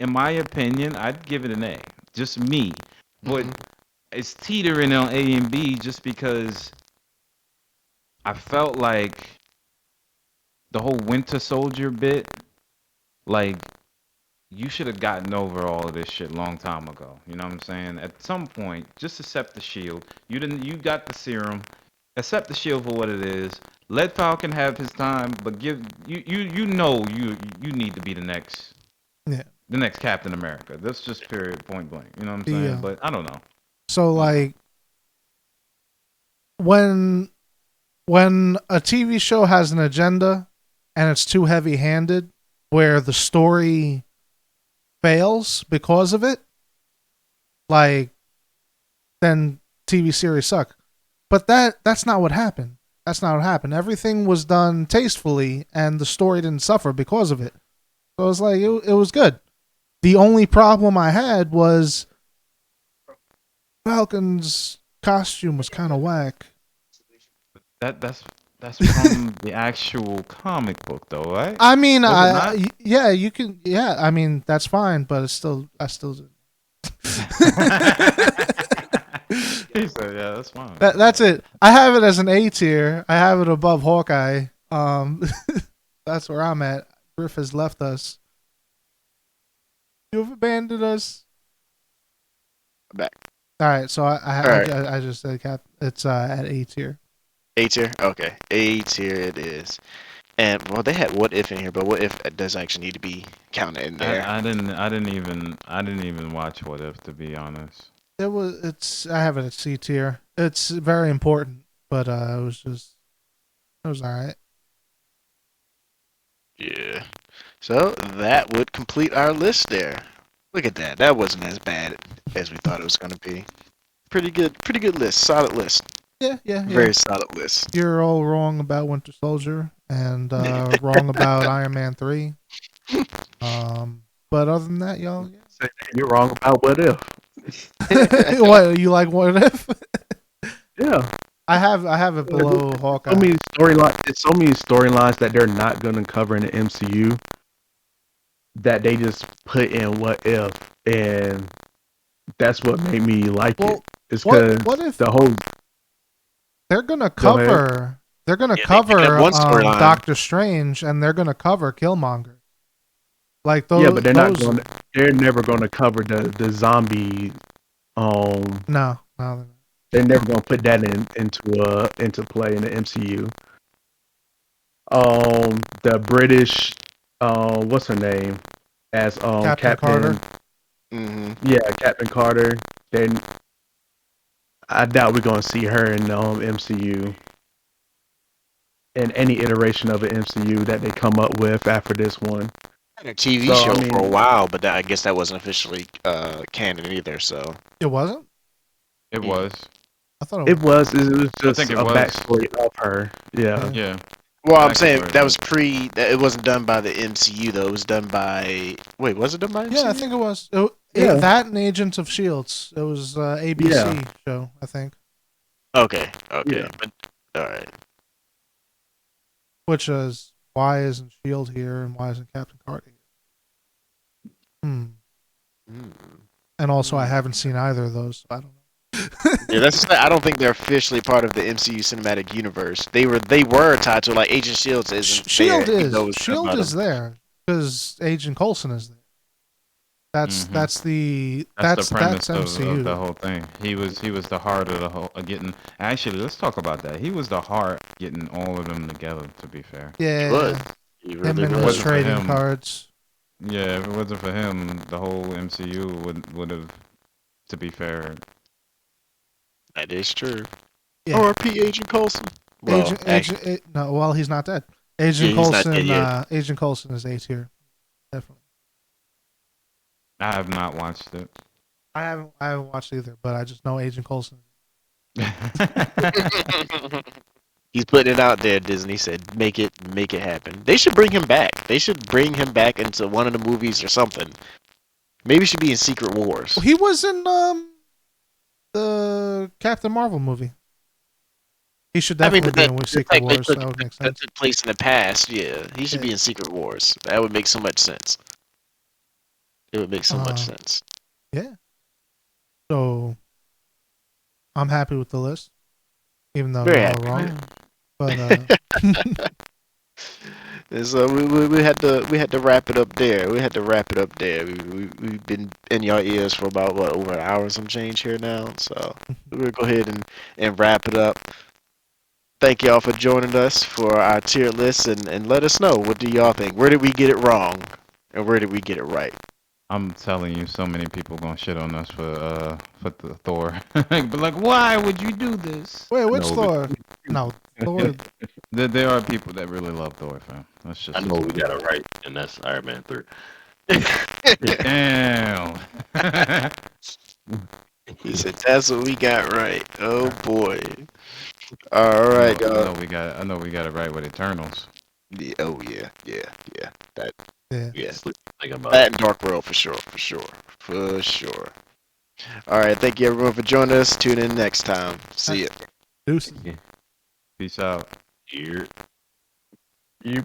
S3: in my opinion, I'd give it an A. Just me, but it's teetering on A and B just because I felt like the whole Winter Soldier bit, like you should have gotten over all of this shit long time ago. You know what I'm saying? At some point, just accept the shield. You got the serum. Accept the shield for what it is. Let Falcon have his time, but give you know you need to be the next
S2: Yeah.
S3: the next Captain America. That's just period, point blank. You know what I'm
S2: The,
S3: saying? But I don't know.
S2: So like when a TV show has an agenda and it's too heavy-handed, where the story fails because of it, like then TV series suck. But that's not what happened. That's not what happened. Everything was done tastefully, and the story didn't suffer because of it. So it's like it was good. The only problem I had was Falcon's costume was kind of whack.
S3: That's from the actual comic book, though, right?
S2: I mean,
S3: Was it not?
S2: yeah, you can, yeah. I mean, that's fine, but it's still, I still.
S3: He said, "Yeah, that's fine."
S2: That's it. I have it as an A tier. I have it above Hawkeye. That's where I'm at. Griff has left us. You've abandoned us.
S1: Back.
S2: All right, so
S1: All right.
S2: I just said Cap. It's at A tier.
S1: A tier. Okay, A tier it is. And well, they had What If in here, but What If does actually need to be counted in there.
S3: I didn't even watch What If, to be honest.
S2: I have it at C tier. It's very important, but it was all right.
S1: Yeah. So that would complete our list there. Look at that. That wasn't as bad as we thought it was going to be. Pretty good list. Solid list.
S2: Yeah.
S1: Very solid list.
S2: You're all wrong about Winter Soldier and wrong about Iron Man 3. But other than that, y'all, yeah.
S4: You're wrong about What If.
S2: What, you like What If?
S4: Yeah.
S2: I have it below Hawkeye.
S4: So many storylines that they're not going to cover in the MCU that they just put in What If, and that's what made me like it. It's because
S2: what if
S4: the whole
S2: they're gonna
S4: Go ahead.
S2: cover
S1: they have one storyline.
S2: Doctor Strange, and they're gonna cover Killmonger. Like those.
S4: yeah, but they're not
S2: those-
S4: going. They're never going to cover the zombie.
S2: No.
S4: They're never going to put that into play in the MCU. The British, what's her name, as
S2: Captain Carter.
S1: Hmm.
S4: Yeah, Captain Carter. Then I doubt we're going to see her in the MCU. In any iteration of an MCU that they come up with after this one.
S1: Had a TV
S4: So, I
S1: show
S4: mean-
S1: for a while, but I guess that wasn't officially canon either. So
S2: It wasn't.
S3: It was.
S2: I thought it
S4: It was just
S3: think it
S4: a
S3: was.
S4: backstory of her. Yeah.
S3: Yeah.
S1: well, I'm
S3: Backstory,
S1: saying that was
S3: yeah.
S1: it wasn't done by the MCU though. It was done by was it done by MCU?
S2: Yeah, I think it was.
S4: Yeah.
S2: That and Agents of Shields. It was ABC
S4: Yeah.
S2: show, I think.
S1: Okay.
S4: Yeah.
S1: But all right.
S2: Which is why isn't Shield here and why isn't Captain Carter here? And also, I haven't seen either of those, so I don't know.
S1: Yeah, that's. I don't think they're officially part of the MCU cinematic universe. They were tied to like Agent Shields isn't
S2: Shield
S1: there, even
S2: is
S1: though it's
S2: Shield
S1: about
S2: is
S1: them.
S2: there because Agent Coulson is there. That's
S3: Mhm.
S2: that's the
S3: That's the premise
S2: MCU.
S3: of the whole thing. He was the heart of the whole getting. Actually, let's talk about that. He was the heart getting all of them together. To be fair.
S2: Yeah,
S1: was. He
S2: him
S1: really
S2: and his
S1: was.
S3: for
S2: trading
S3: him.
S2: cards.
S3: Yeah, if it wasn't for him, the whole MCU would have. To be fair.
S1: That is true.
S2: Yeah.
S1: R.P. Agent Coulson. Well,
S2: No, well, he's not dead. Agent
S1: Yeah, he's not
S2: Coulson.
S1: dead yet.
S2: Agent Coulson is A tier, definitely.
S3: I have not watched it.
S2: I haven't watched either, but I just know Agent Coulson.
S1: he's putting it out there. Disney said, "Make it happen." They should bring him back. They should bring him back into one of the movies or something. Maybe he should be in Secret Wars.
S2: Well, he was in the Captain Marvel movie. He should definitely be in Secret Wars. That would make
S1: that
S2: sense.
S1: took place in the past. Yeah, he should
S2: Yeah.
S1: be in Secret Wars. That would make so much sense. It would make so much sense.
S2: Yeah. So I'm happy with the list, even though
S1: Very
S2: they're
S1: happy.
S2: all wrong. But
S1: And so we had to wrap it up there. We've been in your ears for about over an hour and some change here now. So we'll go ahead and wrap it up. Thank y'all for joining us for our tier list and let us know, what do y'all think? Where did we get it wrong? And where did we get it right?
S3: I'm telling you, so many people gonna shit on us for the Thor. But like, why would you do this?
S2: Wait, which
S5: No,
S2: Thor? No, Thor.
S3: There are people that really love Thor, fam. That's
S5: I
S3: just
S5: know we got it right, and that's Iron Man 3.
S3: Damn.
S1: He said that's what we got right. Oh boy. All
S3: I
S1: right,
S3: know we got. I know we got it right with Eternals.
S1: yeah, oh yeah, yeah, yeah. That
S2: Yeah.
S1: yeah.
S5: Thinking about
S1: That
S5: it.
S1: and Dark World for sure, for sure, for sure. All right, thank you everyone for joining us. Tune in next time. See ya.
S2: Deuces.
S3: Peace out.
S5: Here.
S4: You